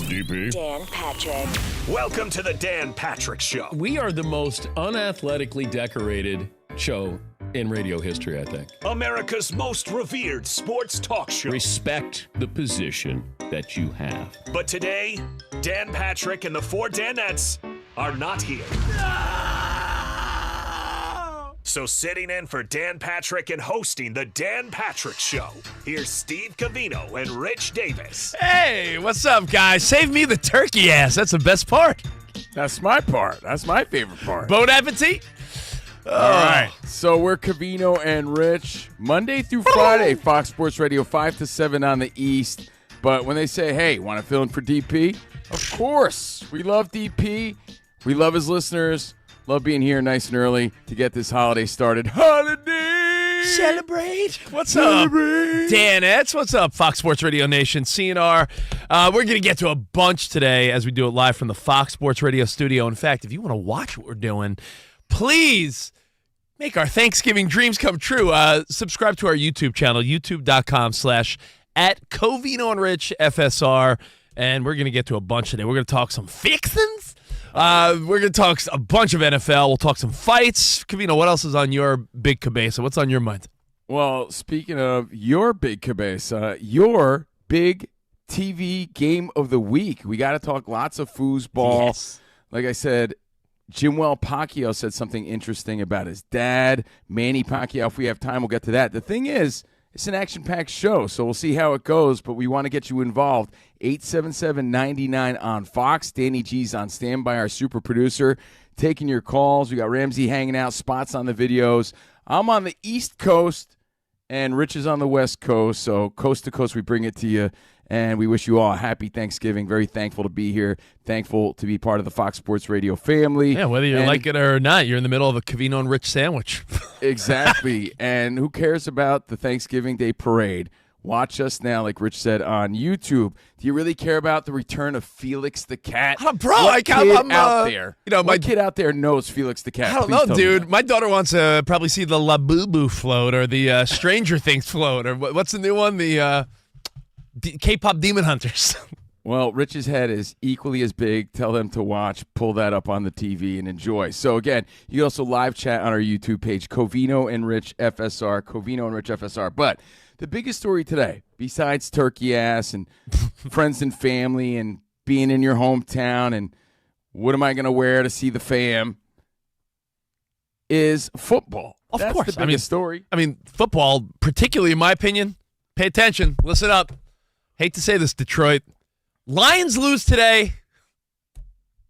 DP. Dan Patrick. Welcome to the Dan Patrick Show. We are the most unathletically decorated show in radio history, I think. America's most revered sports talk show. Respect the position that you have. But today, Dan Patrick and the four Danettes are not here. So sitting in for Dan Patrick and hosting the Dan Patrick Show, here's Steve Covino and Rich Davis. Hey, what's up, guys? Save me the turkey ass. That's the best part. That's my part. That's my favorite part. Bon appetit. All right. So we're Covino and Rich, Monday through Friday, Fox Sports Radio, 5 to 7 on the East. But when they say, hey, want to fill in for DP? Of course. We love DP. We love his listeners. Love being here nice and early to get this holiday started. Holiday! Celebrate. What's up? Danettes, what's up, Fox Sports Radio Nation, CNR. We're going to get to a bunch today as we do it live from the Fox Sports Radio studio. In fact, if you want to watch what we're doing, please make our Thanksgiving dreams come true. Subscribe to our YouTube channel, youtube.com/@Covino and Rich FSR. And we're going to get to a bunch today. We're going to talk some fixins. We're going to talk a bunch of NFL. We'll talk some fights. Covino, what else is on your big cabeza? What's on your mind? Well, speaking of your big cabeza, your big TV game of the week. We got to talk lots of foosball. Yes. Like I said, Jimwell Pacquiao said something interesting about his dad, Manny Pacquiao. If we have time, we'll get to that. The thing is, it's an action-packed show, so we'll see how it goes, but we want to get you involved. 877-99 on Fox. Danny G's on standby, our super producer, taking your calls. We got Ramsey hanging out, spots on the videos. I'm on the East Coast, and Rich is on the West Coast, so coast to coast we bring it to you. And we wish you all a happy Thanksgiving. Very thankful to be here. Thankful to be part of the Fox Sports Radio family. Yeah, whether you like it or not, you're in the middle of a Covino and Rich sandwich. Exactly. And who cares about the Thanksgiving Day parade? Watch us now, like Rich said, on YouTube. Do you really care about the return of Felix the Cat? Bro, what kid out there? You know, what kid out there knows Felix the Cat? I don't Please know, tell me dude. that. My daughter wants to probably see the La Boo Boo float or the Stranger Things float or what's the new one? The K-pop Demon Hunters. Well, Rich's head is equally as big. Tell them to watch. Pull that up on the TV and enjoy. So, again, you can also live chat on our YouTube page, Covino and Rich FSR, Covino and Rich FSR. But the biggest story today, besides turkey ass and friends and family and being in your hometown and what am I going to wear to see the fam, is football. Of That's course. the biggest story. I mean, football, particularly in my opinion, pay attention. Listen up. Hate to say this, Detroit. Lions lose today.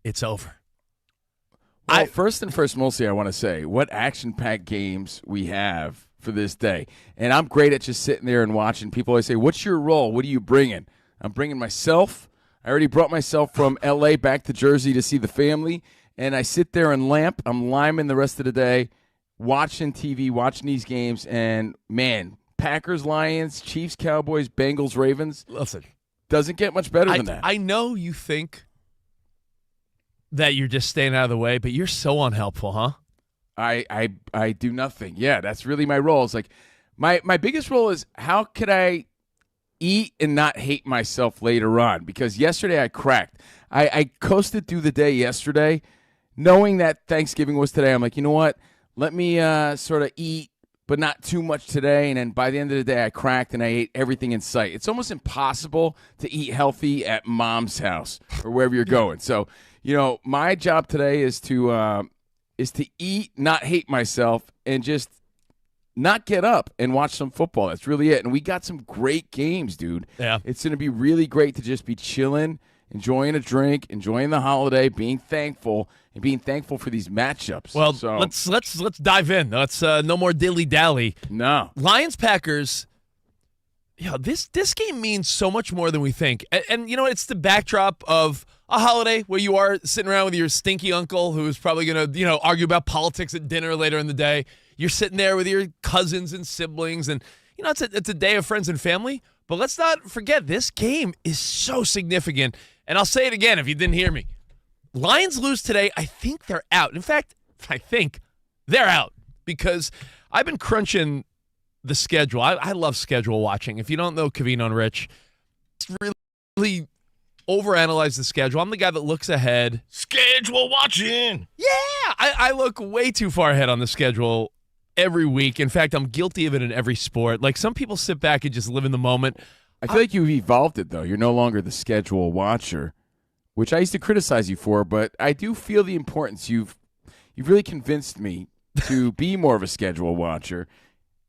It's over. Well, first and first, mostly I want to say what action-packed games we have for this day. And I'm great at just sitting there and watching. People always say, what's your role? What are you bringing? I'm bringing myself. I already brought myself from L.A. back to Jersey to see the family. And I sit there and lamp. I'm liming the rest of the day, watching TV, watching these games. And, man, Packers, Lions, Chiefs, Cowboys, Bengals, Ravens. Listen. Doesn't get much better than that. I know you think that you're just staying out of the way, but you're so unhelpful, huh? I do nothing. Yeah, that's really my role. It's like my biggest role is how could I eat and not hate myself later on? Because yesterday I cracked. I coasted through the day yesterday knowing that Thanksgiving was today. I'm like, you know what? Let me sort of eat, but not too much today. And then by the end of the day, I cracked and I ate everything in sight. It's almost impossible to eat healthy at mom's house or wherever you're going. So, you know, my job today is to eat, not hate myself, and just not get up and watch some football. That's really it. And we got some great games, dude. Yeah. It's going to be really great to just be chilling, enjoying a drink, enjoying the holiday, being thankful, and being thankful for these matchups. Well, so, let's dive in. Let's no more dilly-dally. No. Lions-Packers, you know, this game means so much more than we think. And you know, it's the backdrop of a holiday where you are sitting around with your stinky uncle who's probably going to, you know, argue about politics at dinner later in the day. You're sitting there with your cousins and siblings, and, you know, it's a day of friends and family. But let's not forget, this game is so significant. And I'll say it again if you didn't hear me. Lions lose today, I think they're out. In fact, I think they're out because I've been crunching the schedule. I love schedule watching. If you don't know Covino and Rich, it's really overanalyze the schedule. I'm the guy that looks ahead. Schedule watching. Yeah, I look way too far ahead on the schedule every week. In fact, I'm guilty of it in every sport. Like, some people sit back and just live in the moment. I feel like you've evolved it, though. You're no longer the schedule watcher, which I used to criticize you for, but I do feel the importance. You've really convinced me to be more of a schedule watcher,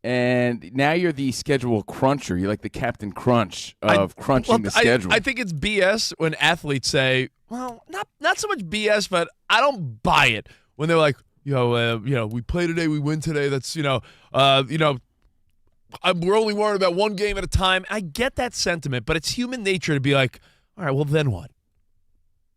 and now you're the schedule cruncher. You're like the Captain Crunch of crunching the schedule. I think it's BS when athletes say, well, not so much BS, but I don't buy it when they're like, we play today, we win today. That's, we're only worried about one game at a time. I get that sentiment, but it's human nature to be like, all right, well, then what?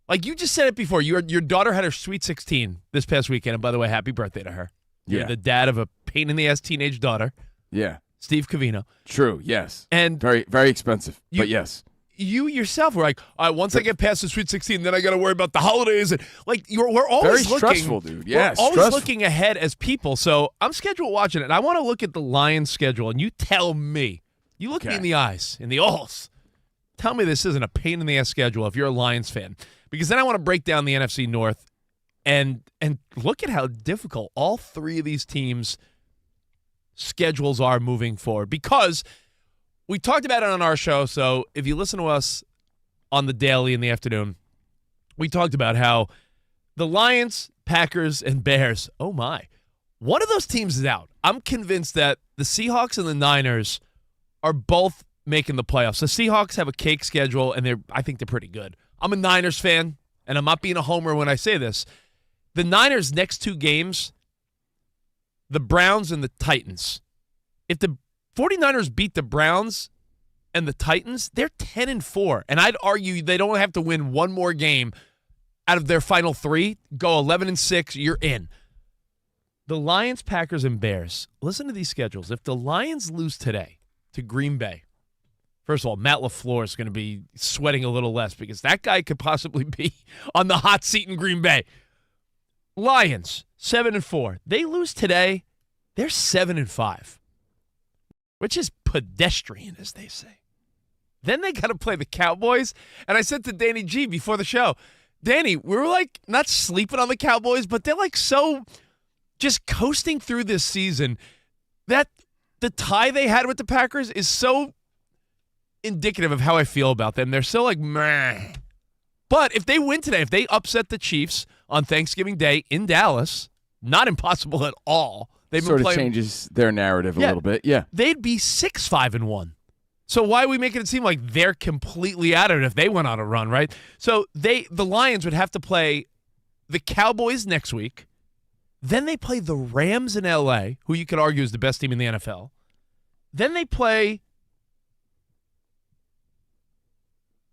Like you just said it before, your daughter had her Sweet 16 this past weekend, and by the way, happy birthday to her. Yeah. You're the dad of a pain-in-the-ass teenage daughter. Yeah. Steve Covino. True, yes. And very, very expensive, but yes. You yourself were like, all right, once I get past the Sweet 16, then I got to worry about the holidays. And like, we're always very stressful, dude. Yeah, we're always looking ahead as people. So I'm schedule watching it, and I want to look at the Lions schedule, and you tell me. You look me in the eyes, in the alls. Tell me this isn't a pain-in-the-ass schedule if you're a Lions fan. Because then I want to break down the NFC North and look at how difficult all three of these teams' schedules are moving forward. Because we talked about it on our show, so if you listen to us on the daily in the afternoon, we talked about how the Lions, Packers, and Bears, oh my, one of those teams is out. I'm convinced that the Seahawks and the Niners are both making the playoffs. The Seahawks have a cake schedule, and I think they're pretty good. I'm a Niners fan, and I'm not being a homer when I say this. The Niners' next two games, the Browns and the Titans. If the 49ers beat the Browns and the Titans, they're 10-4. And I'd argue they don't have to win one more game out of their final three. Go 11-6, you're in. The Lions, Packers, and Bears. Listen to these schedules. If the Lions lose today to Green Bay, first of all, Matt LaFleur is going to be sweating a little less because that guy could possibly be on the hot seat in Green Bay. Lions, 7-4. They lose today, they're 7-5, which is pedestrian, as they say. Then they got to play the Cowboys. And I said to Danny G before the show, Danny, we were like not sleeping on the Cowboys, but they're like so just coasting through this season that the tie they had with the Packers is so indicative of how I feel about them. They're so like, meh. But if they win today, if they upset the Chiefs on Thanksgiving Day in Dallas, not impossible at all. They've sort been of changes their narrative a little bit. Yeah. They'd be 6-5-1. So why are we making it seem like they're completely out of it if they went on a run, right? So the Lions would have to play the Cowboys next week. Then they play the Rams in L.A., who you could argue is the best team in the NFL. Then they play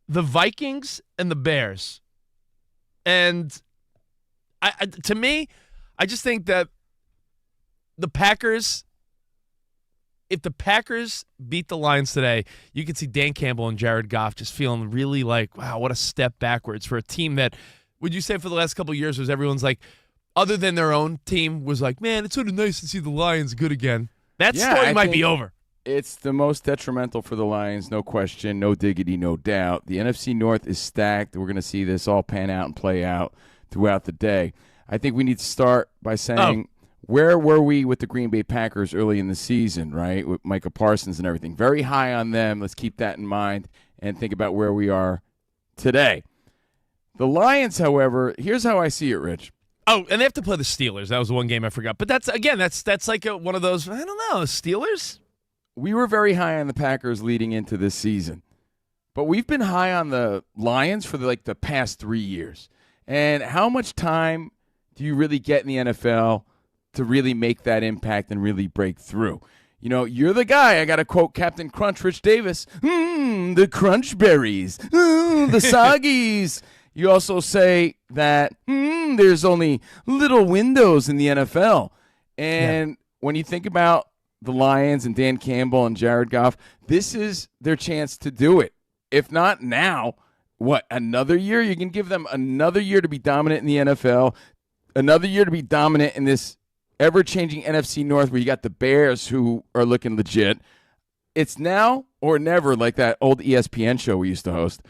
the Vikings and the Bears. And to me, I just think that the Packers, if the Packers beat the Lions today, you could see Dan Campbell and Jared Goff just feeling really like, wow, what a step backwards for a team that, would you say for the last couple of years was everyone's like, other than their own team, was like, man, it's sort of nice to see the Lions good again. That story might be over. It's the most detrimental for the Lions, no question, no diggity, no doubt. The NFC North is stacked. We're going to see this all pan out and play out throughout the day. I think we need to start by saying, where were we with the Green Bay Packers early in the season, right, with Micah Parsons and everything? Very high on them. Let's keep that in mind and think about where we are today. The Lions, however, here's how I see it, Rich. Oh, and they have to play the Steelers. That was the one game I forgot. But that's like one of those, I don't know, Steelers? We were very high on the Packers leading into this season. But we've been high on the Lions for the past 3 years. And how much time do you really get in the NFL to really make that impact and really break through? You know, you're the guy. I got to quote Captain Crunch, Rich Davis. The crunch berries. The soggies. You also say that there's only little windows in the NFL. And when you think about the Lions and Dan Campbell and Jared Goff, this is their chance to do it. If not now, what, another year? You can give them another year to be dominant in the NFL, another year to be dominant in this ever-changing NFC North where you got the Bears who are looking legit. it's now or never, like that old ESPN show we used to host.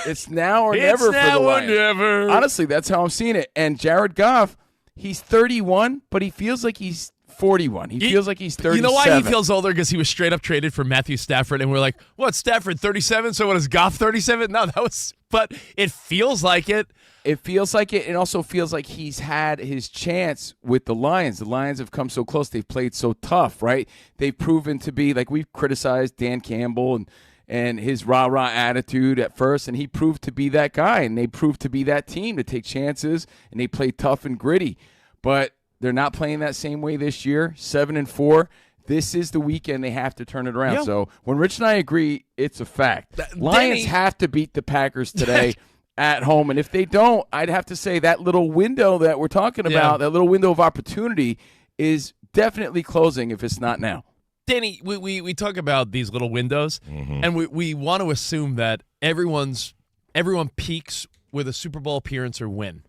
It's now or never for the Lions. Never. Honestly, that's how I'm seeing it. And Jared Goff, he's 31, but he feels like he's 41. He feels like he's 37. You know why he feels older? Because he was straight up traded for Matthew Stafford, and we're like, what, Stafford 37? So what is Goff 37? No, but it feels like it. It feels like it. It also feels like he's had his chance with the Lions. The Lions have come so close. They've played so tough, right? They've proven to be, like we've criticized Dan Campbell and his rah-rah attitude at first, and he proved to be that guy, and they proved to be that team to take chances, and they play tough and gritty. But they're not playing that same way this year, 7-4. This is the weekend they have to turn it around. Yeah. So when Rich and I agree, it's a fact. Lions have to beat the Packers today at home. And if they don't, I'd have to say that little window that we're talking about, that little window of opportunity is definitely closing if it's not now. Danny, we talk about these little windows, and we want to assume that everyone peaks with a Super Bowl appearance or win.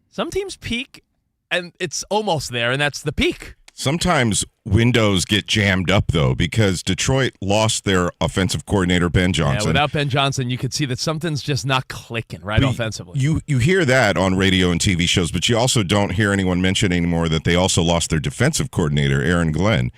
Some teams peak, and it's almost there, and that's the peak. Sometimes windows get jammed up, though, because Detroit lost their offensive coordinator, Ben Johnson. Yeah, without Ben Johnson, you could see that something's just not clicking, right, offensively. You hear that on radio and TV shows, but you also don't hear anyone mention anymore that they also lost their defensive coordinator, Aaron Glenn.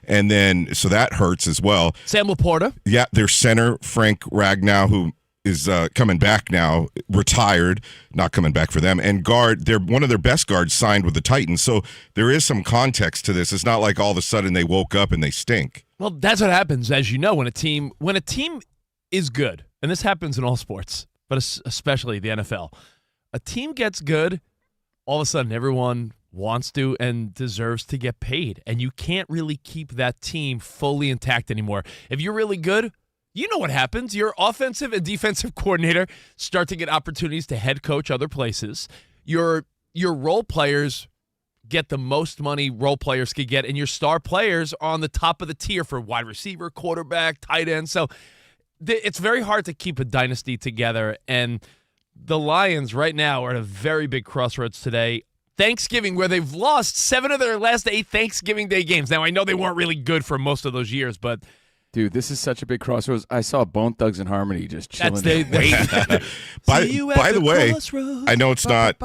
And then, so that hurts as well. Sam Laporta. Yeah, their center, Frank Ragnow, who is coming back now, retired, not coming back for them. And guard, they're one of their best guards signed with the Titans. So there is some context to this. It's not like all of a sudden they woke up and they stink. Well, that's what happens, as you know, when a team is good, and this happens in all sports, but especially the NFL. A team gets good, all of a sudden everyone wants to and deserves to get paid, and you can't really keep that team fully intact anymore. If you're really good, you know what happens. Your offensive and defensive coordinator start to get opportunities to head coach other places. Your role players get the most money role players could get, and your star players are on the top of the tier for wide receiver, quarterback, tight end. So it's very hard to keep a dynasty together, and the Lions right now are at a very big crossroads today. Thanksgiving, where they've lost 7 of their last 8 Thanksgiving Day games. Now, I know they weren't really good for most of those years, but dude, this is such a big crossroads. I saw Bone Thugs and Harmony just chilling. By the way, I know it's not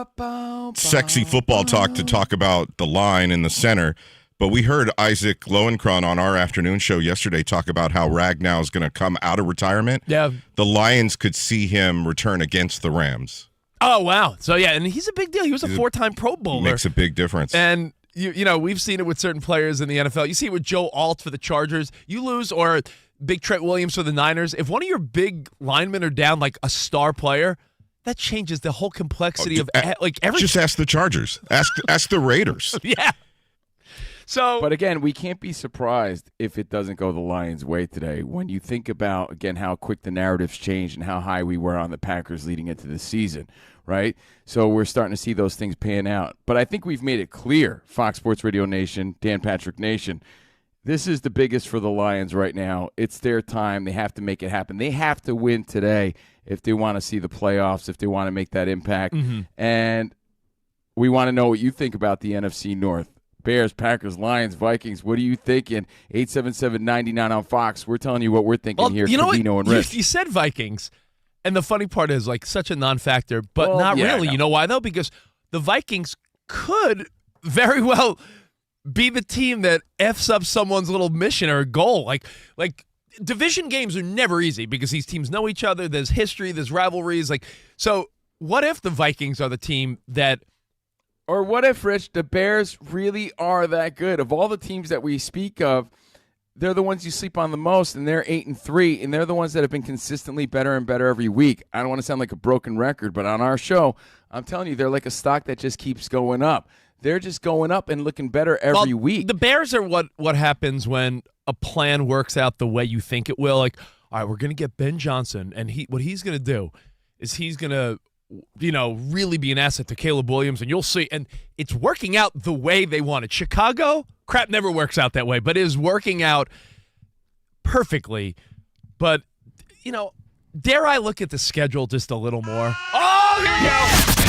sexy football talk to talk about the line in the center, but we heard Isaac Lowenkron on our afternoon show yesterday talk about how Ragnow is going to come out of retirement. Yeah. The Lions could see him return against the Rams. Oh, wow. So, yeah, and he's a big deal. He was a 4-time Pro Bowler. Makes a big difference. And you know, we've seen it with certain players in the NFL. You see it with Joe Alt for the Chargers. You lose, or Big Trent Williams for the Niners. If one of your big linemen are down, like a star player, that changes the whole complexity of everything. Just ask the Chargers. Ask the Raiders. Yeah. So, but again, we can't be surprised if it doesn't go the Lions' way today. When you think about, again, how quick the narratives changed and how high we were on the Packers leading into the season, right? So we're starting to see those things pan out. But I think we've made it clear, Fox Sports Radio Nation, Dan Patrick Nation, this is the biggest for the Lions right now. It's their time. They have to make it happen. They have to win today if they want to see the playoffs, if they want to make that impact. And we want to know what you think about the NFC North. Bears, Packers, Lions, Vikings. What are you thinking? 877-99 on Fox. We're telling you what we're thinking here. Covino and Rich. You said Vikings, and the funny part is, like, such a non-factor, but not really. No. You know why, though? Because the Vikings could very well be the team that F's up someone's little mission or goal. Like division games are never easy because these teams know each other. There's history. There's rivalries. So what if the Vikings are the team that... Or what if, Rich, the Bears really are that good? Of all the teams that we speak of, they're the ones you sleep on the most, and they're 8-3, and they're the ones that have been consistently better and better every week. I don't want to sound like a broken record, but on our show, I'm telling you, they're like a stock that just keeps going up. They're just going up and looking better every week. The Bears are what happens when a plan works out the way you think it will. Like, all right, we're going to get Ben Johnson, and what he's going to do is he's going to really be an asset to Caleb Williams, and you'll see. And it's working out the way they want it. Chicago, crap never works out that way, but it is working out perfectly. But, dare I look at the schedule just a little more? Oh, here we go.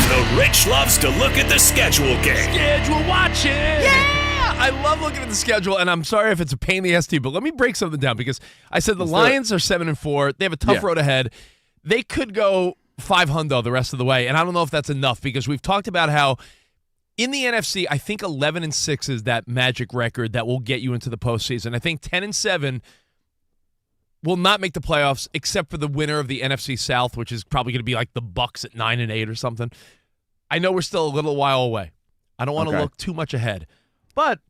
The Rich loves to look at the schedule game. Schedule watching. Yeah! I love looking at the schedule, and I'm sorry if it's a pain in the ass to you, but let me break something down because I said the Lions are 7-4. They have a tough road ahead. They could go 500 the rest of the way, and I don't know if that's enough because we've talked about how in the NFC, I think 11-6 is that magic record that will get you into the postseason. I think 10-7 will not make the playoffs except for the winner of the NFC South, which is probably going to be like the Bucs at 9-8 or something. I know we're still a little while away. I don't want to look too much ahead. But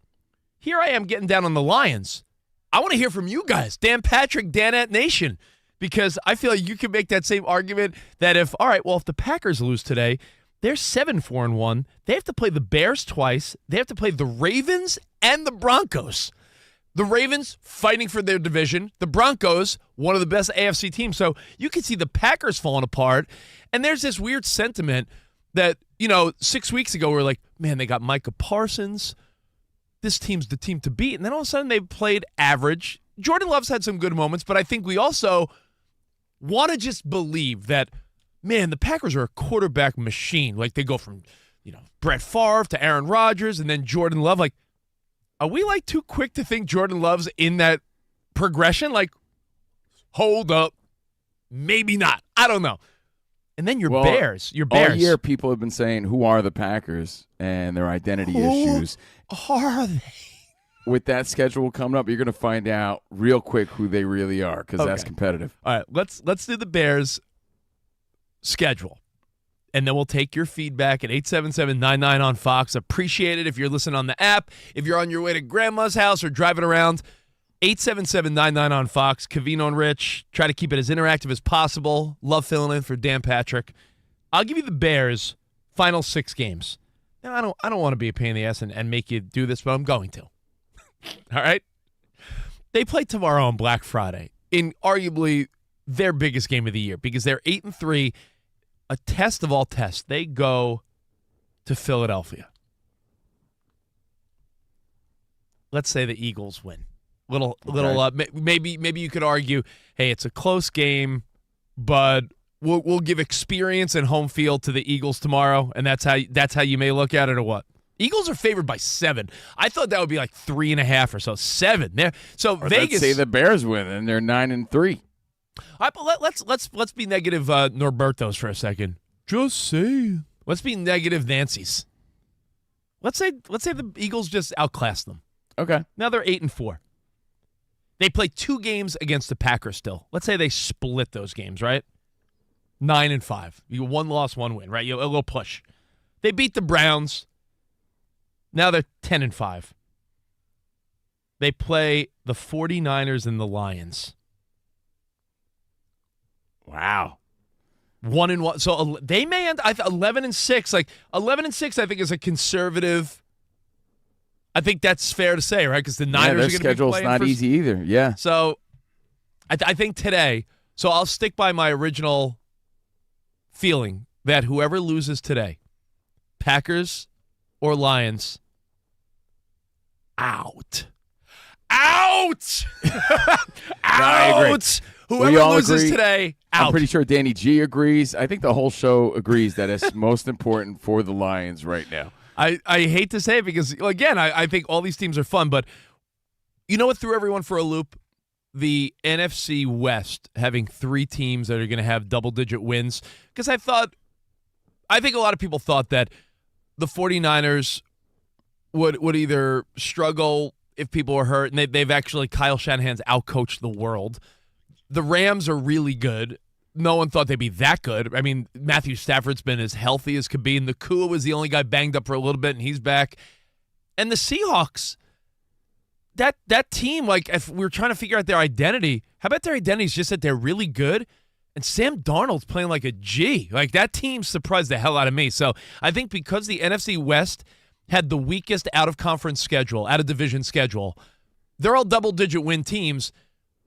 here I am getting down on the Lions. I want to hear from you guys, Dan Patrick, Dan at Nation, because I feel like you can make that same argument that if the Packers lose today, they're 7-4-1. They have to play the Bears twice. They have to play the Ravens and the Broncos. The Ravens fighting for their division. The Broncos, one of the best AFC teams. So you can see the Packers falling apart. And there's this weird sentiment that, 6 weeks ago we were like, man, they got Micah Parsons. This team's the team to beat. And then all of a sudden they've played average. Jordan Love's had some good moments, but I think we also want to just believe that, man, the Packers are a quarterback machine. Like they go from, Brett Favre to Aaron Rodgers and then Jordan Love. Like, are we too quick to think Jordan Love's in that progression? Like, hold up. Maybe not. I don't know. And then your Bears. All year people have been saying, who are the Packers and their identity issues. Are they? With that schedule coming up, you're going to find out real quick who they really are because that's competitive. All right, let's do the Bears schedule. And then we'll take your feedback at 877-99 on Fox. Appreciate it if you're listening on the app. If you're on your way to grandma's house or driving around, 877-99 on Fox. Covino and Rich. Try to keep it as interactive as possible. Love filling in for Dan Patrick. I'll give you the Bears' final 6 games. Now, I don't want to be a pain in the ass and make you do this, but I'm going to. All right? They play tomorrow on Black Friday in arguably their biggest game of the year because they're 8-3. A test of all tests. They go to Philadelphia. Let's say the Eagles win. Maybe you could argue, hey, it's a close game, but we'll give experience and home field to the Eagles tomorrow, and that's how you may look at it, or what? Eagles are favored by 7. I thought that would be like 3.5 or so. 7 there. So or Vegas. Let's say the Bears win and they're 9-3. All right, but let's be negative Norbertos for a second. Just say. Let's be negative Nancy's. Let's say the Eagles just outclassed them. Okay. Now they're 8-4. They play 2 games against the Packers still. Let's say they split those games, right? 9-5. You 1 loss, 1 win, right? You a little push. They beat the Browns. Now they're 10-5. They play the 49ers and the Lions. Wow. 1-1. So they may end 11-6. Like 11-6, I think is a conservative. I think that's fair to say, right? Because the Niners are going to be schedule's playing not easy either. Yeah. So I think today. So I'll stick by my original feeling that whoever loses today, Packers or Lions, out. Out. I agree. Whoever loses today, out. I'm pretty sure Danny G agrees. I think the whole show agrees that it's most important for the Lions right now. I hate to say it because, again, I think all these teams are fun, but you know what threw everyone for a loop? The NFC West having 3 teams that are going to have double-digit wins. Because I think a lot of people thought that the 49ers would either struggle if people were hurt, and they've actually, Kyle Shanahan's outcoached the world. The Rams are really good. No one thought they'd be that good. I mean, Matthew Stafford's been as healthy as could be, and Nakua was the only guy banged up for a little bit, and he's back. And the Seahawks, that team, like, if we were trying to figure out their identity, how about their identity is just that they're really good, and Sam Darnold's playing like a G. Like, that team surprised the hell out of me. So I think because the NFC West had the weakest out-of-conference schedule, out-of-division schedule, they're all double-digit win teams.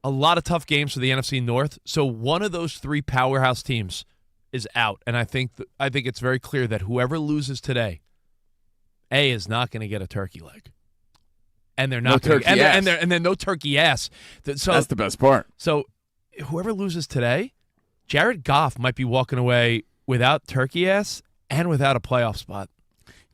A lot of tough games for the NFC North. So one of those 3 powerhouse teams is out. And I think it's very clear that whoever loses today, A, is not going to get a turkey leg. And they're not going to and then no turkey ass. So that's the best part. So whoever loses today, Jared Goff might be walking away without turkey ass and without a playoff spot.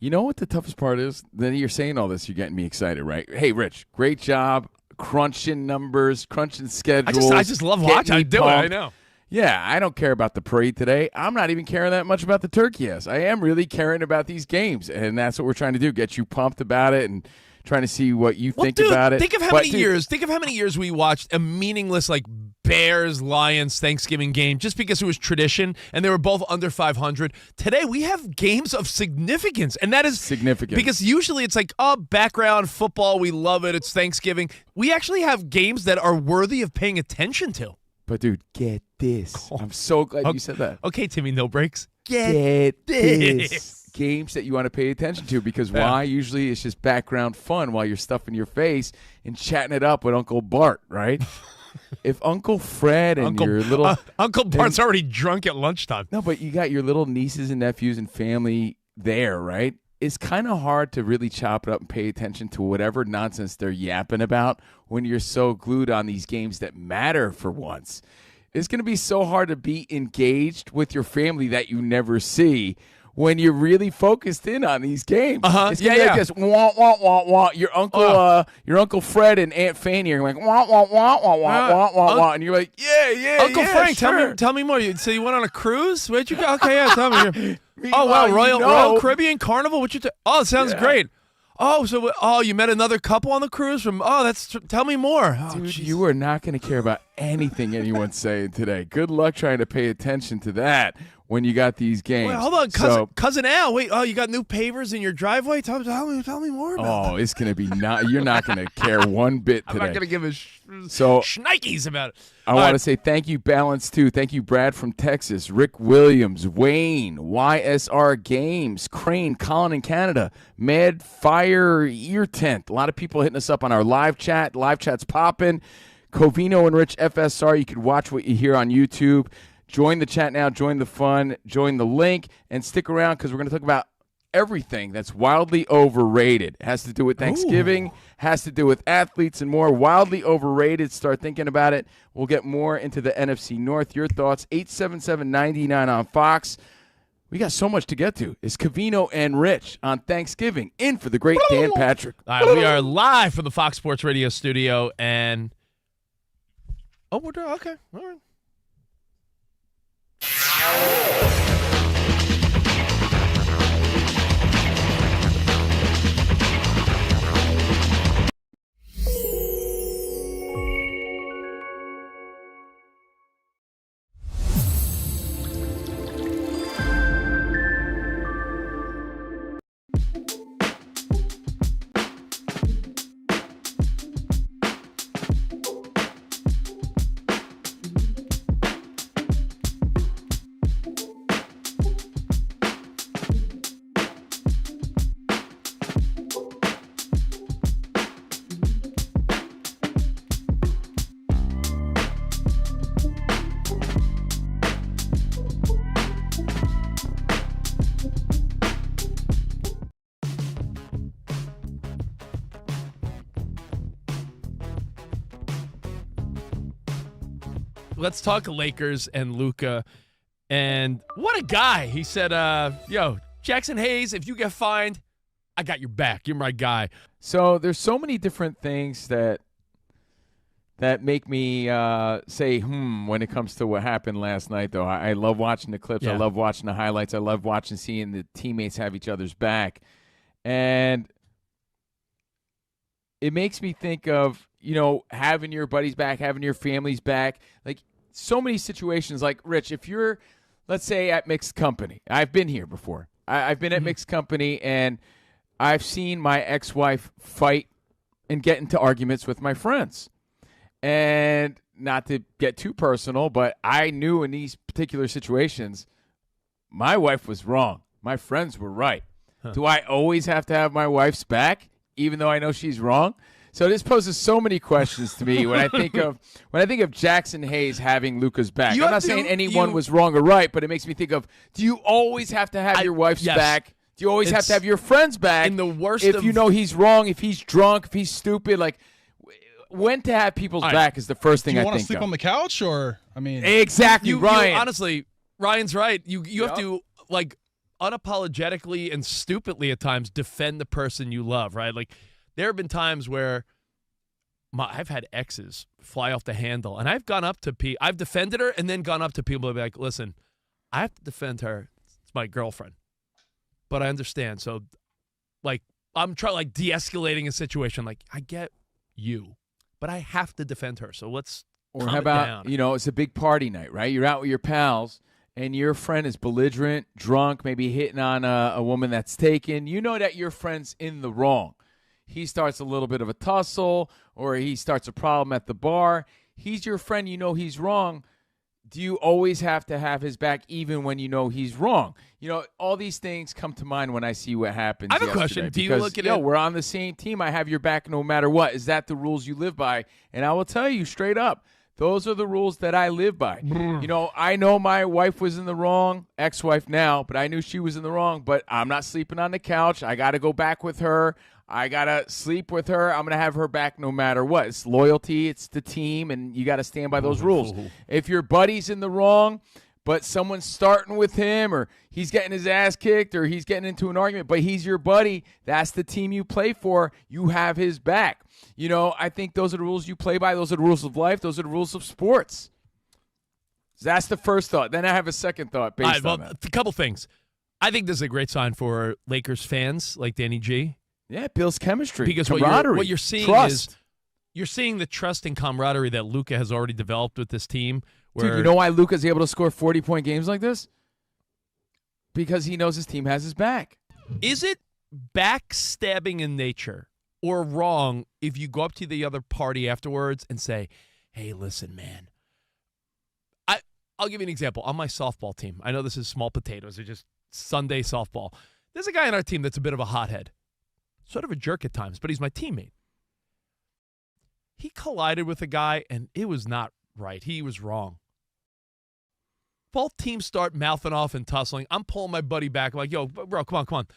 You know what the toughest part is? Then you're saying all this, you're getting me excited, right? Hey, Rich, great job crunching numbers, crunching schedules. I just love watching. I do it. I know. Yeah, I don't care about the parade today. I'm not even caring that much about the turkey. Yes, I am really caring about these games, and that's what we're trying to do, get you pumped about it and trying to see what you think about it. Think of how many years we watched a meaningless Bears-Lions Thanksgiving game just because it was tradition and they were both under 500. Today we have games of significance, and that is significant because usually it's background football. We love it. It's Thanksgiving. We actually have games that are worthy of paying attention to. But dude, get this. I'm so glad you said that. Okay, Timmy, no breaks. Get this. Games that you want to pay attention to because why? Usually it's just background fun while you're stuffing your face and chatting it up with Uncle Bart, right? If Uncle Fred and your little Uncle Bart's already drunk at lunchtime. No, but you got your little nieces and nephews and family there, right? It's kind of hard to really chop it up and pay attention to whatever nonsense they're yapping about when you're so glued on these games that matter for once. It's going to be so hard to be engaged with your family that you never see when you're really focused in on these games. It's gonna be like this, wah, wah, wah, wah. Your Uncle Fred and Aunt Fanny are like, wah, wah, wah, wah, wah, wah, wah, wah. And you're like, Uncle Frank, sure. tell me more. So you went on a cruise? Where'd you go? Okay, yeah, tell me. Oh, wow, Royal Caribbean Carnival? Oh, it sounds great. Oh, so you met another couple on the cruise from? Oh, tell me more. Oh, dude, geez. you are not going to care about anything anyone's saying today. Good luck trying to pay attention to that when you got these games. Wait, hold on, cousin Al. Wait, you got new pavers in your driveway? Tell me more about that. Oh, it's going to be you're not going to care one bit today. I'm not going to give a shnikes about it. I want to say thank you, Balance, too. Thank you, Brad from Texas, Rick Williams, Wayne, YSR Games, Crane, Colin in Canada, Mad Fire Ear Tent. A lot of people hitting us up on our live chat. Live chat's popping. Covino and Rich FSR. You can watch what you hear on YouTube. Join the chat now. Join the fun. Join the link. And stick around because we're going to talk about everything that's wildly overrated. It has to do with Thanksgiving, has to do with athletes and more. Wildly overrated. Start thinking about it. We'll get more into the NFC North. Your thoughts, 877-99 on Fox. We got so much to get to. It's Covino and Rich on Thanksgiving in for the great Dan Patrick. All right, we are live from the Fox Sports Radio studio. And we're doing okay. All right. Let's talk Lakers and Luka. And what a guy. He said, Jackson Hayes, if you get fined, I got your back. You're my guy. So there's so many different things that make me say, when it comes to what happened last night, though. I love watching the clips. Yeah. I love watching the highlights. I love seeing the teammates have each other's back. And it makes me think of, having your buddies back, having your family's back. Like, so many situations. Like, Rich, if you're, let's say, at mixed company. I've been here before. I've been at mixed company, and I've seen my ex-wife fight and get into arguments with my friends. And not to get too personal, but I knew in these particular situations, my wife was wrong. My friends were right. Huh. Do I always have to have my wife's back, even though I know she's wrong? So this poses so many questions to me when I think of Jackson Hayes having Luka's back. I'm not saying anyone was wrong or right, but it makes me think of: do you always have to have your wife's back? Do you always have to have your friend's back? In the worst, if you know he's wrong, if he's drunk, if he's stupid, like when to have people's back is the first thing I think of. Do you want to sleep on the couch, or exactly, Ryan? Honestly, Ryan's right. You have to unapologetically and stupidly at times defend the person you love, right? Like there have been times where I've had exes fly off the handle, and I've gone up to I've defended her and then gone up to people and be like, listen, I have to defend her. It's my girlfriend. But I understand. So, like, I'm trying, like, de-escalating a situation. Like, I get you, but I have to defend her. So let's Or how about, it's a big party night, right? You're out with your pals, and your friend is belligerent, drunk, maybe hitting on a woman that's taken. You know that your friend's in the wrong. He starts a little bit of a tussle, or he starts a problem at the bar. He's your friend. You know he's wrong. Do you always have to have his back even when you know he's wrong? All these things come to mind when I see what happens. I have a question. Do you look at it? We're on the same team. I have your back no matter what. Is that the rules you live by? And I will tell you straight up, those are the rules that I live by. I know my wife was in the wrong, ex-wife now, but I knew she was in the wrong. But I'm not sleeping on the couch. I got to go back with her. I got to sleep with her. I'm going to have her back no matter what. It's loyalty. It's the team, and you got to stand by those rules. If your buddy's in the wrong, but someone's starting with him, or he's getting his ass kicked, or he's getting into an argument, but he's your buddy, that's the team you play for. You have his back. I think those are the rules you play by. Those are the rules of life. Those are the rules of sports. That's the first thought. Then I have a second thought based on that. A couple things. I think this is a great sign for Lakers fans like Danny G. Yeah, it builds chemistry, because camaraderie, what you're seeing trust. is you're seeing the trust and camaraderie that Luka has already developed with this team. Dude, you know why Luka's able to score 40-point games like this? Because he knows his team has his back. Is it backstabbing in nature or wrong if you go up to the other party afterwards and say, hey, listen, man, I'll give you an example. On my softball team, I know this is small potatoes. They're just Sunday softball. There's a guy on our team that's a bit of a hothead. Sort of a jerk at times, but he's my teammate. He collided with a guy, and it was not right. He was wrong. Both teams start mouthing off and tussling. I'm pulling my buddy back. I'm like, yo, bro, come on.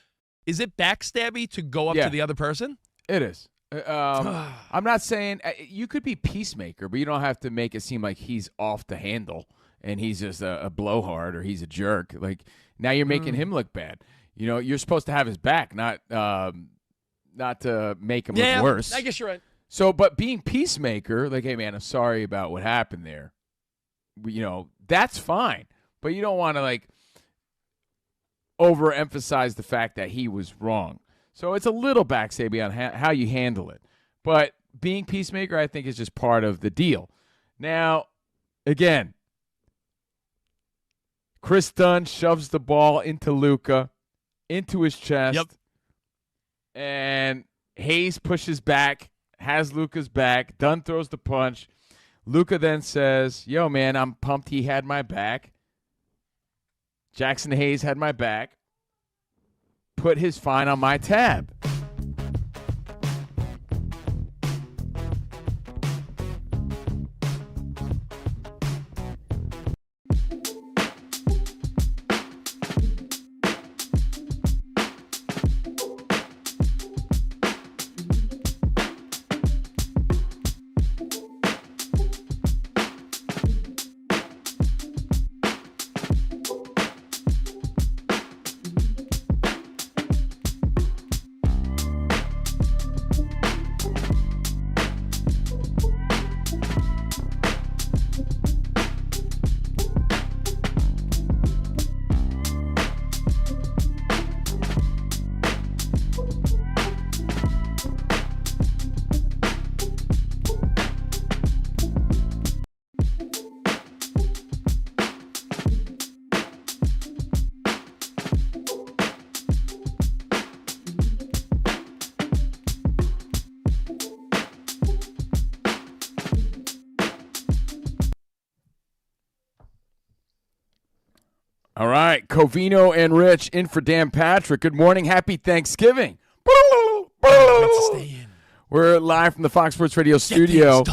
Is it backstabby to go up to the other person? It is. I'm not saying you could be peacemaker, but you don't have to make it seem like he's off the handle and he's just a blowhard or he's a jerk. Like, now you're making him look bad. You're supposed to have his back, not to make him look worse. I guess you're right. So, but being peacemaker, like, hey, man, I'm sorry about what happened there. That's fine. But you don't want to, like, overemphasize the fact that he was wrong. So it's a little backstabby on how you handle it. But being peacemaker, I think, is just part of the deal. Now, again, Chris Dunn shoves the ball into Luka, into his chest. Yep. And Hayes pushes back, has Luka's back. Dunn throws the punch. Luka then says, yo, man, I'm pumped he had my back. Jackson Hayes had my back. Put his fine on my tab. All right, Covino and Rich in for Dan Patrick. Good morning. Happy Thanksgiving. We're live from the Fox Sports Radio studio.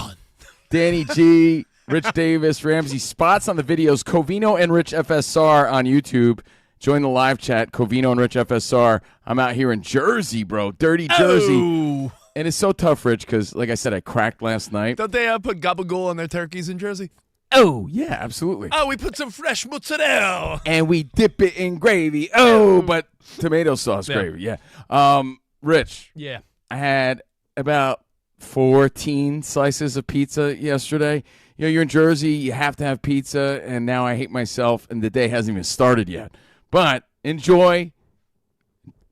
Danny G, Rich Davis, Ramsey Spots on the videos. Covino and Rich FSR on YouTube. Join the live chat, Covino and Rich FSR. I'm out here in Jersey, bro. Dirty Jersey. Oh. And it's so tough, Rich, because, like I said, I cracked last night. Don't they put gabagool on their turkeys in Jersey? Oh, yeah, absolutely. Oh, we put some fresh mozzarella. And we dip it in gravy. Oh, but tomato sauce gravy, yeah. Rich. Yeah. I had about 14 slices of pizza yesterday. You know, you're in Jersey, you have to have pizza, and now I hate myself, and the day hasn't even started yet. But enjoy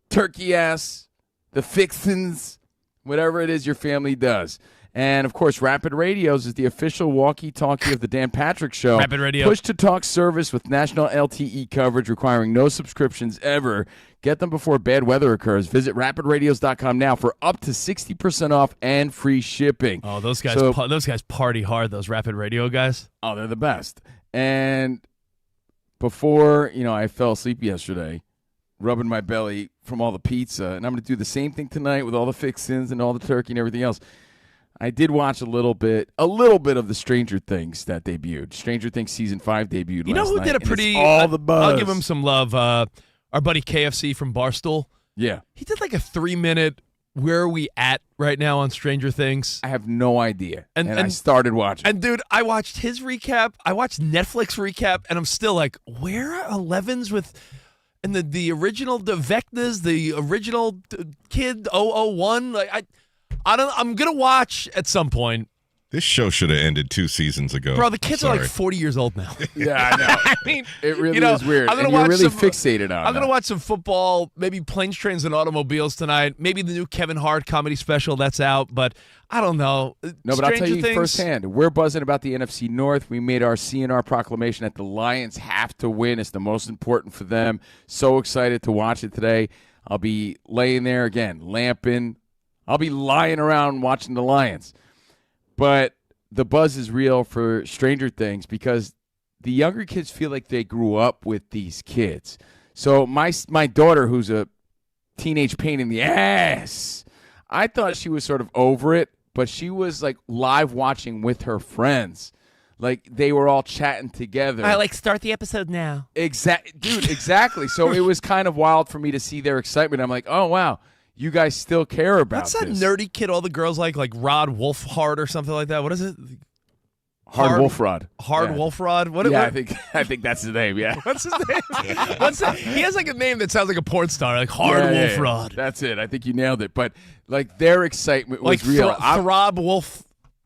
turkey ass, the fixins, whatever it is your family does. And, of course, Rapid Radios is the official walkie-talkie of the Dan Patrick Show. Rapid Radio. Push-to-talk service with national LTE coverage requiring no subscriptions ever. Get them before bad weather occurs. Visit rapidradios.com now for up to 60% off and free shipping. Oh, those guys party hard, those Rapid Radio guys. Oh, they're the best. And before, I fell asleep yesterday, rubbing my belly from all the pizza, and I'm going to do the same thing tonight with all the fixins and all the turkey and everything else. I did watch a little bit of the Stranger Things that debuted. Stranger Things Season 5 debuted last night. You know who did a pretty... all the buzz. I'll give him some love. Our buddy KFC from Barstool. Yeah. He did like a 3-minute, where are we at right now on Stranger Things? I have no idea. And I started watching. And, dude, I watched his recap. I watched Netflix recap, and I'm still like, where are 11s with... And the original, the Vecnas, the original kid 001? Like, I'm going to watch at some point. This show should have ended 2 seasons ago. Bro, the kids are like 40 years old now. Yeah, I know. I mean, it really is weird. I'm and you're really fixated on it. I'm going to watch some football, maybe Planes, Trains, and Automobiles tonight. Maybe the new Kevin Hart comedy special that's out, but I don't know. No, but I'll tell you firsthand, we're buzzing about the NFC North. We made our CNR proclamation that the Lions have to win. It's the most important for them. So excited to watch it today. I'll be laying there again, lamping. I'll be lying around watching the Lions. But the buzz is real for Stranger Things because the younger kids feel like they grew up with these kids. So my daughter, who's a teenage pain in the ass, I thought she was sort of over it, but she was like live watching with her friends. Like they were all chatting together. I start the episode now. Exactly. So it was kind of wild for me to see their excitement. I'm like, oh, wow. You guys still care about this. What's that nerdy kid all the girls like Rod Wolfhard or something like that? What is it? Hard Wolfrod. Wolfrod? What? I think that's his name, yeah. What's his name? He has like a name that sounds like a porn star, like Wolfrod. Yeah. That's it. I think you nailed it. But like their excitement was real. Throb Wolf.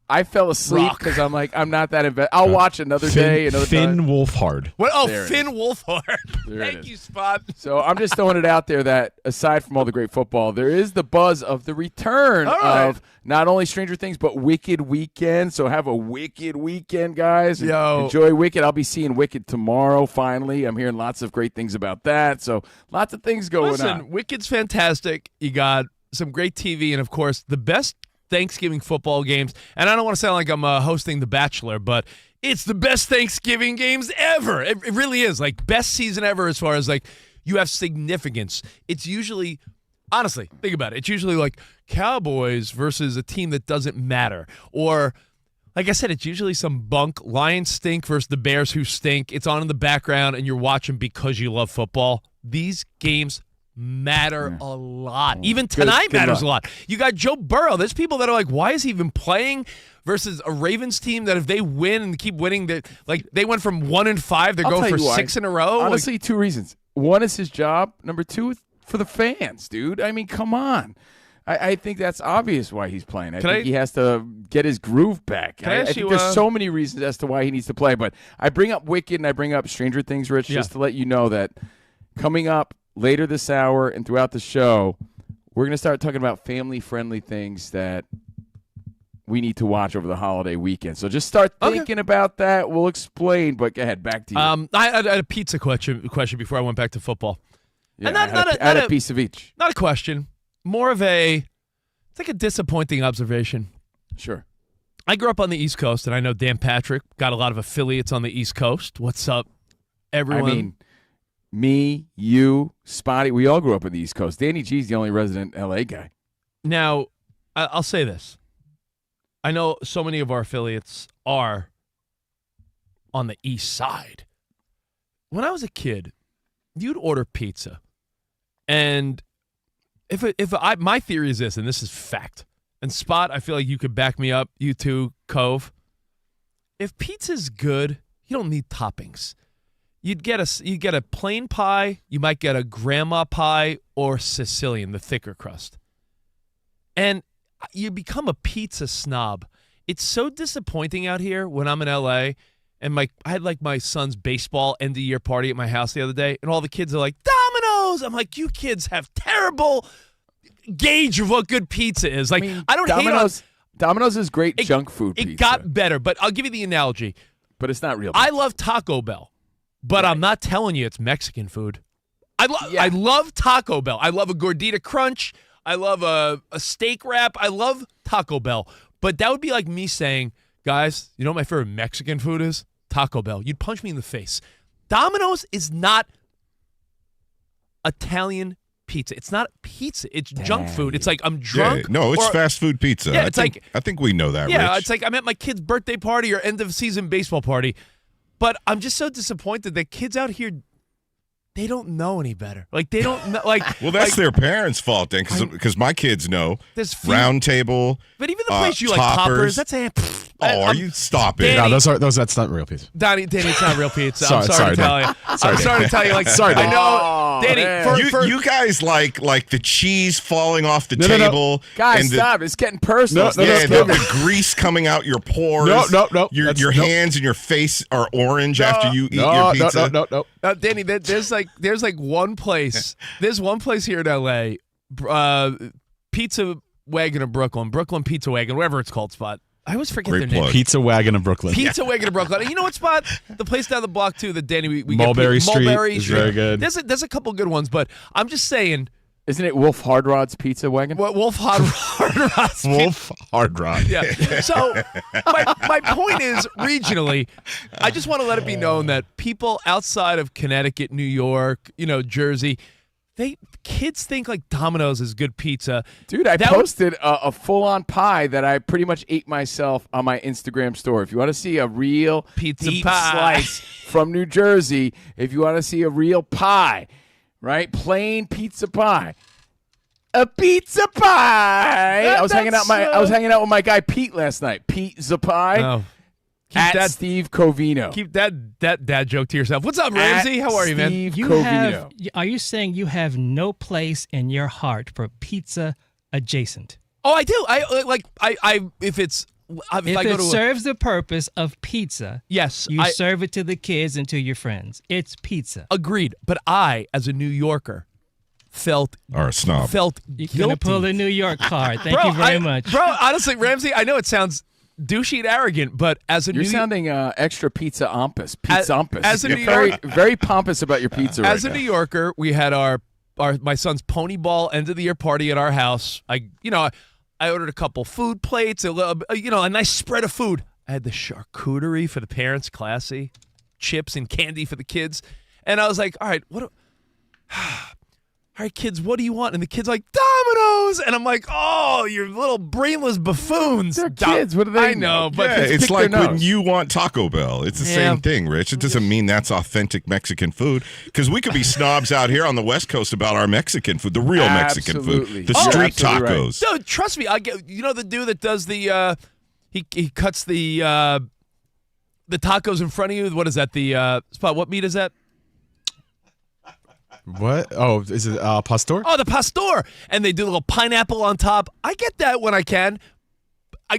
I fell asleep because I'm like, I'm not that invested. I'll watch another day. Finn Wolfhard. What? Oh, Finn Wolfhard. Thank you, Spot. So I'm just throwing it out there that aside from all the great football, there is the buzz of the return of not only Stranger Things, but Wicked Weekend. So have a Wicked Weekend, guys. Enjoy Wicked. I'll be seeing Wicked tomorrow, finally. I'm hearing lots of great things about that. So lots of things going on. Wicked's fantastic. You got some great TV and, of course, the best Thanksgiving football games. And I don't want to sound like I'm hosting The Bachelor, but it's the best Thanksgiving games ever. It really is. Like, best season ever as far as, like, you have significance. It's usually, honestly, think about it. It's usually like Cowboys versus a team that doesn't matter. Or, like I said, it's usually some bunk. Lions stink versus the Bears who stink. It's on in the background, and you're watching because you love football. These games matter a lot. Even tonight matters a lot. You got Joe Burrow. There's people that are like, why is he even playing versus a Ravens team that if they win and keep winning, they went from 1-5, they're going for 6 in a row? Honestly, 2 reasons. One is his job. Number 2, for the fans, dude. I mean, come on. I think that's obvious why he's playing. I think he has to get his groove back. I think there's so many reasons as to why he needs to play. But I bring up Wicked and I bring up Stranger Things, Rich, just to let you know that coming up later this hour and throughout the show, we're going to start talking about family-friendly things that we need to watch over the holiday weekend. So just start thinking about that. We'll explain, but go ahead, back to you. I had a pizza question before I went back to football. Yeah, and I had a piece of each. Not a question. More of it's like a disappointing observation. Sure. I grew up on the East Coast, and I know Dan Patrick got a lot of affiliates on the East Coast. What's up, everyone? I mean, me, you, Spotty, we all grew up on the East Coast. Danny G's the only resident L.A. guy. Now, I'll say this. I know so many of our affiliates are on the East Side. When I was a kid, you'd order pizza, and my theory is this, and this is fact, and Spot, I feel like you could back me up, you too, Cove. if pizza's good, you don't need toppings. You get a plain pie, you might get a grandma pie or Sicilian, the thicker crust. And you become a pizza snob. It's so disappointing out here when I'm in LA and I had like my son's baseball end of year party at my house the other day, and all the kids are like, Domino's. I'm like, you kids have terrible gauge of what good pizza is. Like, I don't hate on Domino's is great junk food pizza. It got better, but I'll give you the analogy. But it's not real pizza. I love Taco Bell, but I'm not telling you it's Mexican food. I love Taco Bell. I love a gordita crunch. I love a steak wrap. I love Taco Bell. But that would be like me saying, guys, you know what my favorite Mexican food is? Taco Bell. You'd punch me in the face. Domino's is not Italian pizza. It's not pizza. It's junk food. It's like I'm drunk. Yeah, no, it's fast food pizza. Yeah, I think we know that, Yeah, Rich. it's like I'm at my kid's birthday party or end of season baseball party. But I'm just so disappointed that kids out here, they don't know any better. Like, they don't know. Like, well, that's their parents' fault then, because my kids know. Round Table. But even the place you like Poppers, that's a. Are you stop it? Danny, no, that's not real pizza. Danny, it's not real pizza. I'm sorry to tell you. I'm Sorry, sorry to tell you. Like, sorry, I know, Danny. You guys like the cheese falling off the table. No. Guys, stop! It's getting personal. The grease coming out your pores. No. Your hands and your face are orange after you eat your pizza. No. Danny, there's like one place. There's one place here in LA, Pizza Wagon of Brooklyn Pizza Wagon, whatever it's called, Spot. I always forget their name. Pizza Wagon of Brooklyn. Pizza Wagon of Brooklyn. And you know what, Spot? The place down the block too that Danny we Mulberry get Street Mulberry is Street. very good. There's a couple good ones, but I'm just saying. Isn't it Wolf Hard Rod's Pizza Wagon? Wolf Hard Rod's Wolf Hard Rod. Yeah. So my point is, regionally, I just want to let it be known that people outside of Connecticut, New York, Jersey, kids think like Domino's is good pizza. Dude, I posted a full-on pie that I pretty much ate myself on my Instagram story. If you want to see a real pizza deep pie slice from New Jersey, if you want to see a real pie, right? Plain pizza pie. A pizza pie. I was hanging out with my guy Pete last night. Pizza pie. Oh. Steve Covino. Keep that dad joke to yourself. What's up, Ramsey? How are you, man? Steve Covino. Are you saying you have no place in your heart for pizza adjacent? Oh, I do. If it serves the purpose of pizza, yes, you serve it to the kids and to your friends. It's pizza. Agreed. But I, as a New Yorker, felt guilty. You're gonna pull a New York card. Thank you very much, bro. Honestly, Ramsey, I know it sounds douchey and arrogant, but as a You're New sounding extra pizza ompous. Pizza-ompous. As a You're New very pompous about your pizza As right a New now. Yorker, we had my son's pony ball end of the year party at our house. I ordered a couple food plates, a nice spread of food. I had the charcuterie for the parents, classy, chips and candy for the kids. And I was like, all right, all right, kids, what do you want? And the kids are like, Domino's. And I'm like, oh, you little brainless buffoons. They're kids. What do they know? But it's like when you want Taco Bell. It's the same thing, Rich. It doesn't mean that's authentic Mexican food. Because we could be snobs out here on the West Coast about our Mexican food, the real Mexican food, the street tacos. Right. No, trust me. The dude that does the he cuts the tacos in front of you. What is that? The Spot? What meat is that? What? Oh, is it pastor? Oh, the pastor. And they do a little pineapple on top. I get that when I can,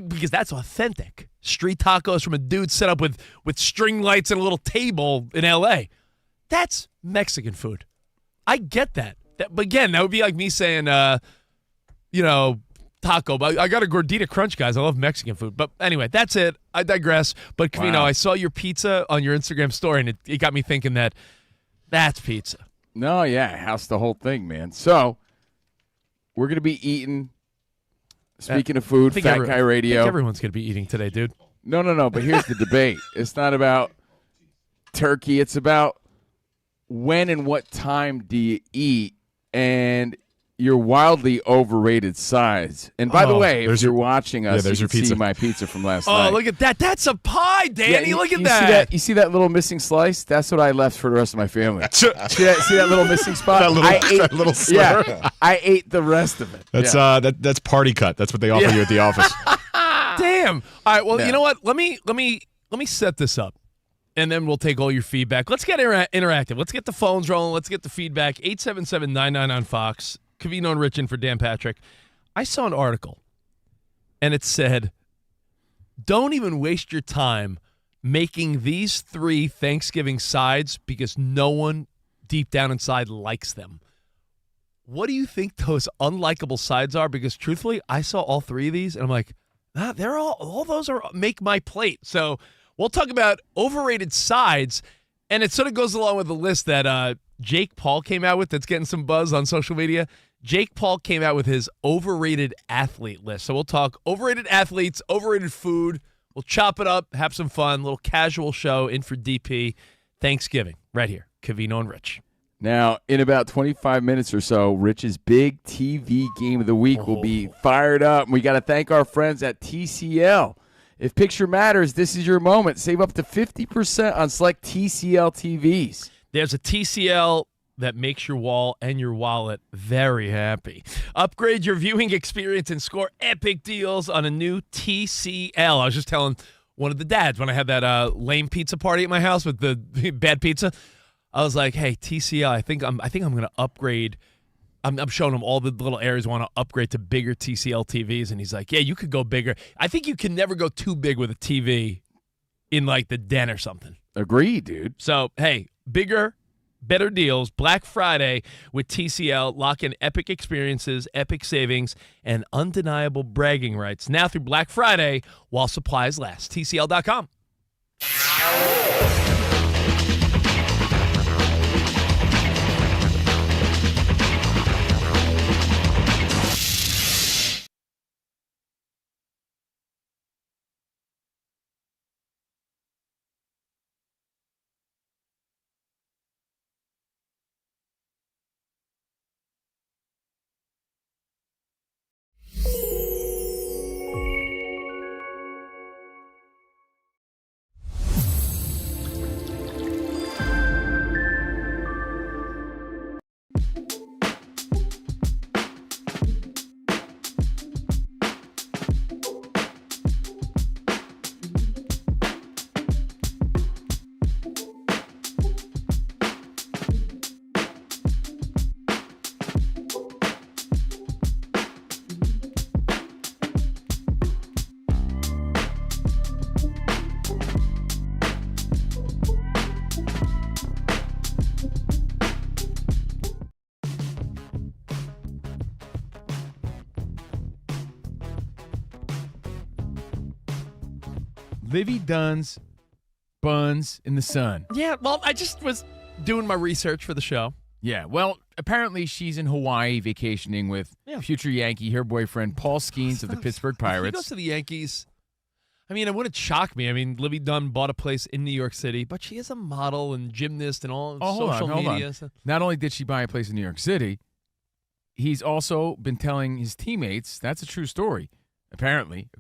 because that's authentic. Street tacos from a dude set up with string lights and a little table in L.A. That's Mexican food. I get that. But again, that would be like me saying, taco. But I got a gordita crunch, guys. I love Mexican food. But anyway, that's it. I digress. But, Covino, I saw your pizza on your Instagram story, and it got me thinking that's pizza. No, yeah, house the whole thing, man. So, we're going to be eating, speaking of food, Fat Guy Radio. I think everyone's going to be eating today, dude. No, but here's the debate. It's not about turkey. It's about when and what time do you eat and your wildly overrated size. And by the way, if you're watching us, you can see my pizza from last night. Oh, look at that. That's a pie, Danny. Look at that. You see that little missing slice? That's what I left for the rest of my family. see that little missing spot? that little slur? Yeah, I ate the rest of it. That's party cut. That's what they offer you at the office. Damn. All right, well, you know what? Let me let me set this up, and then we'll take all your feedback. Let's get interactive. Let's get the phones rolling. Let's get the feedback. 877-99 on Fox. Covino and Rich in for Dan Patrick. I saw an article, and it said, don't even waste your time making these 3 Thanksgiving sides because no one deep down inside likes them. What do you think those unlikable sides are? Because truthfully, I saw all 3 of these, and I'm like, they're all those are make my plate. So we'll talk about overrated sides, and it sort of goes along with the list that Jake Paul came out with that's getting some buzz on social media. Jake Paul came out with his overrated athlete list. So we'll talk overrated athletes, overrated food. We'll chop it up, have some fun, little casual show in for DP Thanksgiving right here, Covino and Rich. Now, in about 25 minutes or so, Rich's big TV game of the week will be fired up. We got to thank our friends at TCL. If picture matters, this is your moment. Save up to 50% on select TCL TVs. There's a TCL that makes your wall and your wallet very happy. Upgrade your viewing experience and score epic deals on a new TCL. I was just telling one of the dads when I had that lame pizza party at my house with the bad pizza. I was like, "Hey, TCL, I think I'm going to upgrade." I'm showing him all the little areas I want to upgrade to bigger TCL TVs, and he's like, "Yeah, you could go bigger." I think you can never go too big with a TV in like the den or something. Agreed, dude. So, hey, bigger, better deals, Black Friday with TCL. Lock in epic experiences, epic savings, and undeniable bragging rights. Now through Black Friday while supplies last. TCL.com. Livy Dunn's buns in the sun. Yeah, well, I just was doing my research for the show. Yeah, well, apparently she's in Hawaii vacationing with future Yankee, her boyfriend, Paul Skeens of the Pittsburgh Pirates. If he goes to the Yankees, I mean, it wouldn't shock me. I mean, Livy Dunn bought a place in New York City, but she is a model and gymnast and all social media. On. Not only did she buy a place in New York City, he's also been telling his teammates, that's a true story, apparently.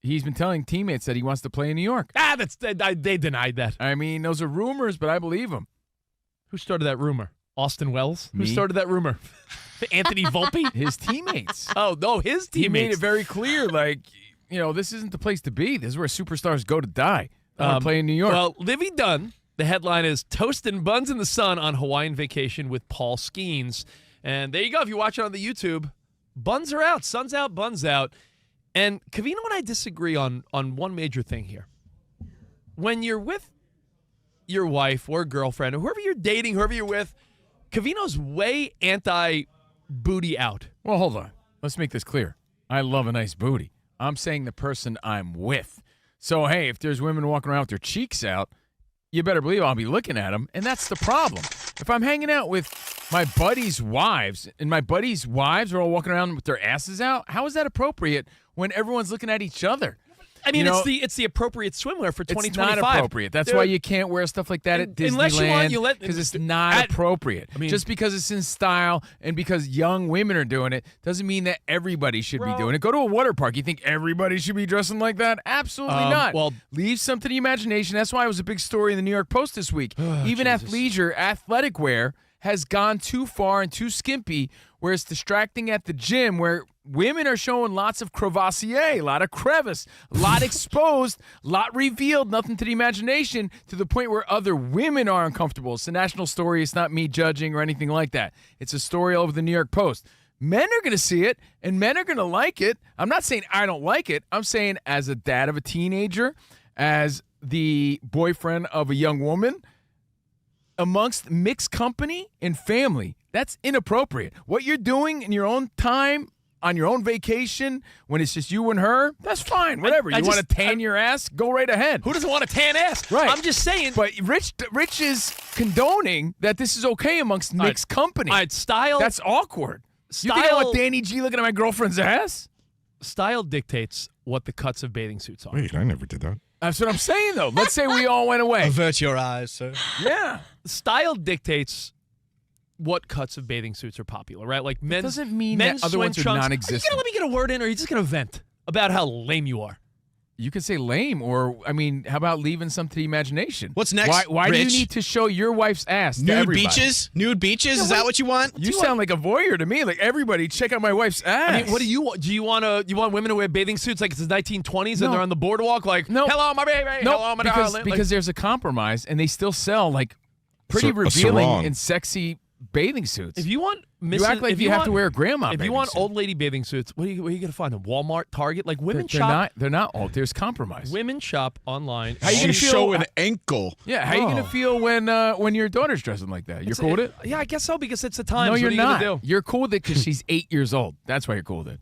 He's been telling teammates that he wants to play in New York. They denied that. I mean, those are rumors, but I believe them. Who started that rumor? Austin Wells? Me? Who started that rumor? Anthony Volpe? His teammates. Oh, no, his teammates. He made it very clear, like, this isn't the place to be. This is where superstars go to die. I want to play in New York. Well, Livy Dunn, the headline is Toasting Buns in the Sun on Hawaiian Vacation with Paul Skeens. And there you go. If you watch it on the YouTube, buns are out. Sun's out, buns out. And Covino and I disagree on one major thing here. When you're with your wife or girlfriend or whoever you're dating, whoever you're with, Covino's way anti-booty out. Well, hold on. Let's make this clear. I love a nice booty. I'm saying the person I'm with. So, hey, if there's women walking around with their cheeks out, you better believe I'll be looking at them, and that's the problem. If I'm hanging out with my buddies' wives, and my buddies' wives are all walking around with their asses out, how is that appropriate when everyone's looking at each other? I mean, it's the appropriate swimwear for 2025. It's not appropriate. That's why you can't wear stuff like that at Disneyland. Unless you want, because it's not appropriate. I mean, just because it's in style and because young women are doing it doesn't mean that everybody should be doing it. Go to a water park. You think everybody should be dressing like that? Absolutely not. Well, leave some to the imagination. That's why it was a big story in the New York Post this week. Even athleisure, athletic wear has gone too far and too skimpy where it's distracting at the gym where women are showing lots of crevassier, a lot of crevice, a lot exposed, a lot revealed, nothing to the imagination, to the point where other women are uncomfortable. It's a national story. It's not me judging or anything like that. It's a story all over the New York Post. Men are going to see it, and men are going to like it. I'm not saying I don't like it. I'm saying as a dad of a teenager, as the boyfriend of a young woman, amongst mixed company and family, that's inappropriate. What you're doing in your own time, on your own vacation, when it's just you and her, that's fine. Whatever. You want to tan your ass? Go right ahead. Who doesn't want to tan ass? Right. I'm just saying. But Rich is condoning that this is okay amongst mixed company. Style. That's awkward. Style, you think I want Danny G looking at my girlfriend's ass? Style dictates what the cuts of bathing suits are. Wait, I never did that. That's what I'm saying, though. Let's say we all went away. Avert your eyes, sir. Yeah. Style dictates what cuts of bathing suits are popular, right? Like men's. Doesn't mean men's that other ones are swim trunks. non-existent. Are you gonna let me get a word in, or are you just gonna vent about how lame you are? You can say lame, or, I mean, how about leaving some to the imagination? What's next, Why do you Rich? need to show your wife's ass to Nude everybody? beaches? Nude beaches? Is that what you want? You sound like a voyeur to me. Like, everybody, check out my wife's ass. I mean, what do you want? Do you want women to wear bathing suits like it's the 1920s and they're on the boardwalk like, No. hello, my baby, hello, my darling? Because there's a compromise, and they still sell, like, pretty A revealing sarong. and sexy bathing suits. If you want you act like you have to wear a grandma If bathing you want suit. old lady bathing suits, where are you going to find them? Walmart, Target? Like women shop. They're not old. There's compromise. Women shop online. How you gonna You feel? show an ankle. Yeah, how you gonna feel when your daughter's dressing like that? You're cool with it? Yeah, I guess so because it's the times. No, What you're are you gonna not. do? You're cool with it because she's 8 years old. That's why you're cool with it.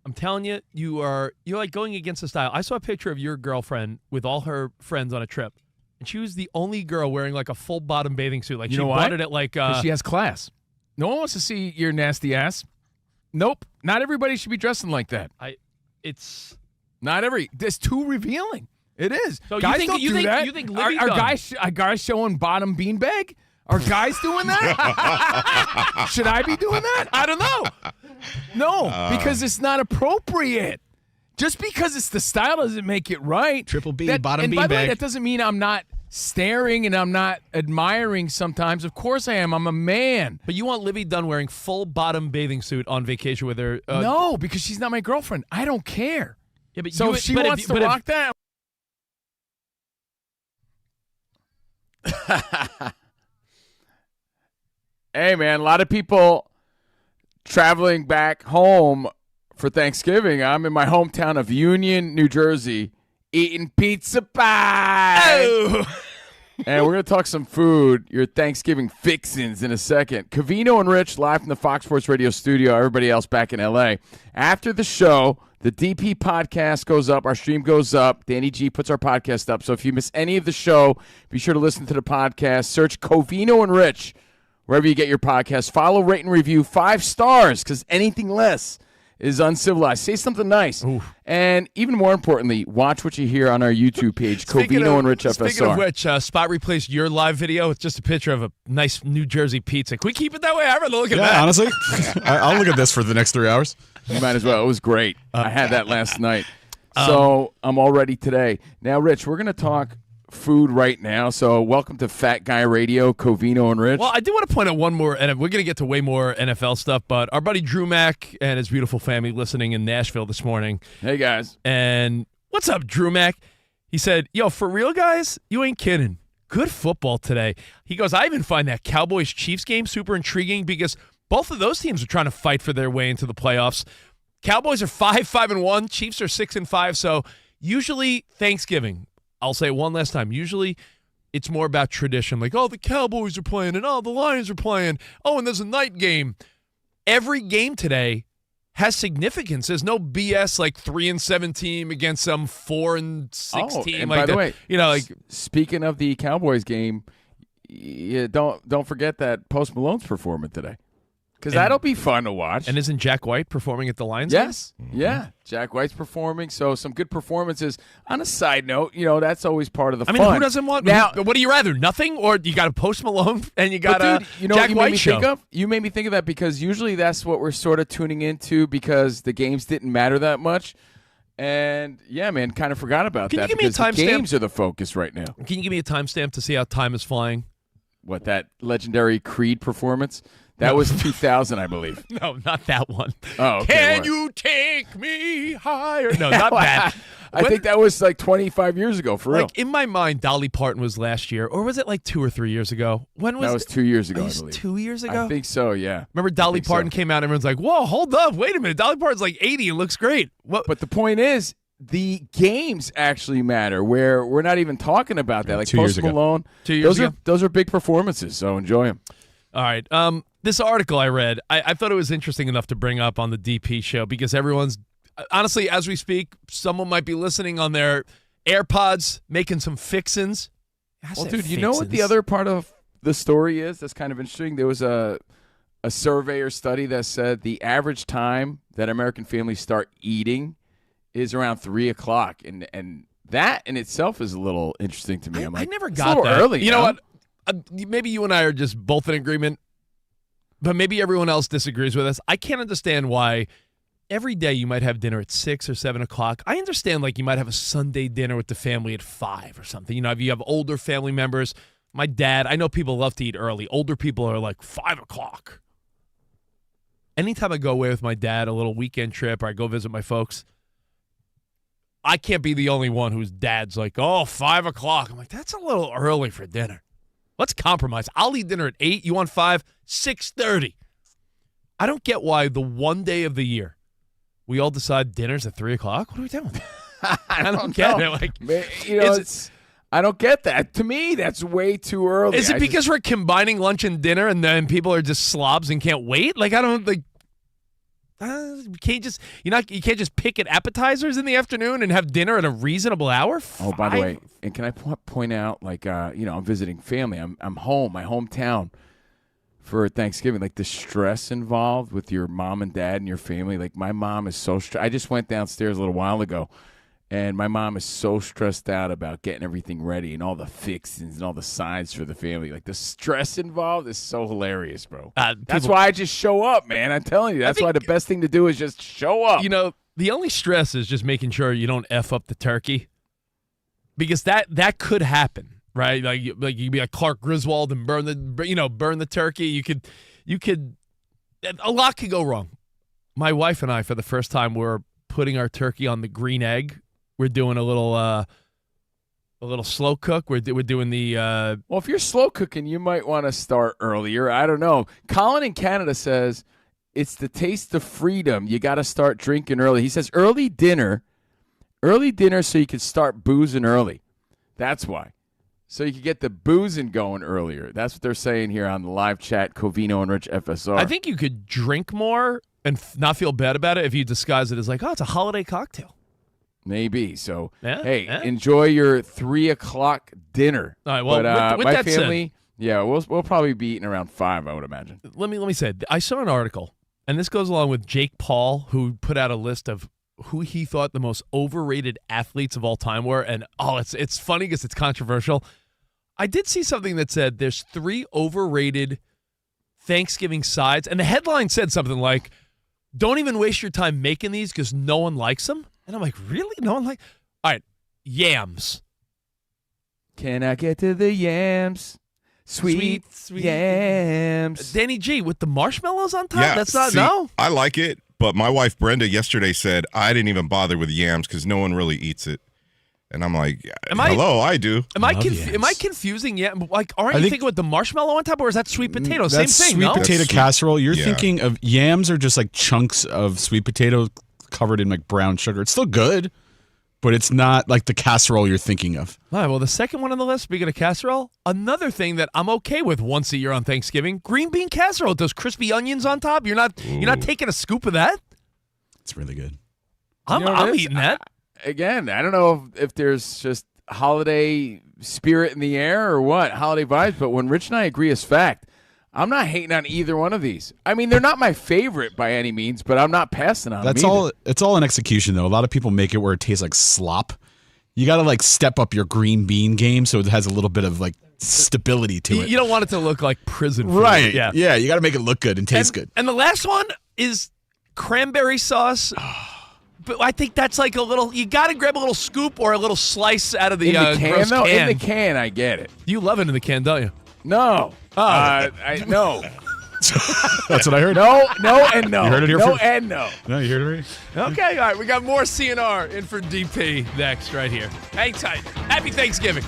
I'm telling you, you're like going against the style. I saw a picture of your girlfriend with all her friends on a trip, and she was the only girl wearing like a full bottom bathing suit. Like You she know bought why? it at like. 'Cause she has class. No one wants to see your nasty ass. Nope. Not everybody should be dressing like that. It's. It's too revealing. It is. So guys you think don't you do think that. you think Libby are Dunn- guys showing bottom beanbag? Are guys doing that? Should I be doing that? I don't know. No, because it's not appropriate. Just because it's the style doesn't make it right. Triple B, bottom and by the way, beanbag. that doesn't mean I'm not staring and I'm not admiring sometimes. Of course I am. I'm a man. But you want Libby Dunn wearing full bottom bathing suit on vacation with her? No, because she's not my girlfriend. I don't care. Yeah, but So if she wants to rock that. Hey, man, a lot of people traveling back home for Thanksgiving. I'm in my hometown of Union, New Jersey, eating pizza pie. Oh. And we're going to talk some food, your Thanksgiving fixins in a second. Covino and Rich live from the Fox Sports Radio studio, everybody else back in L.A. After the show, the DP podcast goes up, our stream goes up. Danny G puts our podcast up. So if you miss any of the show, be sure to listen to the podcast. Search Covino and Rich wherever you get your podcast. Follow, rate, and review 5 stars because anything less is uncivilized. Say something nice. Ooh. And even more importantly, watch what you hear on our YouTube page, Covino and Rich FSR. Speaking of which, Spot replaced your live video with just a picture of a nice New Jersey pizza. Can we keep it that way? I rather look at that. Yeah, honestly, I'll look at this for the next 3 hours. You might as well. It was great. I had that last night. So I'm all ready today. Now, Rich, we're going to talk food right now. So welcome to Fat Guy Radio, Covino and Rich. Well, I do want to point out one more, and we're going to get to way more NFL stuff, but our buddy Drew Mack and his beautiful family listening in Nashville this morning. Hey, guys. And what's up, Drew Mack? He said, yo, for real, guys, you ain't kidding. Good football today. He goes, I even find that Cowboys-Chiefs game super intriguing because both of those teams are trying to fight for their way into the playoffs. Cowboys are 5-1. Chiefs are 6-5. So usually Thanksgiving, I'll say it one last time, usually it's more about tradition. Like, oh, the Cowboys are playing and, oh, the Lions are playing. Oh, and there's a night game. Every game today has significance. There's no BS like 3-7 team against some 4-6 team. And like by the way, you know, like speaking of the Cowboys game, don't forget that Post Malone's performing today. Because that'll be fun to watch. And isn't Jack White performing at the Lions? Yes. Yeah. Jack White's performing. So some good performances. On a side note, that's always part of the fun. I mean, who doesn't want now? What do you rather? Nothing? Or you got a Post Malone and you got a Jack what White show? You made me think of that because usually that's what we're sort of tuning into because the games didn't matter that much. And, yeah, man, kind of forgot about Can that you give me a because the timestamp? games are the focus right now. Can you give me a timestamp to see how time is flying? that legendary Creed performance? That was 2000, I believe. No, not that one. Oh, okay. Can you take me higher? No, not that. I think that was like 25 years ago, for real. Like, in my mind, Dolly Parton was last year, or was it like 2 or 3 years ago? When was that? Was 2 years ago, it I was believe. 2 years ago? I think so, yeah. Remember Dolly Parton came out, and everyone's like, whoa, hold up, wait a minute. Dolly Parton's like 80 and looks great. What? But the point is, the games actually matter, where we're not even talking about that. Like 2 years Post ago. Malone. 2 years ago? Those are big performances, so enjoy them. All right. This article I read, I thought it was interesting enough to bring up on the DP show because everyone's, honestly, as we speak, someone might be listening on their AirPods, making some fixins. Well, dude, you know what the other part of the story is that's kind of interesting? There was a survey or study that said the average time that American families start eating is around 3 o'clock, and that in itself is a little interesting to me. I'm like, I never it's got a little that. early. You know what? Maybe you and I are just both in agreement, but maybe everyone else disagrees with us. I can't understand why every day you might have dinner at 6 or 7 o'clock. I understand, like, you might have a Sunday dinner with the family at 5 or something. You know, if you have older family members, my dad, I know people love to eat early. Older people are like 5 o'clock. Anytime I go away with my dad, a little weekend trip, or I go visit my folks, I can't be the only one whose dad's like, 5 o'clock. I'm like, that's a little early for dinner. Let's compromise. I'll eat dinner at 8. You want 5? 6:30. I don't get why the one day of the year we all decide dinner's at 3 o'clock. What are we doing? I don't get it. Like, you know, I don't get that. To me, that's way too early. Is it because we're combining lunch and dinner, and then people are just slobs and can't wait? Like, I don't like. You can't just pick at appetizers in the afternoon and have dinner at a reasonable hour. Oh, by the way, and can I point out, like, I'm visiting family. I'm home, my hometown, for Thanksgiving. Like, the stress involved with your mom and dad and your family. Like, my mom is so stressed. I just went downstairs a little while ago, and my mom is so stressed out about getting everything ready and all the fixings and all the sides for the family. Like, the stress involved is so hilarious, bro. That's why I just show up, man. I'm telling you. That's why the best thing to do is just show up. You know, the only stress is just making sure you don't F up the turkey, because that could happen, right? Like you could be like Clark Griswold and burn the turkey. You could a lot could go wrong. My wife and I, for the first time, were putting our turkey on the green egg. We're doing a little slow cook. We're doing the. Well, if you're slow cooking, you might want to start earlier. I don't know. Colin in Canada says it's the taste of freedom. You got to start drinking early. He says early dinner, so you can start boozing early. That's why. So you can get the boozing going earlier. That's what they're saying here on the live chat. Covino and Rich FSR. I think you could drink more and not feel bad about it if you disguise it as like, it's a holiday cocktail. Maybe. So, hey, enjoy your 3 o'clock dinner. All right, well, but, with my that family, said, we'll probably be eating around 5, I would imagine. Let me say, I saw an article, and this goes along with Jake Paul, who put out a list of who he thought the most overrated athletes of all time were, and it's funny because it's controversial. I did see something that said there's 3 overrated Thanksgiving sides, and the headline said something like, "Don't even waste your time making these because no one likes them." And I'm like, really? No one all right, yams. Can I get to the yams? Sweet yams. Danny G with the marshmallows on top? Yeah, That's not, no? I like it, but my wife Brenda yesterday said I didn't even bother with yams because no one really eats it. And I'm like, hello, I do. Am I confusing? Yeah, like, aren't you thinking with the marshmallow on top, or is that sweet potato? Same That's thing, sweet no? potato casserole. You're thinking of yams are just like chunks of sweet potato covered in like brown sugar. It's still good, but it's not like the casserole you're thinking of. All right, well, the second one on the list, speaking of casserole, another thing that I'm okay with once a year on Thanksgiving, green bean casserole with those crispy onions on top. You're not taking a scoop of that? It's really good. I'm eating that. Again, I don't know if there's just holiday spirit in the air or what, holiday vibes, but when Rich and I agree as fact, I'm not hating on either one of these. I mean, they're not my favorite by any means, but I'm not passing on them either. It's all an execution, though. A lot of people make it where it tastes like slop. You got to like step up your green bean game so it has a little bit of like stability to it. You don't want it to look like prison food. Right. Yeah. Yeah, you got to make it look good and taste good. And the last one is cranberry sauce. But I think that's like a little. You got to grab a little scoop or a little slice out of the can, gross though. can. In the can, I get it. You love it in the can, don't you? No. No. That's what I heard. No, and no. You heard it here no, first. and no. No, you heard it right. Okay, all right. We got more CNR in for DP next right here. Hang tight. Happy Thanksgiving.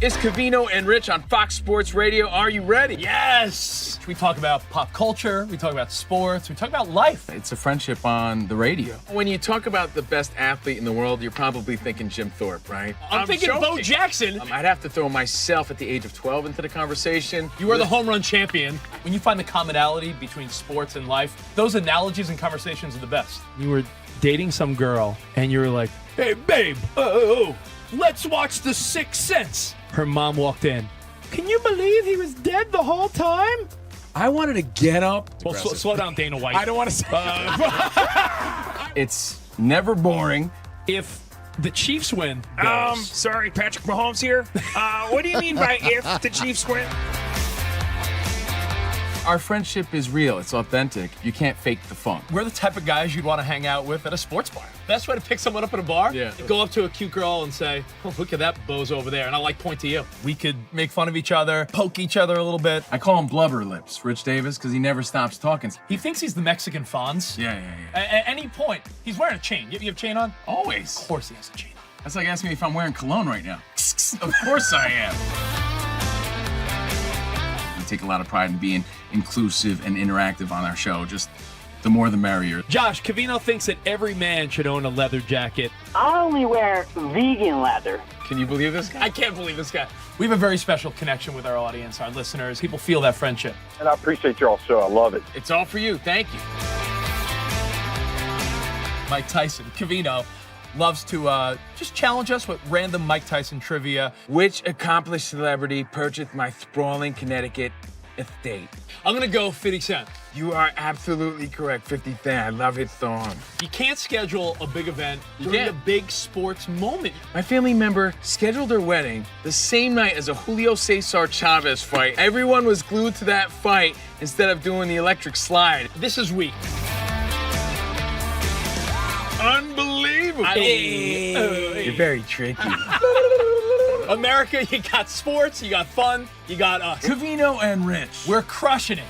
It's Covino and Rich on Fox Sports Radio. Are you ready? Yes. We talk about pop culture. We talk about sports. We talk about life. It's a friendship on the radio. When you talk about the best athlete in the world, you're probably thinking Jim Thorpe, right? I'm thinking joking. Bo Jackson. I'd have to throw myself at the age of 12 into the conversation. You are the home run champion. When you find the commonality between sports and life, those analogies and conversations are the best. You were dating some girl, and you were like, Hey, babe, let's watch The Sixth Sense. her mom walked in. Can you believe he was dead the whole time? I wanted to get up. Well, slow down, Dana White. I don't want to say It's never boring. If the Chiefs win, Sorry, Patrick Mahomes here. What do you mean by if the Chiefs win? Our friendship is real. It's authentic. You can't fake the funk. we're the type of guys you'd want to hang out with at a sports bar. Best way to pick someone up at a bar? Yeah. Go up to a cute girl and say, oh, look at that bozo over there. And I point to you. We could make fun of each other, poke each other a little bit. I call him Blubber Lips, Rich Davis, because he never stops talking. He thinks he's the Mexican Fonz. Yeah. At any point, he's wearing a chain. You have a chain on? Always. Of course he has a chain on. That's like asking me if I'm wearing cologne right now. Of course I am. We take a lot of pride in being inclusive and interactive on our show. Just the more the merrier. Josh, Covino thinks that every man should own a leather jacket. I only wear vegan leather. Can you believe this guy? I can't believe this guy. We have a very special connection with our audience, our listeners. People feel that friendship. And I appreciate y'all's show. I love it. It's all for you. Thank you. Mike Tyson, Covino, loves to just challenge us with random Mike Tyson trivia. Which accomplished celebrity purchased my sprawling Connecticut estate? I'm going to go 50 Cent. You are absolutely correct. 50 Cent. I love his song. You can't schedule a big event You during can't. a big sports moment. My family member scheduled their wedding the same night as a Julio Cesar Chavez fight. Everyone was glued to that fight instead of doing the electric slide. This is weak. Unbelievable. You're very tricky. America, you got sports, you got fun, you got us. Covino and Rich. We're crushing it.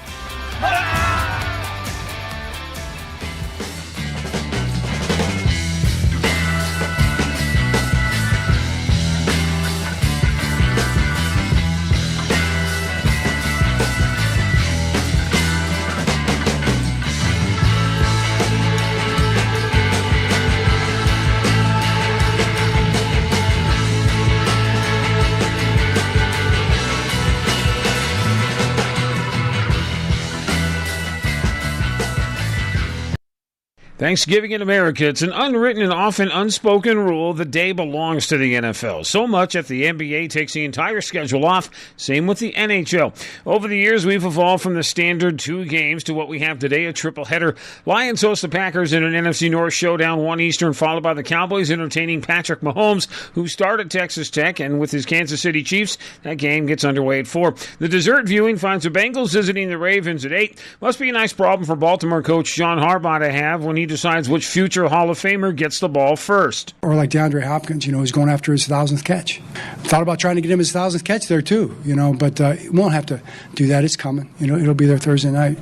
Thanksgiving in America, it's an unwritten and often unspoken rule. The day belongs to the NFL. So much that the NBA takes the entire schedule off. Same with the NHL. Over the years, we've evolved from the standard 2 games to what we have today, a triple header. Lions host the Packers in an NFC North showdown, 1 Eastern, followed by the Cowboys entertaining Patrick Mahomes, who started Texas Tech, and with his Kansas City Chiefs, that game gets underway at 4. The dessert viewing finds the Bengals visiting the Ravens at 8. Must be a nice problem for Baltimore coach John Harbaugh to have when he decides which future Hall of Famer gets the ball first. Or like DeAndre Hopkins, he's going after his 1,000th catch. Thought about trying to get him his 1,000th catch there too, but he won't have to do that. It's coming. It'll be there Thursday night.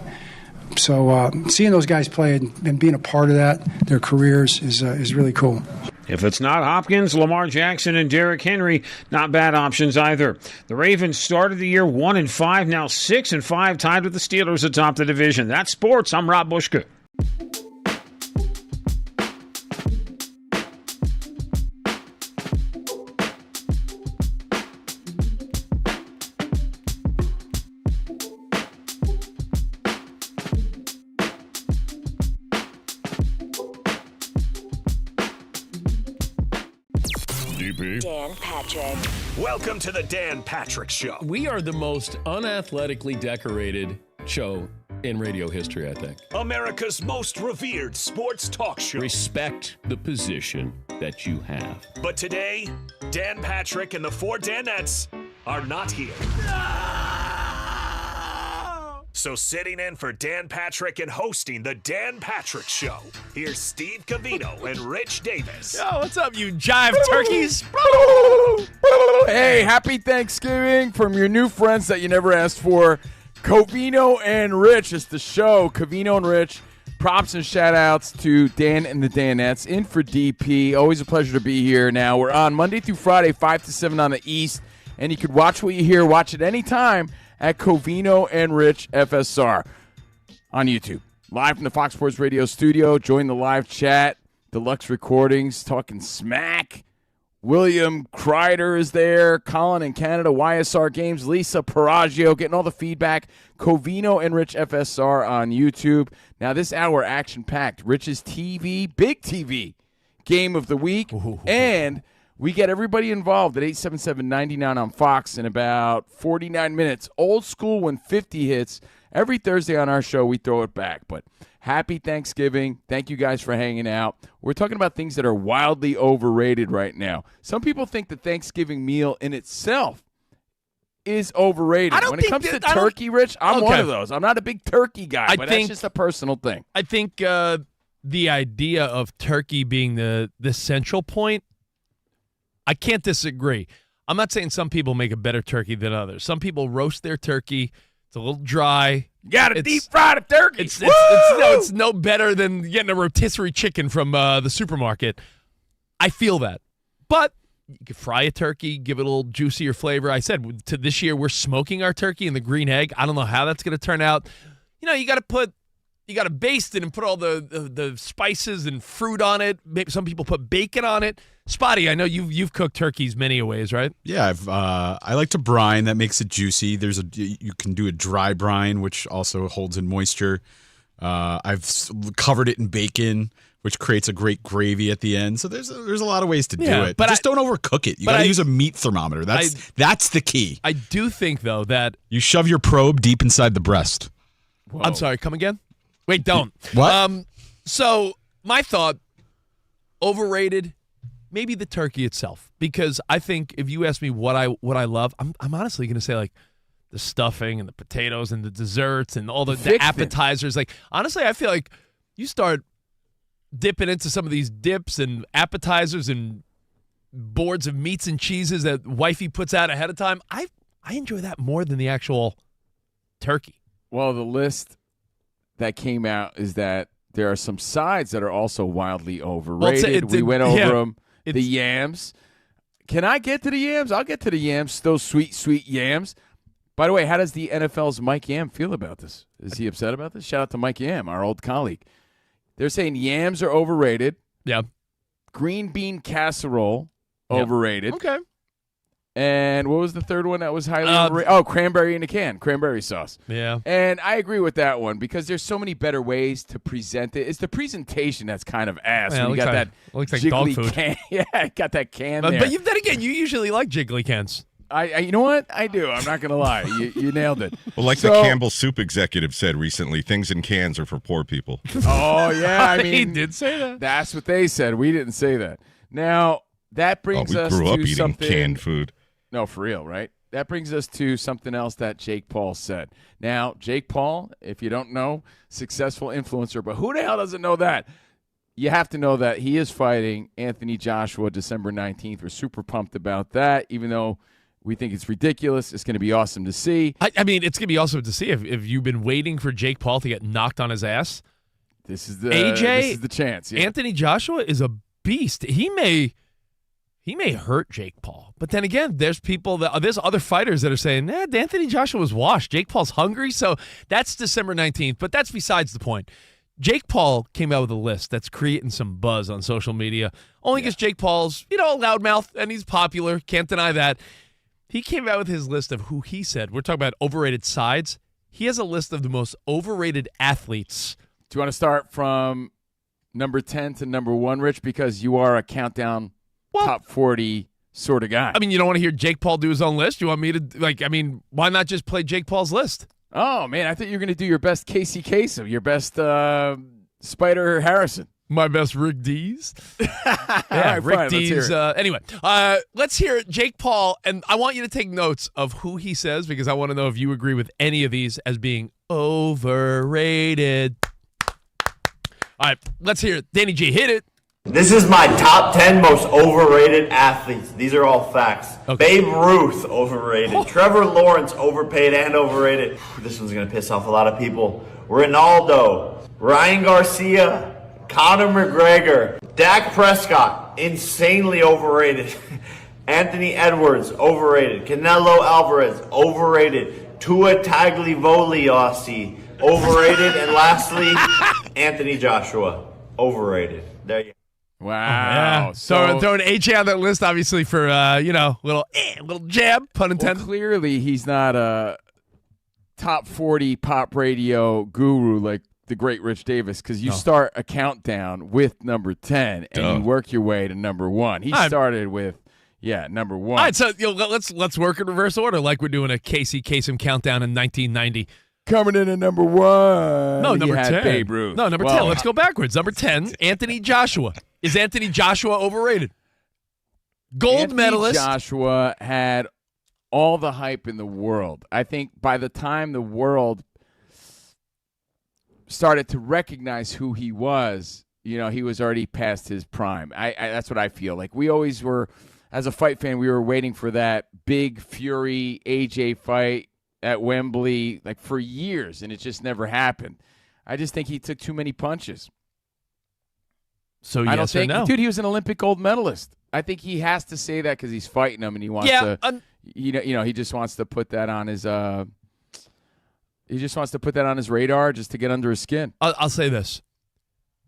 So seeing those guys play and being a part of that, their careers, is really cool. If it's not Hopkins, Lamar Jackson, and Derrick Henry, not bad options either. The Ravens started the year 1-5, now 6-5, tied with the Steelers atop the division. That's sports. I'm Rob Bushka. Dan Patrick. Welcome to the Dan Patrick Show. We are the most unathletically decorated show in radio history, I think. America's most revered sports talk show. Respect the position that you have. But today, Dan Patrick and the four Danettes are not here. So sitting in for Dan Patrick and hosting the Dan Patrick Show, here's Steve Covino and Rich Davis. Yo, what's up, you jive turkeys? Hey, happy Thanksgiving from your new friends that you never asked for. Covino and Rich is the show. Covino and Rich. Props and shout-outs to Dan and the Danettes. In for DP. Always a pleasure to be here. Now, we're on Monday through Friday, 5 to 7 on the East. And you could watch what you hear. Watch it anytime at Covino and Rich FSR on YouTube. Live from the Fox Sports Radio studio. Join the live chat. Deluxe recordings. Talking smack. William Kreider is there. Colin in Canada. YSR Games. Lisa Paraggio getting all the feedback. Covino and Rich FSR on YouTube. Now this hour action-packed. Rich's TV, big TV, game of the week. And we get everybody involved at 877-99 on Fox in about 49 minutes. Old school when 50 hits. Every Thursday on our show, we throw it back. But happy Thanksgiving. Thank you guys for hanging out. We're talking about things that are wildly overrated right now. Some people think the Thanksgiving meal in itself is overrated. When it comes to turkey, Rich, I'm one of those. I'm not a big turkey guy, but that's just a personal thing. I think the idea of turkey being the central point, I can't disagree. I'm not saying some people make a better turkey than others. Some people roast their turkey. It's a little dry. You got to deep fry the turkey. It's no better than getting a rotisserie chicken from the supermarket. I feel that. But you can fry a turkey, give it a little juicier flavor. I said to this year we're smoking our turkey in the green egg. I don't know how that's going to turn out. You got to baste it and put all the spices and fruit on it. Maybe some people put bacon on it. Spotty, I know you've cooked turkeys many a ways, right? Yeah, I like to brine. That makes it juicy. You can do a dry brine, which also holds in moisture. I've covered it in bacon, which creates a great gravy at the end. So there's a lot of ways to do it. But just don't overcook it. You got to use a meat thermometer. That's the key. I do think though that you shove your probe deep inside the breast. Whoa. I'm sorry. Come again? Wait, don't. What? So my thought, overrated. Maybe the turkey itself, because I think if you ask me what I love, I'm honestly going to say like the stuffing and the potatoes and the desserts and all the appetizers. Like honestly, I feel like you start dipping into some of these dips and appetizers and boards of meats and cheeses that wifey puts out ahead of time. I enjoy that more than the actual turkey. Well, the list that came out is that there are some sides that are also wildly overrated. We went over them. The yams. Can I get to the yams? I'll get to the yams. Those sweet, sweet yams. By the way, how does the NFL's Mike Yam feel about this? Is he upset about this? Shout out to Mike Yam, our old colleague. They're saying yams are overrated. Yeah. Green bean casserole, overrated. Okay. And what was the third one that was highly overrated? Oh, cranberry in a can, cranberry sauce. Yeah. And I agree with that one because there's so many better ways to present it. It's the presentation that's kind of ass. Yeah, when you got that looks like jiggly dog food. Can. Yeah, got that can there. But then again, you usually like jiggly cans. I you know what? I do. I'm not going to lie. You nailed it. Well, like the Campbell Soup executive said recently, things in cans are for poor people. Oh, yeah. I mean, he did say that. That's what they said. We didn't say that. Now, that brings us to we grew up eating something. Canned food. No, for real, right? That brings us to something else that Jake Paul said. Now, Jake Paul, if you don't know, successful influencer, but who the hell doesn't know that? You have to know that he is fighting Anthony Joshua December 19th. We're super pumped about that, even though We think it's ridiculous. It's going to be awesome to see. I mean, it's going to be awesome to see if you've been waiting for Jake Paul to get knocked on his ass. This is the chance. Yeah. Anthony Joshua is a beast. He may hurt Jake Paul. But then again, there's other fighters that are saying, Anthony Joshua was washed. Jake Paul's hungry. So that's December 19th. But that's besides the point. Jake Paul came out with a list that's creating some buzz on social media. Only because Jake Paul's, a loudmouth, and he's popular. Can't deny that. He came out with his list of who he said. We're talking about overrated sides. He has a list of the most overrated athletes. Do you want to start from number 10 to number 1, Rich? Because you are a countdown top 40 sort of guy. I mean, you don't want to hear Jake Paul do his own list? You want me to, why not just play Jake Paul's list? Oh, man, I thought you were going to do your best Casey Kasem, your best Spider Harrison. My best Rick Dees. Yeah, Rick Dees. Anyway, let's hear Jake Paul, and I want you to take notes of who he says because I want to know if you agree with any of these as being overrated. All right, let's hear it. Danny G, hit it. This is my top 10 most overrated athletes. These are all facts. Okay. Babe Ruth, overrated. Trevor Lawrence, overpaid and overrated. This one's going to piss off a lot of people. Ronaldo, Ryan Garcia, Conor McGregor, Dak Prescott, insanely overrated. Anthony Edwards, overrated. Canelo Alvarez, overrated. Tua Tagliafico, overrated. And lastly, Anthony Joshua, overrated. There you go. Wow. Yeah. So throwing AJ on that list, obviously, for, little jab, pun intended. Well, clearly, he's not a top 40 pop radio guru like the great Rich Davis, because you start a countdown with number 10 and you work your way to number 1. He started with number 1. All right, so let's work in reverse order like we're doing a Casey Kasem countdown in 1990. Coming in at number 1. No, number 10. Babe Ruth. No, number 10. Let's go backwards. Number 10, Anthony Joshua. Is Anthony Joshua overrated? Gold medalist. Joshua had all the hype in the world. I think by the time the world started to recognize who he was, he was already past his prime. That's what I feel. Like we always were, as a fight fan, we were waiting for that big Fury AJ fight at Wembley like for years, and it just never happened. I just think he took too many punches. So I don't yes think, or no? dude, he was an Olympic gold medalist. I think he has to say that because he's fighting him, and he wants to. He just wants to put that on his. He just wants to put that on his radar just to get under his skin. I'll say this: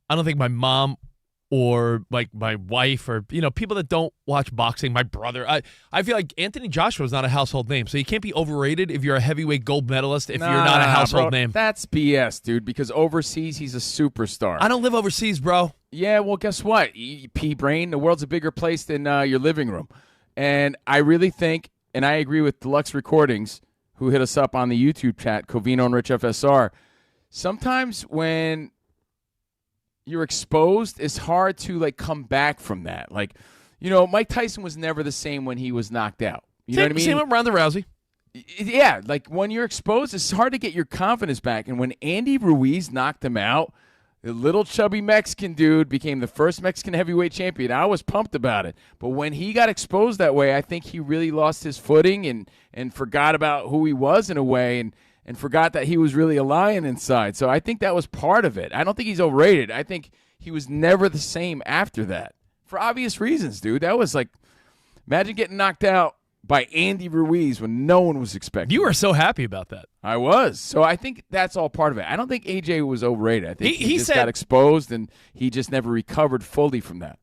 I don't think my mom or like my wife or people that don't watch boxing, my brother. I feel like Anthony Joshua is not a household name, so you can't be overrated if you're a heavyweight gold medalist if you're not a household name. That's BS, dude. Because overseas he's a superstar. I don't live overseas, bro. Yeah, well, guess what? P-brain, the world's a bigger place than your living room. And I really think, and I agree with Deluxe Recordings, who hit us up on the YouTube chat, Covino and Rich FSR, sometimes when you're exposed, it's hard to, come back from that. Mike Tyson was never the same when he was knocked out. You know what I mean? Same with Ronda Rousey. Yeah, when you're exposed, it's hard to get your confidence back. And when Andy Ruiz knocked him out, the little chubby Mexican dude became the first Mexican heavyweight champion. I was pumped about it. But when he got exposed that way, I think he really lost his footing and forgot about who he was in a way and forgot that he was really a lion inside. So I think that was part of it. I don't think he's overrated. I think he was never the same after that for obvious reasons, dude. That was imagine getting knocked out by Andy Ruiz when no one was expecting. You were so happy about that. I was. So I think that's all part of it. I don't think AJ was overrated. I think he just got exposed and he just never recovered fully from that.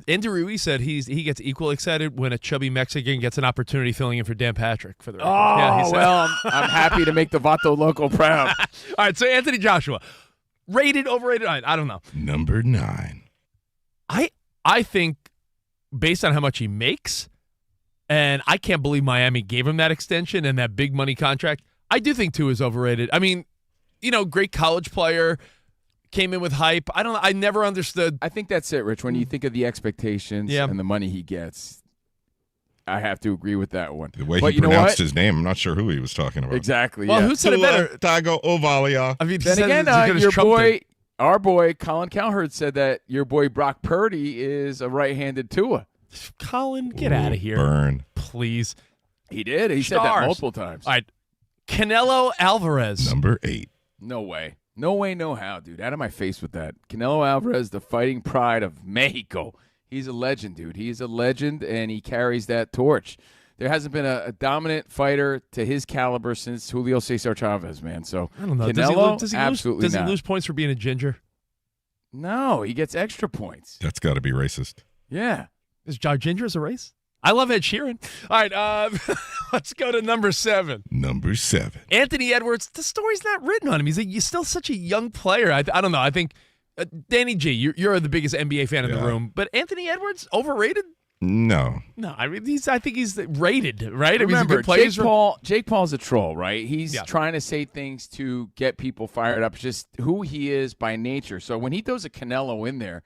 Andy Ruiz said he gets equally excited when a chubby Mexican gets an opportunity filling in for Dan Patrick for the record. I'm happy to make the Vato Loco proud. All right, so Anthony Joshua, rated, overrated? I don't know. Number 9. I think based on how much he makes, and I can't believe Miami gave him that extension and that big money contract. I do think Tua is overrated. I mean, great college player, came in with hype. I don't know. I never understood. I think that's it, Rich. When you think of the expectations and the money he gets, I have to agree with that one. The way he pronounced his name, I'm not sure who he was talking about. Exactly. Well, who said it better? Tago Ovalia. I mean, then again, our boy Colin Cowherd said that your boy Brock Purdy is a right-handed Tua. Colin, get out of here. Burn. Please. He did. He said that multiple times. All right. Canelo Alvarez. Number 8. No way. No way, no how, dude. Out of my face with that. Canelo Alvarez, the fighting pride of Mexico. He's a legend, dude. He's a legend, and he carries that torch. There hasn't been a dominant fighter to his caliber since Julio Cesar Chavez, man. So I don't know. Canelo, does he lose points for being a ginger? No, he gets extra points. That's got to be racist. Yeah. Is ginger a race? I love Ed Sheeran. All right, let's go to number 7. Number 7. Anthony Edwards. The story's not written on him. He's still such a young player. I don't know. I think Danny G, you're the biggest NBA fan in the room, but Anthony Edwards overrated? No. I mean, I think he's rated, right? Remember, I mean, he's a good player. Jake Paul's a troll, right? He's trying to say things to get people fired up. It's just who he is by nature. So when he throws a Canelo in there,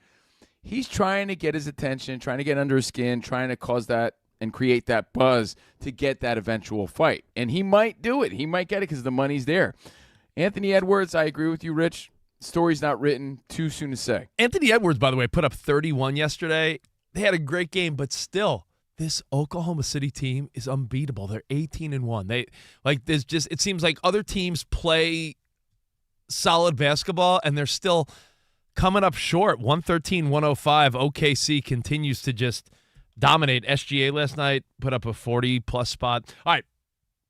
he's trying to get his attention, trying to get under his skin, trying to cause that and create that buzz to get that eventual fight. And he might do it. He might get it because the money's there. Anthony Edwards, I agree with you, Rich. Story's not written. Too soon to say. Anthony Edwards, by the way, put up 31 yesterday. They had a great game, but still, this Oklahoma City team is unbeatable. They're 18-1. It seems like other teams play solid basketball, and they're still coming up short. 113-105. OKC continues to just dominate. SGA last night put up a 40-plus spot. All right,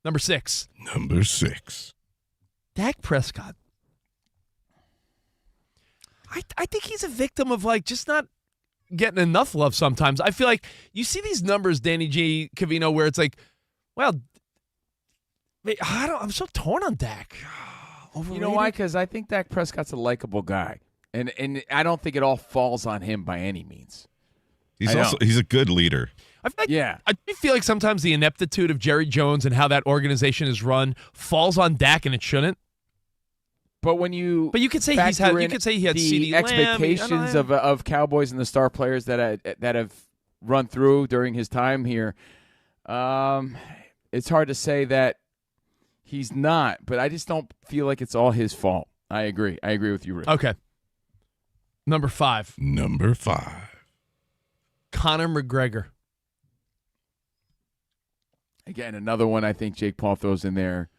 number 6. Number 6. Dak Prescott. I think he's a victim of just not getting enough love sometimes. I feel like you see these numbers, Danny G, Covino, where it's like, well, I'm so torn on Dak. Overrated? You know why? Because I think Dak Prescott's a likable guy, and I don't think it all falls on him by any means. He's a good leader. I feel like sometimes the ineptitude of Jerry Jones and how that organization is run falls on Dak, and it shouldn't. But you could say he had the CeeDee expectations Lamb, of Cowboys and the star players that have run through during his time here. It's hard to say that he's not, but I just don't feel like it's all his fault. I agree with you, Rick. Okay. Number 5. Number 5. Conor McGregor. Again, another one I think Jake Paul throws in there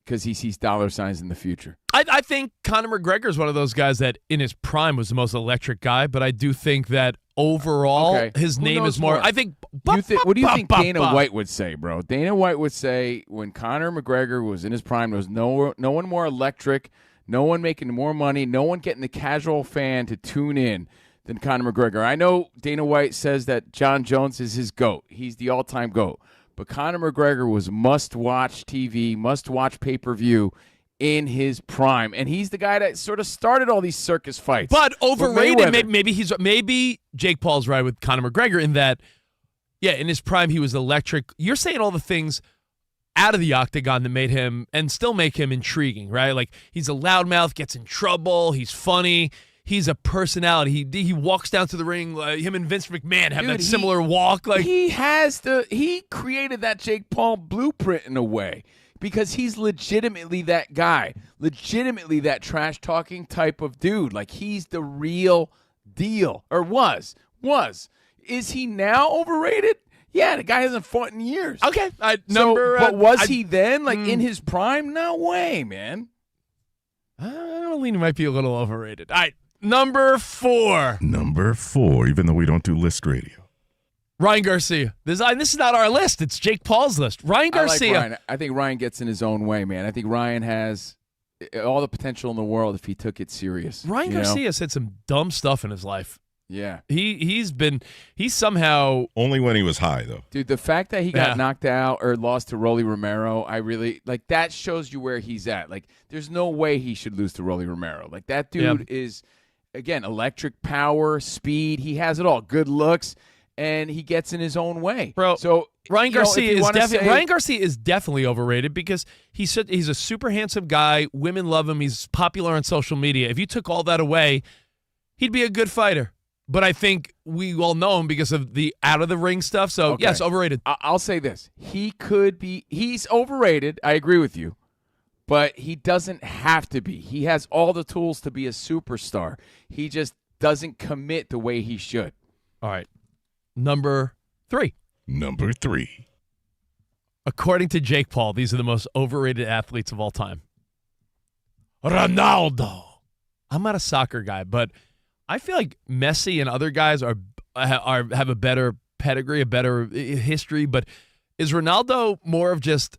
because he sees dollar signs in the future. I think Conor McGregor is one of those guys that in his prime was the most electric guy, but I do think that overall his name is more. I think. What do you think Dana White would say, bro? Dana White would say when Conor McGregor was in his prime, there was no one more electric, no one making more money, no one getting the casual fan to tune in than Conor McGregor. I know Dana White says that John Jones is his GOAT. He's the all-time GOAT. But Conor McGregor was must-watch TV, must-watch pay-per-view in his prime, and he's the guy that sort of started all these circus fights. But overrated, maybe Jake Paul's right with Conor McGregor in that, in his prime he was electric. You're saying all the things out of the octagon that made him and still make him intriguing, right? Like he's a loudmouth, gets in trouble, he's funny. He's a personality. He walks down to the ring. Him and Vince McMahon have that similar walk. He created that Jake Paul blueprint in a way because he's legitimately that guy, legitimately that trash talking type of dude. Like he's the real deal, or was. Is he now overrated? Yeah, the guy hasn't fought in years. Okay, but was he then in his prime? No way, man. I believe he might be a little overrated. All right. Number 4. Number 4, even though we don't do list radio. Ryan Garcia. This is not our list. It's Jake Paul's list. Ryan Garcia. I like Ryan. I think Ryan gets in his own way, man. I think Ryan has all the potential in the world if he took it serious. Ryan Garcia said some dumb stuff in his life. Yeah. He's somehow. Only when he was high, though. Dude, the fact that he got knocked out or lost to Rolly Romero, I really, that shows you where he's at. Like, there's no way he should lose to Rolly Romero. Like, that dude is, again, electric power, speed. He has it all. Good looks, and he gets in his own way. Bro, so Ryan Garcia is definitely overrated because he's a super handsome guy. Women love him. He's popular on social media. If you took all that away, he'd be a good fighter. But I think we all know him because of the out-of-the-ring stuff. So, yes, overrated. I'll say this. He's overrated. I agree with you. But he doesn't have to be. He has all the tools to be a superstar. He just doesn't commit the way he should. All right. Number 3. Number 3. According to Jake Paul, these are the most overrated athletes of all time. Ronaldo. I'm not a soccer guy, but I feel like Messi and other guys have a better pedigree, a better history. But is Ronaldo more of just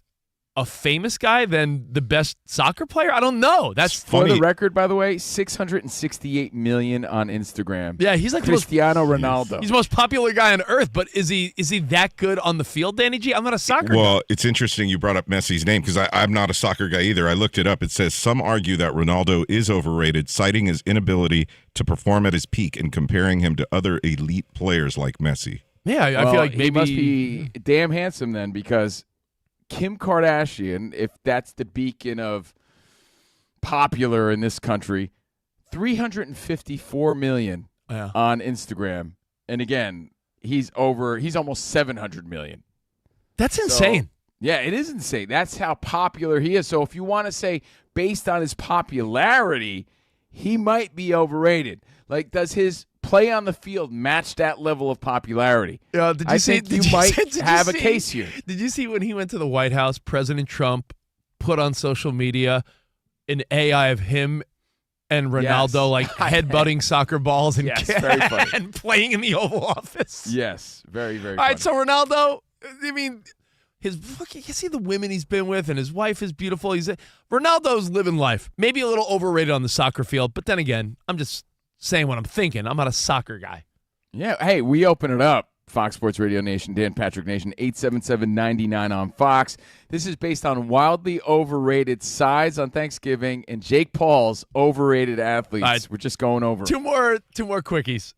a famous guy than the best soccer player? I don't know. That's funny. For the record, by the way, 668 million on Instagram. Yeah, he's like Cristiano Ronaldo. He's the most popular guy on earth, but is he that good on the field, Danny G? I'm not a soccer guy. Well, it's interesting you brought up Messi's name because I'm not a soccer guy either. I looked it up. It says some argue that Ronaldo is overrated, citing his inability to perform at his peak and comparing him to other elite players like Messi. Yeah, I feel like maybe he must be damn handsome then, because Kim Kardashian, if that's the beacon of popular in this country, 354 million on Instagram. And again, he's almost 700 million. That's insane. So, yeah, it is insane. That's how popular he is. So if you want to say based on his popularity, he might be overrated. Like, does his play on the field match that level of popularity? I think you might have a case here. Did you see when he went to the White House, President Trump put on social media an AI of him and Ronaldo like headbutting soccer balls and, very funny. and playing in the Oval Office? Yes, very, very All funny. right, so Ronaldo, I mean, you see the women he's been with, and his wife is beautiful. Ronaldo's living life. Maybe a little overrated on the soccer field, but then again, I'm just saying what I'm thinking. I'm not a soccer guy. Yeah, hey, we open it up. Fox Sports Radio Nation, Dan Patrick Nation, 877-99 on Fox. This is based on wildly overrated sides on Thanksgiving and Jake Paul's overrated athletes. Right. We're just going over. Two more quickies.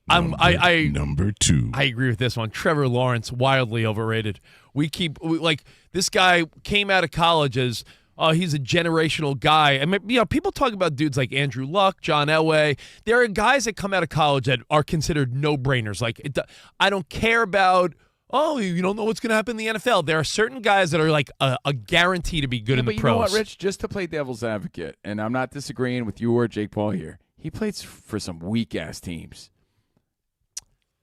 Number two. I agree with this one. Trevor Lawrence, wildly overrated. This guy came out of college as, he's a generational guy. I mean, people talk about dudes like Andrew Luck, John Elway. There are guys that come out of college that are considered no-brainers. I don't care about, you don't know what's going to happen in the NFL. There are certain guys that are like a guarantee to be good in the pros. But you know what, Rich? Just to play devil's advocate, and I'm not disagreeing with you or Jake Paul here, he plays for some weak-ass teams.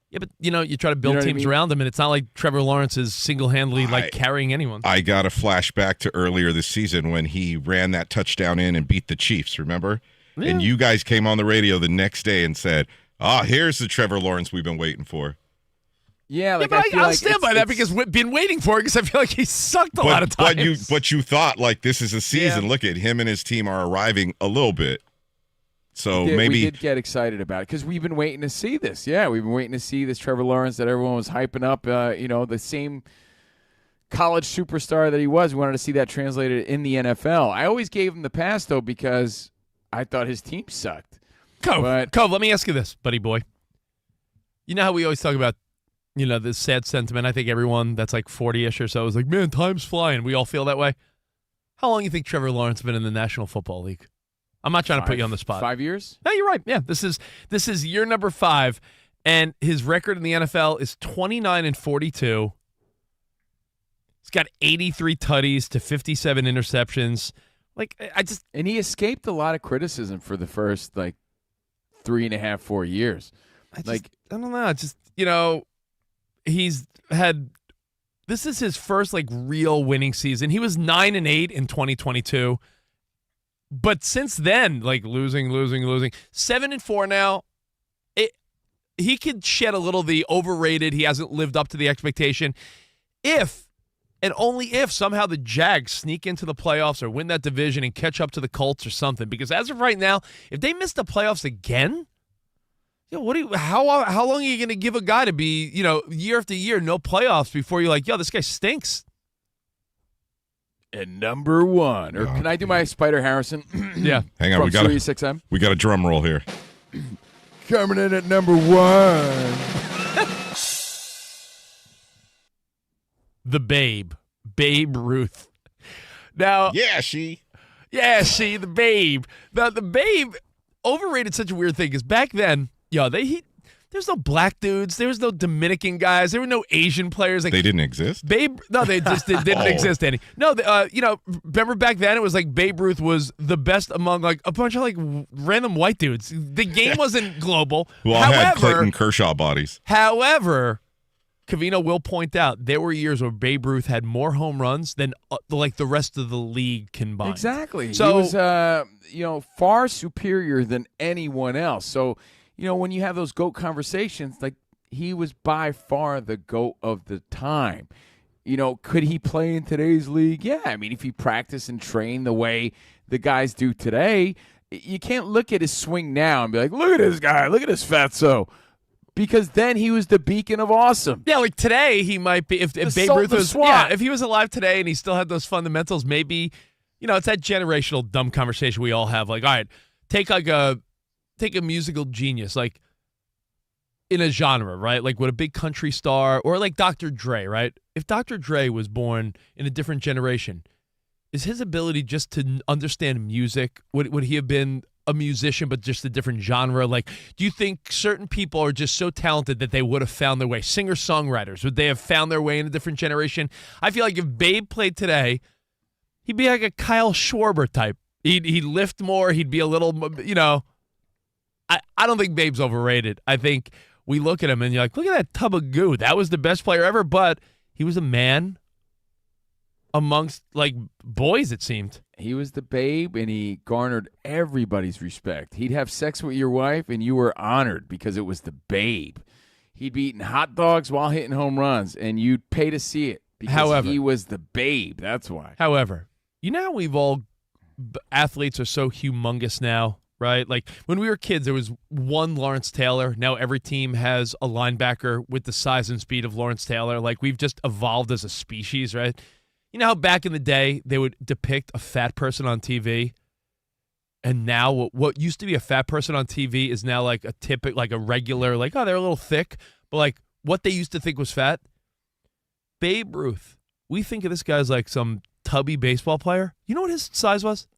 Yeah, but, you try to build teams around him, and it's not like Trevor Lawrence is single-handedly, carrying anyone. I got a flashback to earlier this season when he ran that touchdown in and beat the Chiefs, remember? Yeah. And you guys came on the radio the next day and said, here's the Trevor Lawrence we've been waiting for. Yeah, I'll stand by that because we've been waiting for it because I feel like he sucked a lot of times. But you thought, this is a season. Yeah. Look at him and his team are arriving a little bit. So we did get excited about it because we've been waiting to see this. Yeah, we've been waiting to see this Trevor Lawrence that everyone was hyping up. The same college superstar that he was. We wanted to see that translated in the NFL. I always gave him the pass, though, because I thought his team sucked. Cove, let me ask you this, buddy boy. You know how we always talk about, this sad sentiment? I think everyone that's like 40-ish or so is like, man, time's flying. We all feel that way. How long do you think Trevor Lawrence has been in the National Football League? I'm not trying to put you on the spot. 5 years? No, you're right. Yeah, this is year number 5, and his record in the NFL is 29-42. He's got 83 tutties to 57 interceptions. And he escaped a lot of criticism for the first 3.5, 4 years. I don't know. He's had. This is his first real winning season. He was 9-8 in 2022. But since then, losing, 7-4 now. He could shed a little the overrated. He hasn't lived up to the expectation. If and only if somehow the Jags sneak into the playoffs or win that division and catch up to the Colts or something. Because as of right now, if they miss the playoffs again, how long are you going to give a guy to be year after year no playoffs before you're this guy stinks? And number 1, or can I do my Spider Harrison? Yeah. Hang on, we got a drum roll here. Coming in at number 1. The Babe Ruth. Now, the Babe. Now, the Babe, overrated such a weird thing because back then, there's no black dudes. There was no Dominican guys. There were no Asian players. They didn't exist? Babe, no, they just didn't exist, Andy. No, remember back then it was Babe Ruth was the best among a bunch of random white dudes. The game wasn't global. Who all had Clayton Kershaw bodies. However, Covino will point out there were years where Babe Ruth had more home runs than like the rest of the league combined. Exactly. So he was, far superior than anyone else. So, when you have those GOAT conversations, like he was by far the GOAT of the time. Could he play in today's league? Yeah. I mean, if he practiced and trained the way the guys do today, you can't look at his swing now and be like, look at this guy, look at this fatso. Because then he was the beacon of awesome. Yeah, like today he might be if Babe Ruth was if he was alive today and he still had those fundamentals, maybe it's that generational dumb conversation we all have. Like, all right, take a musical genius, like in a genre, right? Like with a big country star or like Dr. Dre, right? If Dr. Dre was born in a different generation, is his ability just to understand music, would he have been a musician but just a different genre? Like, do you think certain people are just so talented that they would have found their way? Singer-songwriters, would they have found their way in a different generation? I feel like if Babe played today, he'd be like a Kyle Schwarber type. He'd lift more. He'd be a little, I don't think Babe's overrated. I think we look at him and you're like, look at that tub of goo. That was the best player ever, but he was a man amongst like boys, it seemed. He was the Babe, and he garnered everybody's respect. He'd have sex with your wife, and you were honored because it was the Babe. He'd be eating hot dogs while hitting home runs, and you'd pay to see it because he was the Babe. That's why. However, how we've all athletes are so humongous now, right? Like when we were kids, there was one Lawrence Taylor. Now every team has a linebacker with the size and speed of Lawrence Taylor. Like we've just evolved as a species, right? You know how back in the day they would depict a fat person on TV, and now what used to be a fat person on TV is now like a regular, like, oh, they're a little thick, but like what they used to think was fat. Babe Ruth, we think of this guy as like some tubby baseball player. You know what his size was?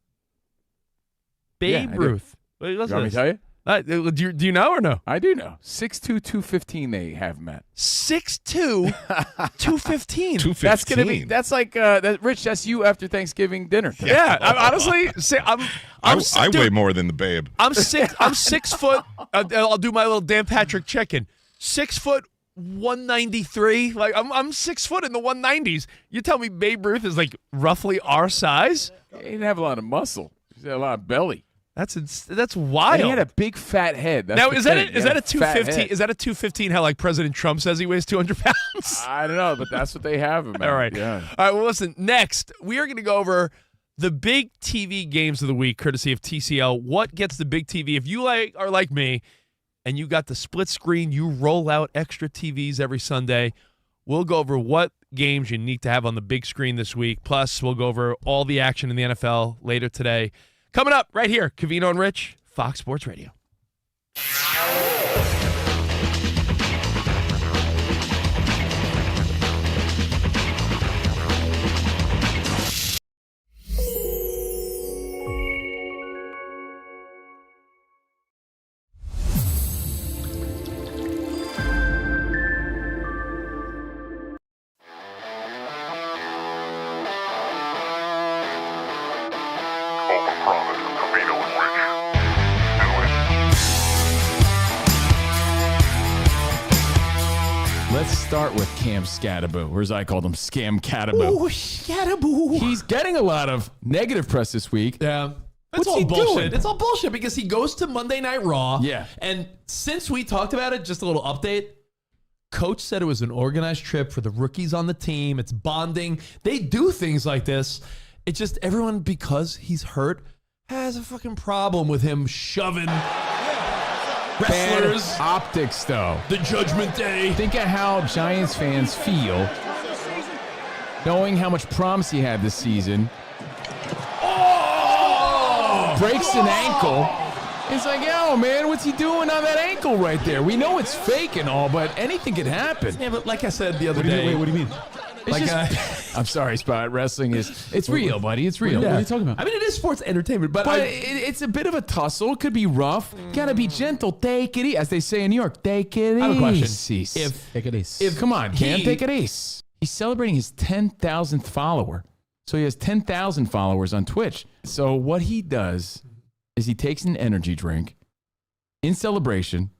Babe Ruth. Wait, you want me to tell you? Do you know or no? I do know. 6'2", 215 they have him at. 6'2", 215. 215. That's like, Rich, that's you after Thanksgiving dinner. Yeah, honestly, I weigh more than the Babe. I'm 6 foot. I'll do my little Dan Patrick check-in. 6 foot, 193. Like I'm 6 foot in the 190s. You tell me Babe Ruth is like roughly our size? He didn't have a lot of muscle. He had a lot of belly. That's wild. And he had a big fat head. Now is that a 215? Is that a 215? How like President Trump says he weighs 200 pounds? I don't know, but that's what they have him at. All right. Yeah. All right. Well, listen. Next, we are going to go over the big TV games of the week, courtesy of TCL. What gets the big TV? If you are like me, and you got the split screen, you roll out extra TVs every Sunday. We'll go over what games you need to have on the big screen this week. Plus, we'll go over all the action in the NFL later today. Coming up right here, Covino and Rich, Fox Sports Radio. Let's start with Cam Scattaboo, or as I called him, Scam Cattaboo. Ooh, Scattaboo. He's getting a lot of negative press this week. Yeah. What's all he bullshit. doing? It's all bullshit because he goes to Monday Night Raw. Yeah. And since we talked about it, just a little update. Coach said it was an organized trip for the rookies on the team. It's bonding. They do things like this. It's just everyone, because he's hurt, has a fucking problem with him shoving wrestlers. Bad optics, though. The Judgment Day. Think of how Giants fans feel knowing how much promise he had this season. Breaks an ankle. It's like, yo, man, what's he doing on that ankle right there? We know it's fake and all, but anything could happen. Yeah, but like I said the other day. What do you mean? I'm sorry, Spot. Wrestling it's real, buddy. It's real. What are you talking about? I mean, it is sports entertainment, but it's a bit of a tussle. It could be rough. Gotta be gentle. Take it easy. As they say in New York, take it easy. I have a question. Take it easy. Come on, Cam, take it easy. He's celebrating his 10,000th follower. So he has 10,000 followers on Twitch. So what he does is he takes an energy drink in celebration,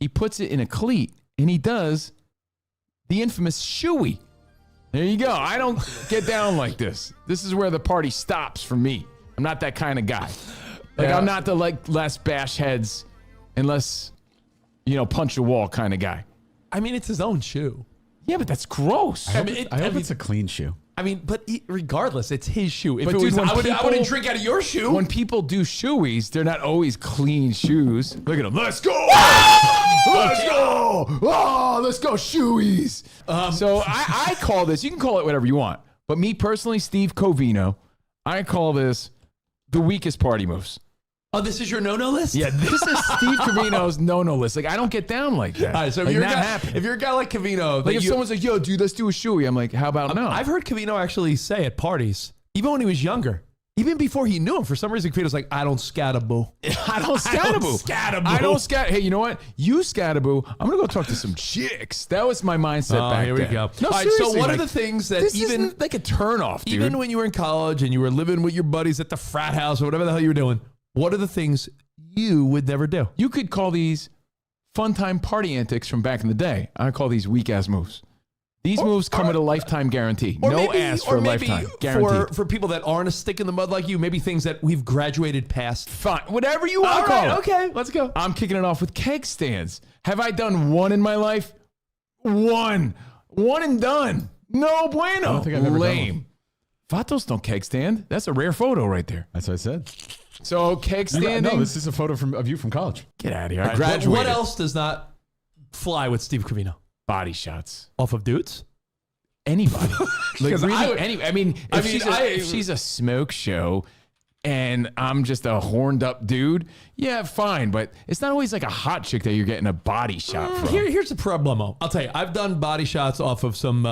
he puts it in a cleat, and he does The infamous shoey. There you go. I don't get down like this. This is where the party stops for me. I'm not that kind of guy. I'm not the less bash heads and less, punch a wall kind of guy. I mean, it's his own shoe. Yeah, but that's gross. I hope it's a clean shoe. I mean, but regardless, it's his shoe. If But it was, dude, I wouldn't drink out of your shoe. When people do shoeys, they're not always clean shoes. Look at them. Let's go. Let's go. Oh, let's go shoeys. So I call this, you can call it whatever you want. But me personally, Steve Covino, I call this the weakest party moves. Oh, this is your no-no list? Yeah, this is Steve Covino's no-no list. I don't get down like that. All right, so if you're a guy like Covino, if someone's like, yo, dude, let's do a shoey, I'm like, how about no? I've heard Covino actually say at parties, even when he was younger, even before he knew him, for some reason, Covino's like, I don't scataboo. I don't scataboo. I don't scat. Hey, you know what? You scataboo. I'm going to go talk to some chicks. That was my mindset back here then. we go. No, all right, seriously, so one of the things that this even isn't like a turnoff, dude. Even when you were in college and you were living with your buddies at the frat house or whatever the hell you were doing, what are the things you would never do? You could call these fun time party antics from back in the day. I call these weak ass moves. These moves come with a lifetime guarantee. No ass for a lifetime. Guaranteed. For people that aren't a stick in the mud like you, maybe things that we've graduated past. Fine. Whatever you want to call it. Okay, let's go. I'm kicking it off with keg stands. Have I done one in my life? One. One and done. No bueno. I don't think I've ever done Lame. Vatos don't keg stand. That's a rare photo right there. That's what I said. So keg standing. No, this is a photo of you from college. Get out of here. I graduated. What else does not fly with Steve Covino? Body shots. Off of dudes? Anybody. Like really, if she's a smoke show and I'm just a horned up dude, yeah, fine. But it's not always like a hot chick that you're getting a body shot from. Here's the problem. I'll tell you, I've done body shots off of some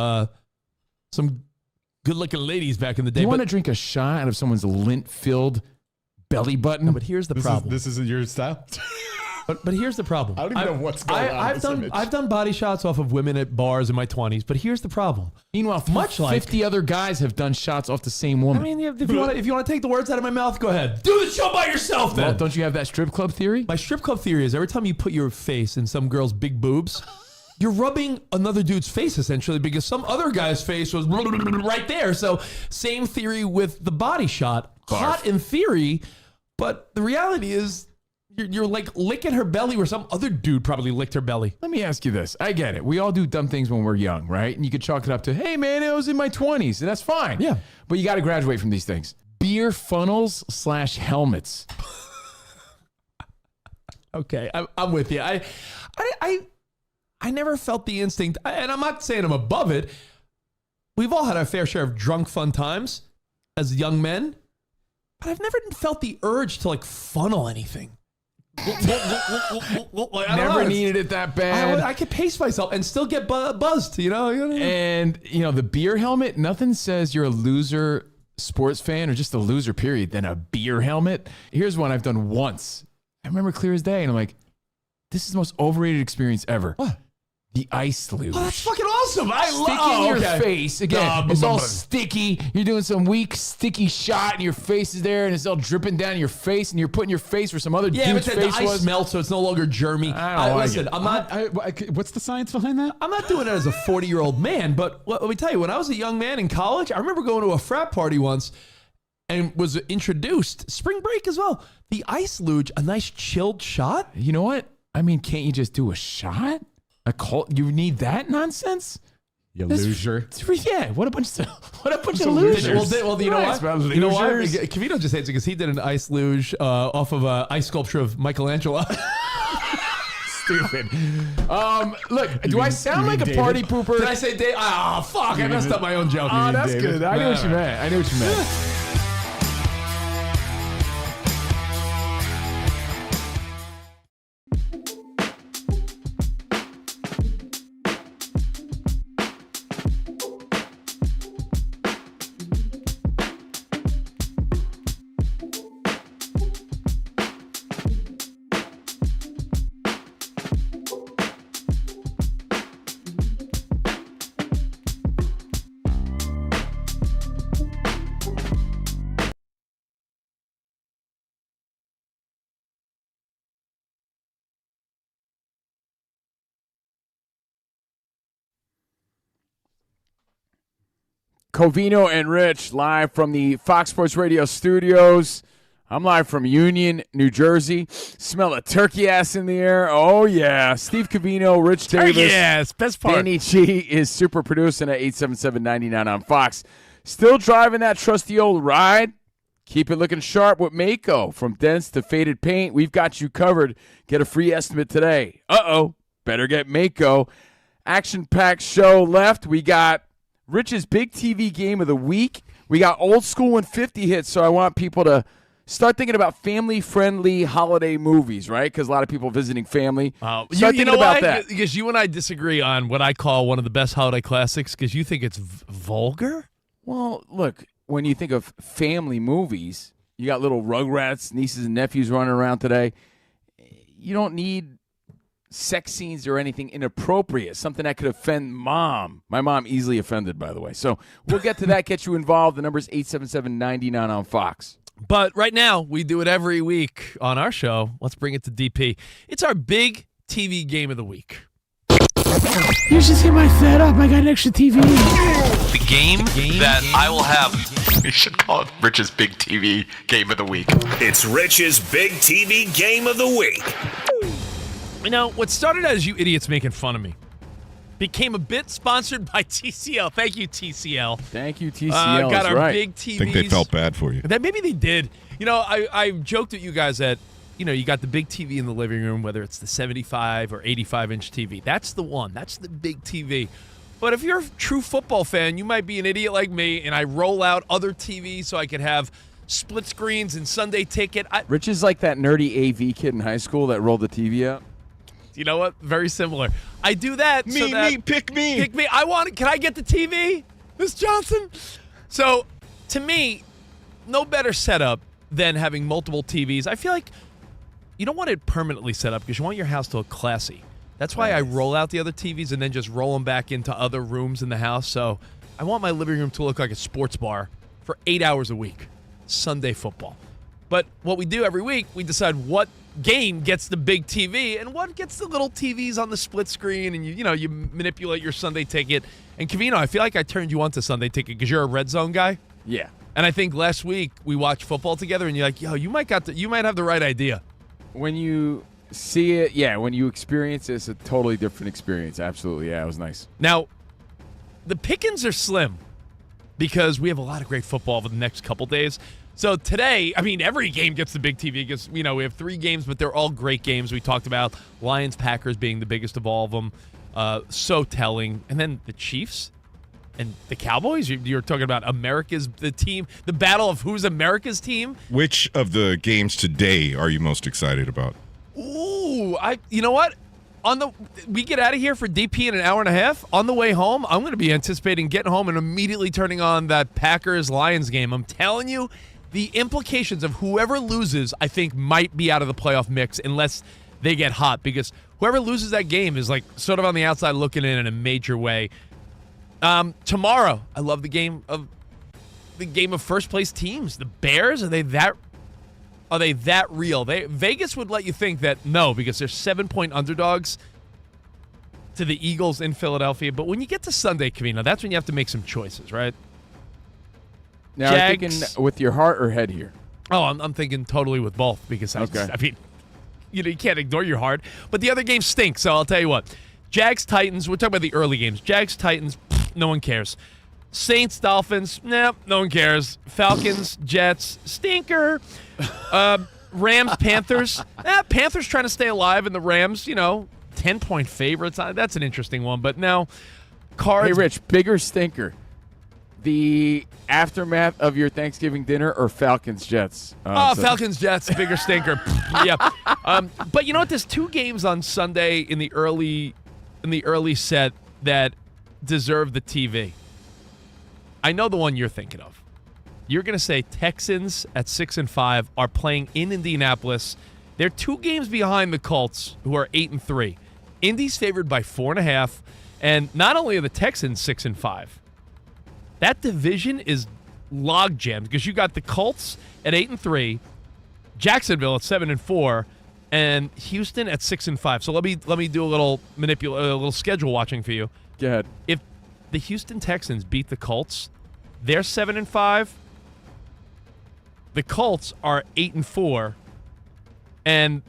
good-looking ladies back in the day. You want to drink a shot out of someone's lint-filled belly button? No, but here's the problem. This isn't your style? But here's the problem. I don't even know what's going on. I've done body shots off of women at bars in my 20s, but here's the problem. Meanwhile, much 50 other guys have done shots off the same woman. I mean, if you want to take the words out of my mouth, go ahead. Do the show by yourself then. Well, don't you have that strip club theory? My strip club theory is every time you put your face in some girl's big boobs, you're rubbing another dude's face essentially because some other guy's face was right there. So same theory with the body shot. Barf. Hot in theory, but the reality is you're like licking her belly where some other dude probably licked her belly. Let me ask you this. I get it. We all do dumb things when we're young, right? And you could chalk it up to, hey, man, I was in my 20s, and that's fine. Yeah. But you got to graduate from these things. Beer funnels / helmets. Okay, I'm with you. I never felt the instinct, and I'm not saying I'm above it. We've all had our fair share of drunk fun times as young men, but I've never felt the urge to like funnel anything. Never needed it that bad. I could pace myself and still get buzzed, you know? And, the beer helmet, nothing says you're a loser sports fan or just a loser, period, than a beer helmet. Here's one I've done once. I remember clear as day, and I'm like, this is the most overrated experience ever. What? The ice luge. Oh, that's fucking awesome. I love Sticking your face. Again, it's all sticky. You're doing some weak, sticky shot, and your face is there, and it's all dripping down your face, and you're putting your face where some other dude's but face the ice was. melts, so it's no longer germy. Listen, I'm not. What's the science behind that? I'm not doing it as a 40-year-old man, but let me tell you, when I was a young man in college, I remember going to a frat party once and was introduced, spring break as well, the ice luge, a nice chilled shot. You know what? I mean, can't you just do a shot? You need that nonsense? You loser. Yeah, what a bunch of losers. Well, you know what? You know why? Covino just hates it because he did an ice luge off of an ice sculpture of Michelangelo. Stupid. Look, do I sound like a party pooper? Did I say Dave? Oh, fuck. I messed up my own joke. Oh, that's good. I knew what you meant. Covino and Rich live from the Fox Sports Radio studios. I'm live from Union, New Jersey. Smell a turkey ass in the air. Oh, yeah. Steve Covino, Rich Davis. Yes, best part. Danny G is super producing at 877-99 on Fox. Still driving that trusty old ride? Keep it looking sharp with Mako. From dense to faded paint, we've got you covered. Get a free estimate today. Uh-oh. Better get Mako. Action-packed show left. We got Rich's big TV game of the week. We got old school and 50 hits, so I want people to start thinking about family-friendly holiday movies, right? Because a lot of people visiting family. Start thinking about that. Because you and I disagree on what I call one of the best holiday classics because you think it's vulgar? Well, look, when you think of family movies, you got little Rugrats, nieces and nephews running around today. You don't need sex scenes or anything inappropriate, something that could offend mom. My mom easily offended, by the way. So we'll get to that, get you involved. The number's 877-99 on Fox. But right now, we do it every week on our show. Let's bring it to DP. It's our big TV game of the week. You should see my setup. I got an extra TV. The game that I will have. We should call it Rich's Big TV Game of the Week. It's Rich's Big TV Game of the Week. You know, what started as you idiots making fun of me became a bit sponsored by TCL. Thank you, TCL. Thank you, TCL. Got our right. Big TVs. I think they felt bad for you. That maybe they did. You know, I joked at you guys that, you know, you got the big TV in the living room, whether it's the 75 or 85-inch TV. That's the one. That's the big TV. But if you're a true football fan, you might be an idiot like me, and I roll out other TVs so I could have split screens and Sunday ticket. Rich is like that nerdy AV kid in high school that rolled the TV out. You know what? Very similar. I do that. Pick me. Pick me. Can I get the TV, Miss Johnson? So, to me, no better setup than having multiple TVs. I feel like you don't want it permanently set up because you want your house to look classy. That's why I roll out the other TVs and then just roll them back into other rooms in the house. So, I want my living room to look like a sports bar for 8 hours a week. Sunday football. But what we do every week, we decide what game gets the big TV and what gets the little TVs on the split screen, and you manipulate your Sunday ticket. And Covino, I feel like I turned you on to Sunday ticket because you're a red zone guy. Yeah. And I think last week we watched football together, and you're like, yo, you might have the right idea. When you see it, when you experience it, it's a totally different experience. Absolutely, yeah, it was nice. Now, the pickings are slim because we have a lot of great football over the next couple days. So today, I mean, every game gets the big TV because, we have 3 games, but they're all great games. We talked about Lions-Packers being the biggest of all of them. So telling. And then the Chiefs and the Cowboys. You're talking about the team, the battle of who's America's team. Which of the games today are you most excited about? Ooh, you know what? We get out of here for DP in an hour and a half. On the way home, I'm going to be anticipating getting home and immediately turning on that Packers-Lions game. I'm telling you, the implications of whoever loses, I think, might be out of the playoff mix unless they get hot, because whoever loses that game is like sort of on the outside looking in a major way. Tomorrow, I love the game of first place teams. The Bears, are they that real? Vegas would let you think that no, because they're 7-point underdogs to the Eagles in Philadelphia. But when you get to Sunday, Covino, that's when you have to make some choices, right? Now, are you thinking with your heart or head here? Oh, I'm thinking totally with both because you can't ignore your heart. But the other game stinks, so I'll tell you what. Jags-Titans, we're talking about the early games. Jags-Titans, no one cares. Saints-Dolphins, no one cares. Falcons-Jets, stinker. Rams-Panthers, Panthers trying to stay alive, and the Rams, 10-point favorites. That's an interesting one. But now, Cards. Hey, Rich, bigger stinker. The aftermath of your Thanksgiving dinner or Falcons-Jets? Falcons-Jets, bigger stinker. Yeah. But you know what? There's 2 games on Sunday in the early set that deserve the TV. I know the one you're thinking of. You're going to say Texans at 6-5 are playing in Indianapolis. They're 2 games behind the Colts, who are 8-3. Indy's favored by 4.5, and not only are the Texans 6-5. That division is log jammed because you got the Colts at 8-3, Jacksonville at 7-4, and Houston at 6-5. So let me do a little schedule watching for you. Go ahead. If the Houston Texans beat the Colts, They're 7-5. The Colts are 8-4, and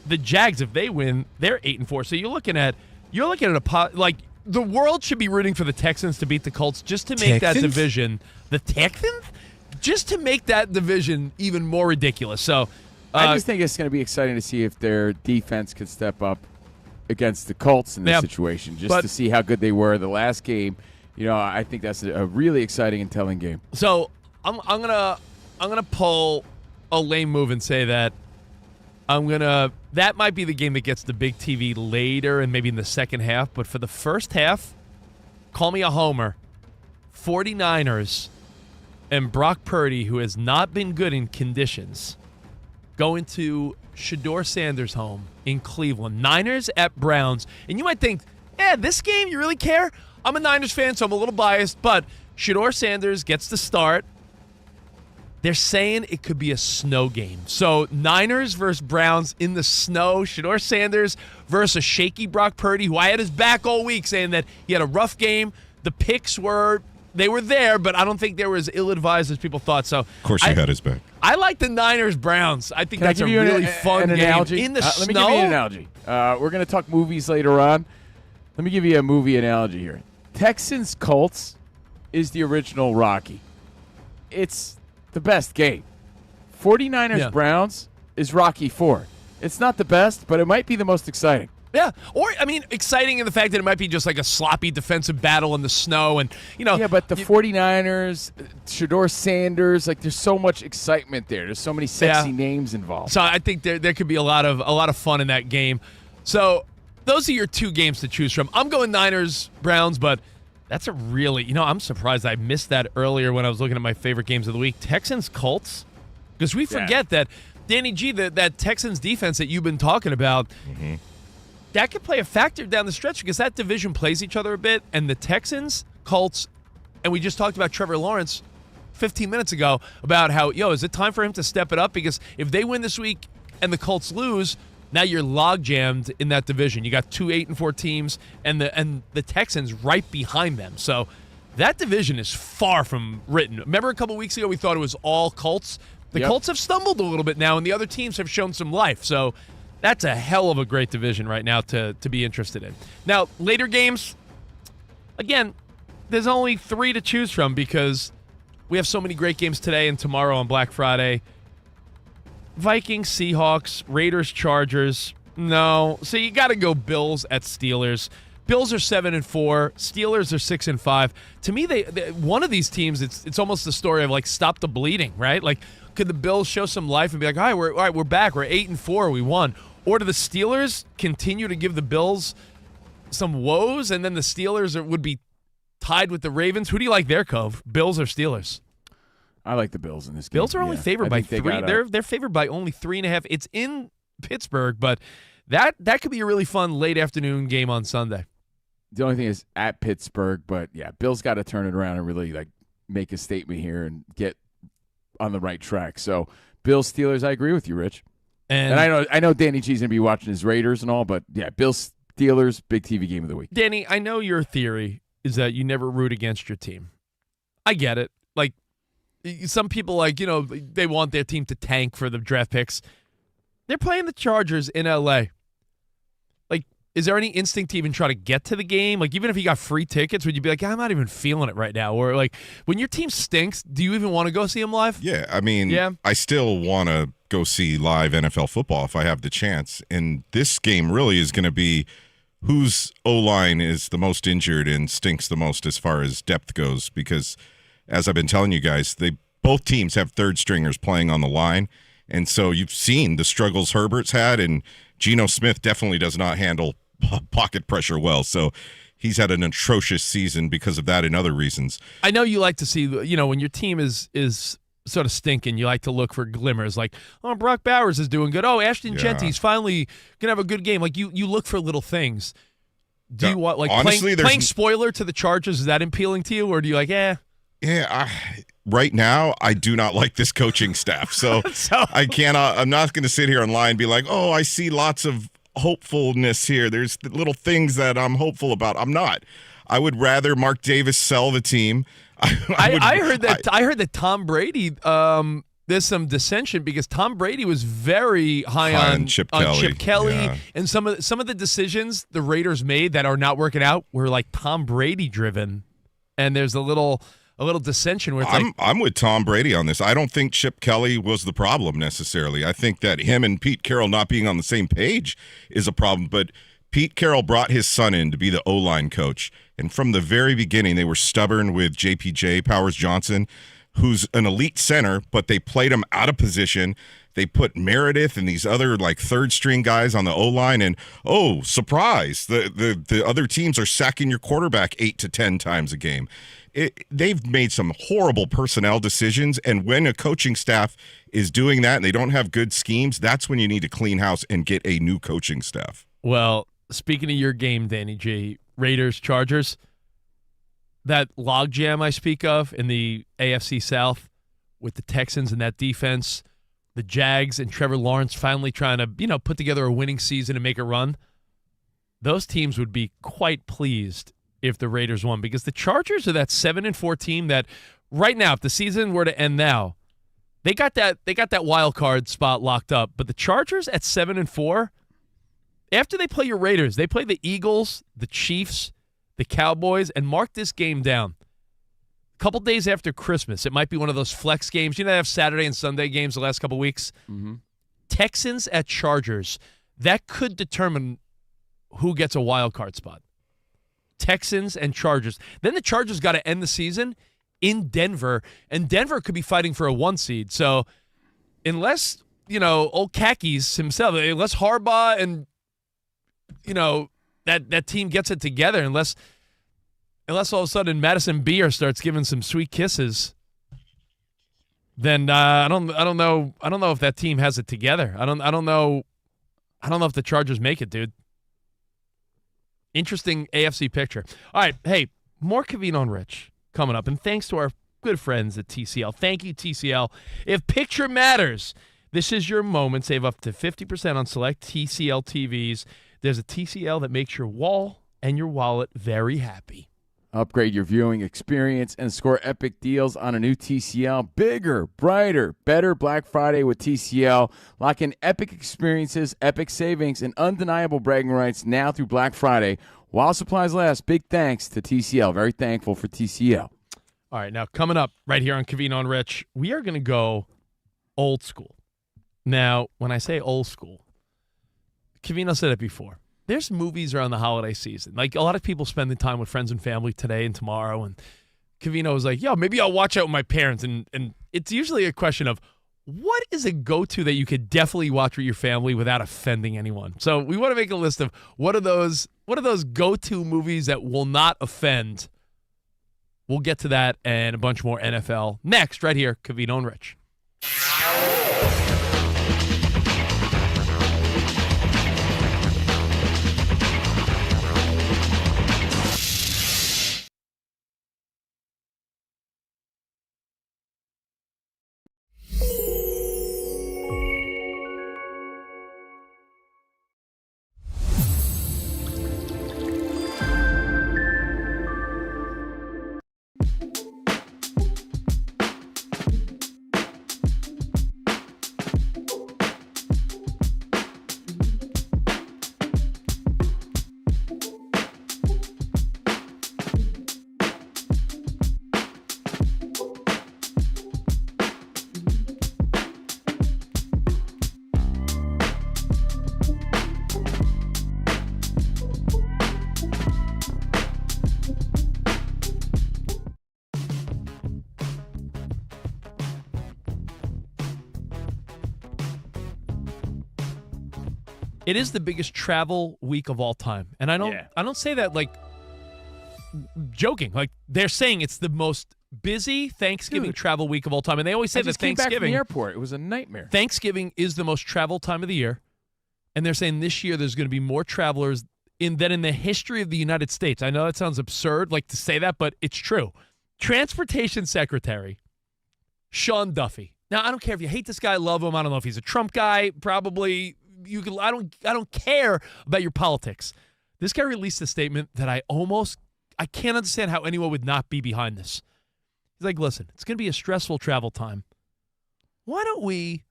the Jags, if they win, they're 8-4. So you're looking at the world should be rooting for the Texans to beat the Colts just to make that division the Texans, just to make that division even more ridiculous. So I just think it's going to be exciting to see if their defense could step up against the Colts in this situation, just to see how good they were the last game. I think that's a really exciting and telling game. So I'm gonna pull a lame move and say that that might be the game that gets the big TV later and maybe in the second half. But for the first half, call me a homer. 49ers and Brock Purdy, who has not been good in conditions, going to Shedeur Sanders' home in Cleveland. Niners at Browns. And you might think, this game, you really care? I'm a Niners fan, so I'm a little biased, but Shedeur Sanders gets the start. They're saying it could be a snow game. So Niners versus Browns in the snow. Shedeur Sanders versus a shaky Brock Purdy, who I had his back all week saying that he had a rough game. The picks were there, but I don't think they were as ill-advised as people thought. So of course you had his back. I like the Niners-Browns. I think that's a really fun game. Analogy? In the snow? Let me give you an analogy. We're going to talk movies later on. Let me give you a movie analogy here. Texans-Colts is the original Rocky. It's the best game. 49ers-Browns is Rocky 4. It's not the best, but it might be the most exciting. Yeah, or, exciting in the fact that it might be just like a sloppy defensive battle in the snow. And Yeah, but the 49ers, Shedeur Sanders, there's so much excitement there. There's so many sexy names involved. So I think there could be a lot of fun in that game. So those are your two games to choose from. I'm going Niners-Browns, but that's a really, I'm surprised I missed that earlier when I was looking at my favorite games of the week. Texans-Colts, because we forget that, Danny G, that Texans defense that you've been talking about, that could play a factor down the stretch because that division plays each other a bit, and the Texans, Colts, and we just talked about Trevor Lawrence 15 minutes ago about how, is it time for him to step it up? Because if they win this week and the Colts lose, now you're log-jammed in that division. You got 2 8-4 teams and the Texans right behind them. So that division is far from written. Remember a couple weeks ago we thought it was all Colts? The Colts have stumbled a little bit now, and the other teams have shown some life. So that's a hell of a great division right now to be interested in. Now, later games, again, there's only 3 to choose from because we have so many great games today and tomorrow on Black Friday. Vikings, Seahawks, Raiders, Chargers. No. So you got to go Bills at Steelers. Bills are 7-4. Steelers are 6-5. To me, they one of these teams, it's almost the story of stop the bleeding, right? Could the Bills show some life and be like, all right, we're back. We're 8-4. We won. Or do the Steelers continue to give the Bills some woes, and then the Steelers would be tied with the Ravens? Who do you like there, Cove? Bills or Steelers? I like the Bills in this game. Bills are only favored by 3. They're favored by only 3.5. It's in Pittsburgh, but that could be a really fun late afternoon game on Sunday. The only thing is at Pittsburgh, but Bills got to turn it around and really make a statement here and get on the right track. So Bills, Steelers, I agree with you, Rich. And I know Danny G's gonna be watching his Raiders and all, but Bills, Steelers, big TV game of the week. Danny, I know your theory is that you never root against your team. I get it. Some people they want their team to tank for the draft picks. They're playing the Chargers in LA. Is there any instinct to even try to get to the game? Even if you got free tickets, would you be like, I'm not even feeling it right now? Or when your team stinks, do you even want to go see them live? Yeah, I still want to go see live NFL football if I have the chance. And this game really is going to be whose O-line is the most injured and stinks the most as far as depth goes. Because as I've been telling you guys, both teams have third stringers playing on the line. And so you've seen the struggles Herbert's had, and Geno Smith definitely does not handle pocket pressure well. So he's had an atrocious season because of that and other reasons. I know you like to see, when your team is sort of stinking, you like to look for glimmers Brock Bowers is doing good. Oh, Ashton Genty's finally going to have a good game. You look for little things. Do you want, honestly, playing spoiler to the Chargers, is that appealing to you? Or do you right now, I do not like this coaching staff. So, I'm not going to sit here online and be like, oh, I see lots of hopefulness here. There's little things that I'm hopeful about. I'm not. I would rather Mark Davis sell the team. I heard that Tom Brady. There's some dissension because Tom Brady was very high on Chip Kelly, yeah. and some of the decisions the Raiders made that are not working out were like Tom Brady driven, and there's a little dissension where it's I'm with Tom Brady on this. I don't think Chip Kelly was the problem necessarily. I think that him and Pete Carroll not being on the same page is a problem, but Pete Carroll brought his son in to be the O-line coach, and from the very beginning they were stubborn with JPJ, Powers Johnson, who's an elite center, but they played him out of position. They put Meredith and these other like third string guys on the O-line, and oh, surprise, the other teams are sacking your quarterback 8 to 10 times a game. They've made some horrible personnel decisions, and when a coaching staff is doing that and they don't have good schemes, that's when you need to clean house and get a new coaching staff. Well, speaking of your game, Danny G, Raiders, Chargers, that logjam I speak of in the AFC South with the Texans and that defense, the Jags and Trevor Lawrence finally trying to, put together a winning season and make a run, those teams would be quite pleased if the Raiders won, because the Chargers are that 7-4 team that right now, if the season were to end now, they got that wild card spot locked up. But the Chargers at 7-4, after they play your Raiders, they play the Eagles, the Chiefs, the Cowboys, and mark this game down. A couple days after Christmas, it might be one of those flex games. They have Saturday and Sunday games the last couple weeks. Mm-hmm. Texans at Chargers, that could determine who gets a wild card spot. Texans and Chargers. Then the Chargers got to end the season in Denver, and Denver could be fighting for a 1 seed. So unless, old Khakis himself, unless Harbaugh and, that team gets it together, unless all of a sudden Madison Beer starts giving some sweet kisses, then I don't know if that team has it together. I don't know if the Chargers make it, dude. Interesting AFC picture. All right, hey, more Covino and Rich coming up, and thanks to our good friends at TCL. Thank you, TCL. If picture matters, this is your moment. Save up to 50% on select TCL TVs. There's a TCL that makes your wall and your wallet very happy. Upgrade your viewing experience and score epic deals on a new TCL. Bigger, brighter, better Black Friday with TCL. Lock in epic experiences, epic savings, and undeniable bragging rights now through Black Friday. While supplies last, big thanks to TCL. Very thankful for TCL. All right, now coming up right here on Covino and Rich, we are going to go old school. Now, when I say old school, Covino said it before. There's movies around the holiday season. Like, a lot of people spend the time with friends and family today and tomorrow, and Covino was like, maybe I'll watch out with my parents. And it's usually a question of, what is a go-to that you could definitely watch with your family without offending anyone? So we want to make a list of what are those go-to movies that will not offend. We'll get to that and a bunch more NFL next, right here, Covino and Rich. It is the biggest travel week of all time. And I don't say that like joking. Like, they're saying it's the most busy Thanksgiving travel week of all time. And they always say that came back from Thanksgiving, the airport. It was a nightmare. Thanksgiving is the most travel time of the year. And they're saying this year there's going to be more travelers than in the history of the United States. I know that sounds absurd, like to say that, but it's true. Transportation Secretary Sean Duffy. Now, I don't care if you hate this guy, love him. I don't know if he's a Trump guy. Probably you can. I don't care about your politics. This guy released a statement that I almost I can't understand how anyone would not be behind this. He's like, listen, it's going to be a stressful travel time. Why don't we,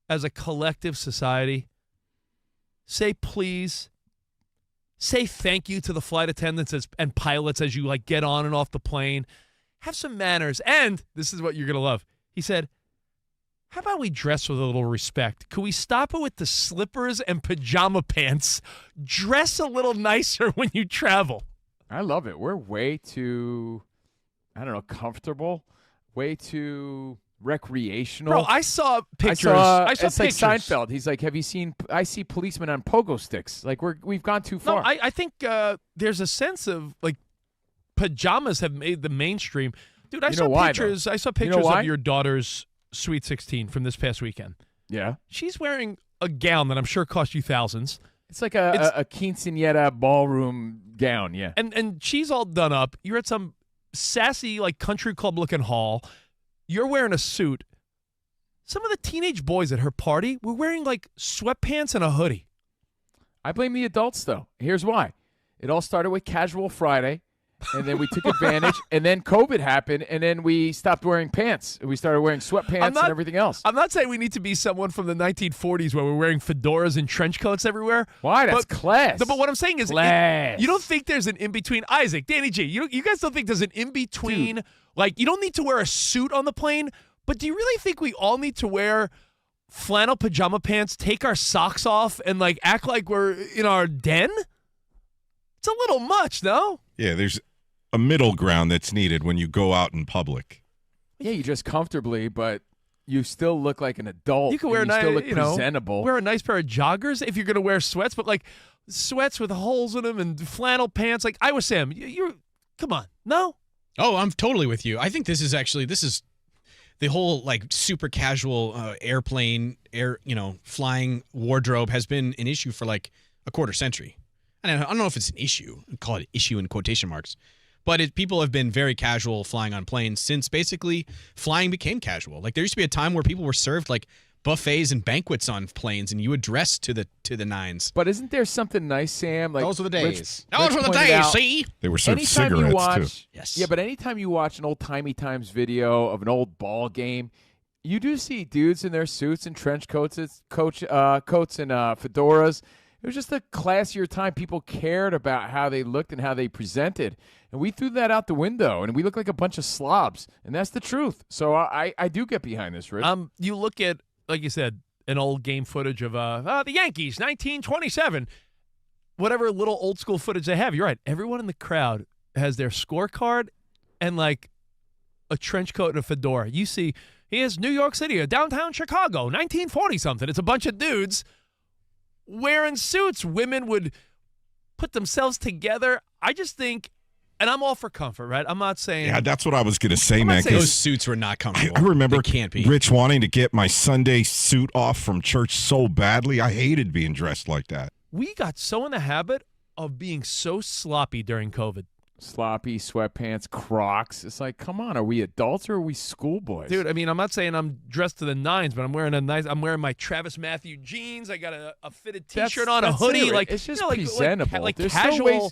as a collective society, say please, say thank you to the flight attendants and pilots as you like get on and off the plane. Have some manners. And this is what you're going to love. He said, how about we dress with a little respect? Could we stop it with the slippers and pajama pants? Dress a little nicer when you travel. I love it. We're way too, I don't know, comfortable, way too recreational. Bro, I saw pictures. I saw it's pictures. like Seinfeld. He's like, have you seen, I see policemen on pogo sticks. Like, we've gone too far. No, I think there's a sense of, like, pajamas have made the mainstream. Dude, I saw pictures of your daughter's Sweet 16 from this past weekend. Yeah. She's wearing a gown that I'm sure cost you thousands. It's like a quinceañera ballroom gown, yeah. And she's all done up. You're at some sassy, like, country club-looking hall. You're wearing a suit. Some of the teenage boys at her party were wearing, like, sweatpants and a hoodie. I blame the adults, though. Here's why. It all started with Casual Friday, and then we took advantage, and then COVID happened, and then we stopped wearing pants. And we started wearing sweatpants and everything else. I'm not saying we need to be someone from the 1940s where we're wearing fedoras and trench coats everywhere. Why? That's class. No, but what I'm saying is, you don't think there's an in-between. Isaac, Danny G, you guys don't think there's an in-between? Dude. Like, you don't need to wear a suit on the plane, but do you really think we all need to wear flannel pajama pants, take our socks off, and, like, act like we're in our den? It's a little much, no? Yeah, there's a middle ground that's needed when you go out in public. Yeah, you dress comfortably, but you still look like an adult. You can wear still look presentable. Wear a nice pair of joggers if you're going to wear sweats, but like sweats with holes in them and flannel pants. Like I was Sam, you're come on, no? Oh, I'm totally with you. I think this is the whole like super casual flying wardrobe has been an issue for like a quarter century. And I don't know if it's an issue. I'd call it issue in quotation marks. But people have been very casual flying on planes since basically flying became casual. Like there used to be a time where people were served like buffets and banquets on planes, and you would dress to the nines. But isn't there something nice, Sam? Like those were the days. Those were the days. See, they were served cigarettes too. Yes. Yeah, but anytime you watch an old Timey Times video of an old ball game, you do see dudes in their suits and trench coats, coats and fedoras. It was just a classier time. People cared about how they looked and how they presented. And we threw that out the window, and we look like a bunch of slobs. And that's the truth. So I do get behind this, Rich. You look at, like you said, an old game footage of the Yankees, 1927. Whatever little old school footage they have. You're right. Everyone in the crowd has their scorecard and, like, a trench coat and a fedora. You see, here's New York City or downtown Chicago, 1940-something. It's a bunch of dudes wearing suits. Women would put themselves together. I just think, and I'm all for comfort, right? I'm not saying. Yeah, that's what I was going to say, man. Those suits were not comfortable. I remember they can't be. Rich wanting to get my Sunday suit off from church so badly. I hated being dressed like that. We got so in the habit of being so sloppy during COVID. Sloppy, sweatpants, Crocs. It's like, come on, are we adults or are we schoolboys? Dude, I mean, I'm not saying I'm dressed to the nines, but I'm wearing my Travis Matthew jeans. I got a fitted T-shirt on, a hoodie. Like it's just like, presentable. Like There's casual. ways,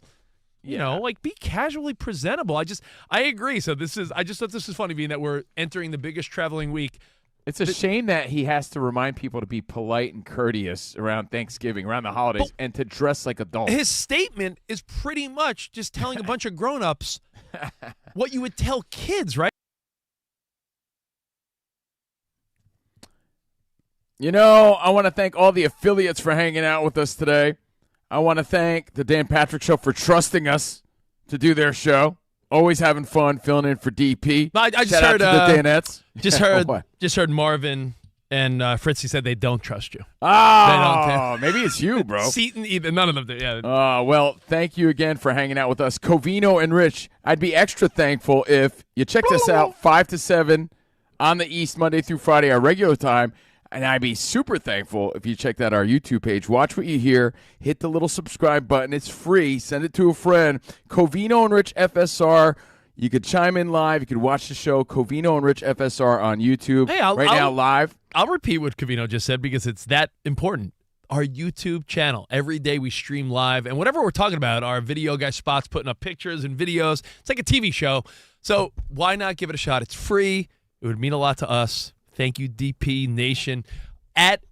like be casually presentable. I agree. So I just thought this was funny, being that we're entering the biggest traveling week. It's a shame that he has to remind people to be polite and courteous around Thanksgiving, around the holidays, and to dress like adults. His statement is pretty much just telling a bunch of grown-ups what you would tell kids, right? You know, I want to thank all the affiliates for hanging out with us today. I want to thank the Dan Patrick Show for trusting us to do their show. Always having fun filling in for DP. I just Shout heard out to the Danettes. Just heard Marvin and Fritzy said they don't trust you. Oh, maybe it's you, bro. Seton, either none of them do. Yeah. Well, thank you again for hanging out with us, Covino and Rich. I'd be extra thankful if you checked us out 5 to 7 on the East, Monday through Friday, our regular time. And I'd be super thankful if you checked out our YouTube page. Watch what you hear. Hit the little subscribe button. It's free. Send it to a friend. Covino and Rich FSR. You could chime in live. You could watch the show, Covino and Rich FSR on YouTube. Hey, now live. I'll repeat what Covino just said because it's that important. our YouTube channel. Every day we stream live, and whatever we're talking about, our video guy Spot's putting up pictures and videos. It's like a TV show. So why not give it a shot? It's free. It would mean a lot to us. Thank you, DP Nation. At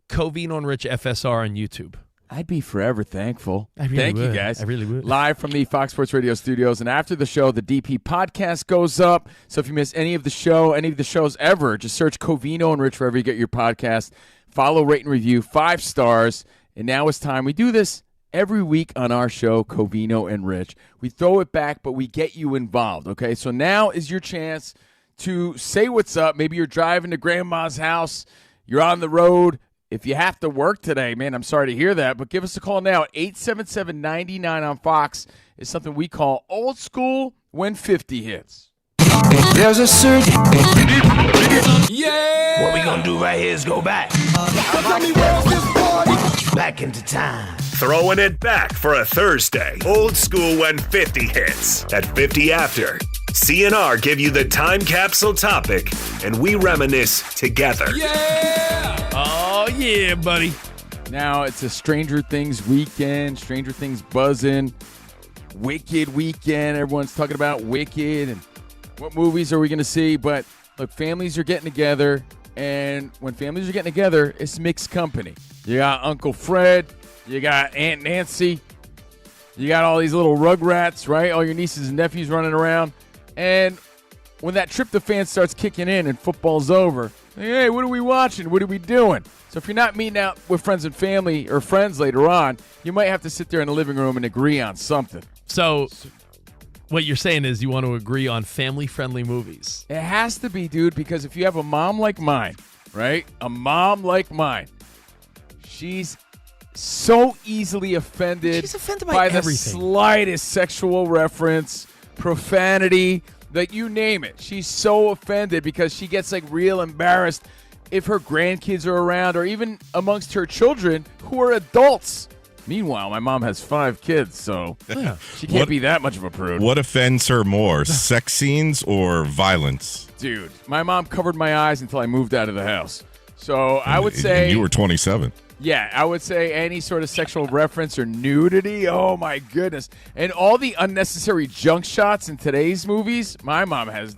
Covino and Rich FSR on YouTube. I'd be forever thankful. Thank you, guys. I really would. Live from the Fox Sports Radio studios. And after the show, the DP podcast goes up. So if you miss any of the show, any of the shows ever, just search Covino and Rich wherever you get your podcast. Follow, rate, and review. 5 stars. And now it's time. We do this every week on our show, Covino and Rich. We throw it back, but we get you involved, okay? So now is your chance to say what's up. Maybe you're driving to grandma's house. You're on the road. If you have to work today, man, I'm sorry to hear that, but give us a call now at 877-99 on Fox. It's something we call old school when 50 hits. There's a surge. Yeah! What we gonna do right here is go back. Back into time. Throwing it back for a Thursday. Old school when 50 hits. At 50 after. CNR give you the time capsule topic, and we reminisce together. Yeah! Oh, yeah, buddy. Now it's a Stranger Things weekend. Stranger Things buzzing. Wicked weekend. Everyone's talking about Wicked and what movies are we going to see. But, look, families are getting together, and when families are getting together, it's mixed company. You got Uncle Fred. You got Aunt Nancy. You got all these little rugrats, right? All your nieces and nephews running around. And when that tryptophan starts kicking in and football's over, hey, what are we watching? What are we doing? So if you're not meeting out with friends and family or friends later on, you might have to sit there in the living room and agree on something. So what you're saying is you want to agree on family-friendly movies. It has to be, dude, because if you have a mom like mine, right? A mom like mine, she's so easily offended. She's offended by the everything. Slightest sexual reference, profanity, that you name it. She's so offended because she gets like real embarrassed if her grandkids are around or even amongst her children who are adults. Meanwhile, my mom has 5 kids, so she can't be that much of a prude. What offends her more, sex scenes or violence? Dude, my mom covered my eyes until I moved out of the house. So I would say... And you were 27. Yeah, I would say any sort of sexual reference or nudity, oh my goodness. And all the unnecessary junk shots in today's movies, my mom has...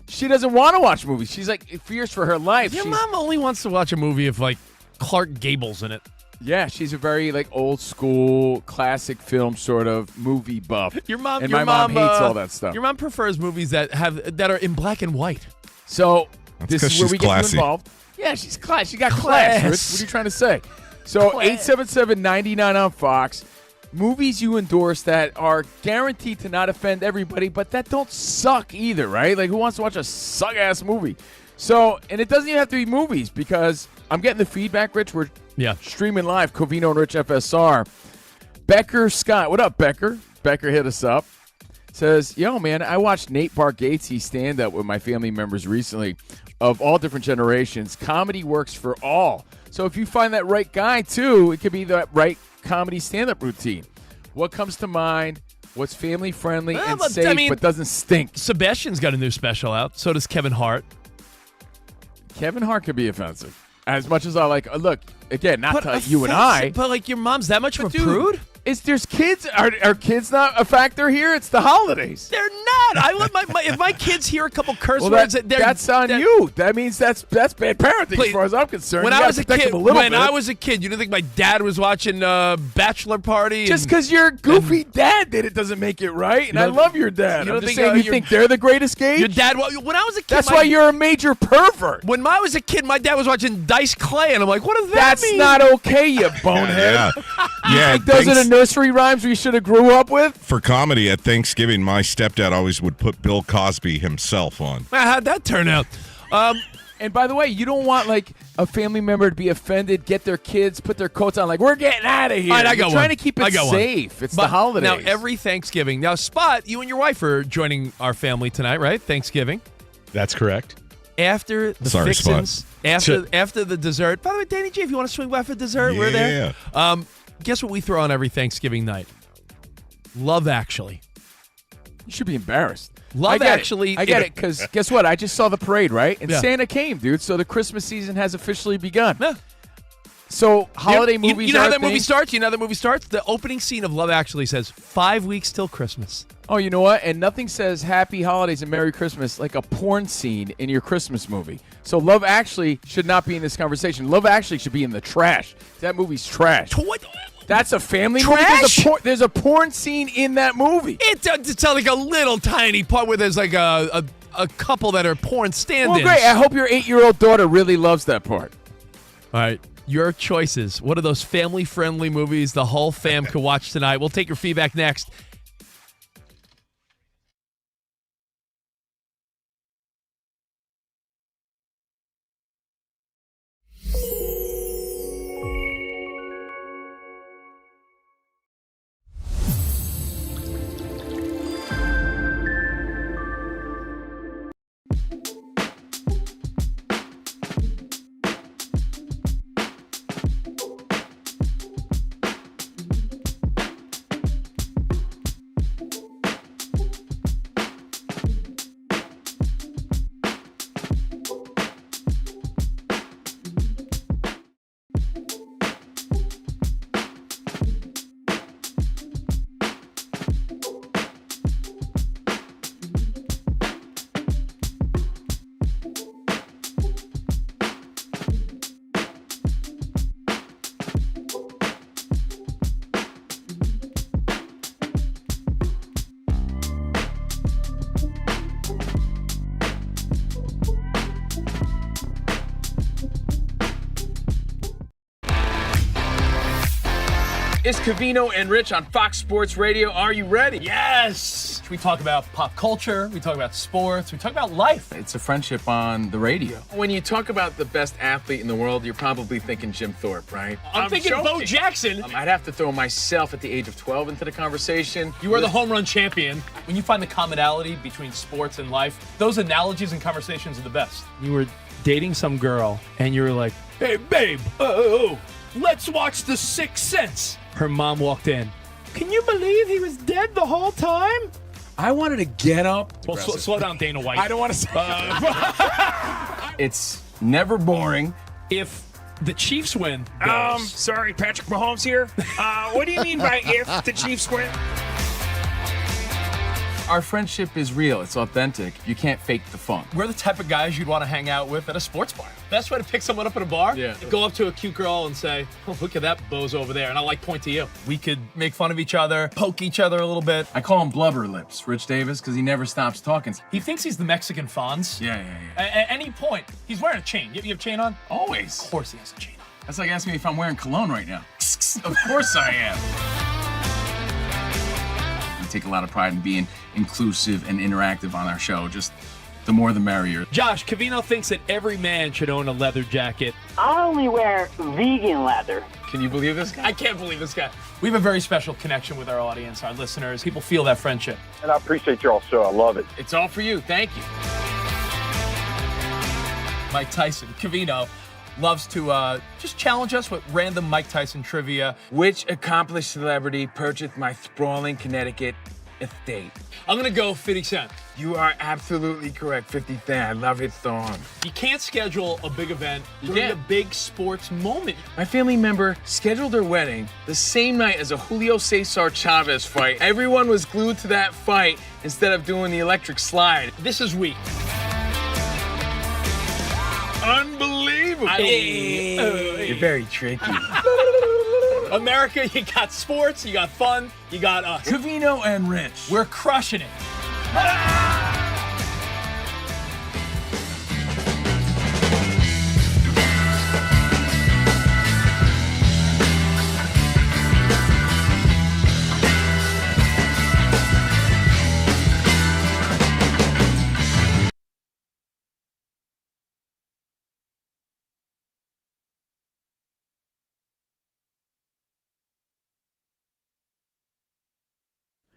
She doesn't want to watch movies. She's like fierce for her life. Your mom only wants to watch a movie if like Clark Gable's in it. Yeah, she's a very like old school classic film sort of movie buff. My mom hates all that stuff. Your mom prefers movies that are in black and white. So That's this is where we classy. get you involved. Yeah, she's class. She got class. Rich. What are you trying to say? So 877-99 on Fox. Movies you endorse that are guaranteed to not offend everybody, but that don't suck either, right? Like, who wants to watch a suck-ass movie? So, and it doesn't even have to be movies because I'm getting the feedback, Rich. We're streaming live, Covino and Rich FSR. Becker Scott. What up, Becker? Becker hit us up. Says, yo, man, I watched Nate Bargatze stand-up with my family members recently of all different generations. Comedy works for all. So if you find that right guy, too, it could be that right comedy stand-up routine. What comes to mind? What's family-friendly and safe but doesn't stink? Sebastian's got a new special out. So does Kevin Hart. Kevin Hart could be offensive. As much as I like, look, again, not to you and I. But like your mom's that much of a prude? There's kids. Are kids not a factor here? It's the holidays. They're not. I let if my kids hear a couple curse words, that's on you. That means that's bad parenting as far as I'm concerned. When I was a kid, you didn't think my dad was watching Bachelor Party? Just because your goofy dad did it doesn't make it right. And I love your dad. You don't think they're the greatest gauge? Your dad. When I was a kid, that's why you're a major pervert. When I was a kid, my dad was watching Dice Clay, and I'm like, what does that mean? That's not okay, you bonehead. Yeah. Those are the nursery rhymes we should have grew up with? For comedy at Thanksgiving, my stepdad always would put Bill Cosby himself on. How'd that turn out? And by the way, you don't want like a family member to be offended, get their kids, put their coats on, like, we're getting out of here. All right, You're trying to keep it safe. It's the holidays. Now, every Thanksgiving. Now, Spot, you and your wife are joining our family tonight, right? Thanksgiving. That's correct. After the fixins, after the dessert. By the way, Danny J, if you want to swing by for dessert, we're there. Guess what we throw on every Thanksgiving night? Love Actually. You should be embarrassed. Love Actually. I get it, because guess what? I just saw the parade, right? And Santa came, dude, so the Christmas season has officially begun. Yeah. So holiday movies. You know how are a that movie thing? starts? You know how that movie starts? The opening scene of Love Actually says 5 weeks till Christmas. Oh, you know what? And nothing says Happy Holidays and Merry Christmas like a porn scene in your Christmas movie. So Love Actually should not be in this conversation. Love Actually should be in the trash. That movie's trash. That's a family Trash? movie. There's a porn scene in that movie. It's like a little tiny part where there's like a couple that are porn stand-ins. Well, great. I hope your 8-year-old daughter really loves that part. All right. Your choices. What are those family-friendly movies the whole fam could watch tonight? We'll take your feedback next. It's Covino and Rich on Fox Sports Radio. Are you ready? Yes! We talk about pop culture, we talk about sports, we talk about life. It's a friendship on the radio. When you talk about the best athlete in the world, you're probably thinking Jim Thorpe, right? I'm thinking joking. Bo Jackson. I'd have to throw myself at the age of 12 into the conversation. You are the home run champion. When you find the commonality between sports and life, those analogies and conversations are the best. You were dating some girl, and you were like, hey, babe, let's watch The Sixth Sense. Her mom walked in. Can you believe he was dead the whole time? I wanted to get up. Well, slow down, Dana White. I don't want to say It's never boring. If the Chiefs win, Sorry, Patrick Mahomes here. What do you mean by if the Chiefs win? Our friendship is real. It's authentic. You can't fake the funk. we're the type of guys you'd want to hang out with at a sports bar. Best way to pick someone up at a bar? Yeah. Go up to a cute girl and say, oh, look at that bozo over there. And I'll point to you. We could make fun of each other, poke each other a little bit. I call him Blubber Lips, Rich Davis, because he never stops talking. He thinks he's the Mexican Fonz. Yeah. At any point, he's wearing a chain. You have a chain on? Always. Of course he has a chain on. That's like asking me if I'm wearing cologne right now. Of course I am. We take a lot of pride in being inclusive and interactive on our show. Just the more the merrier. Josh, Covino thinks that every man should own a leather jacket. I only wear vegan leather. Can you believe this guy? I can't believe this guy. We have a very special connection with our audience, our listeners. People feel that friendship. And I appreciate y'all so. I love it. It's all for you. Thank you. Mike Tyson, Covino, loves to just challenge us with random Mike Tyson trivia. Which accomplished celebrity purchased my sprawling Connecticut estate? I'm going to go 50 Cent. You are absolutely correct. 50 Cent. I love his song. You can't schedule a big event during can't. a big sports moment. My family member scheduled their wedding the same night as a Julio Cesar Chavez fight. Everyone was glued to that fight instead of doing the electric slide. This is weak. Unbelievable. You're very tricky. America, you got sports, you got fun, you got us. Covino and Rich. We're crushing it.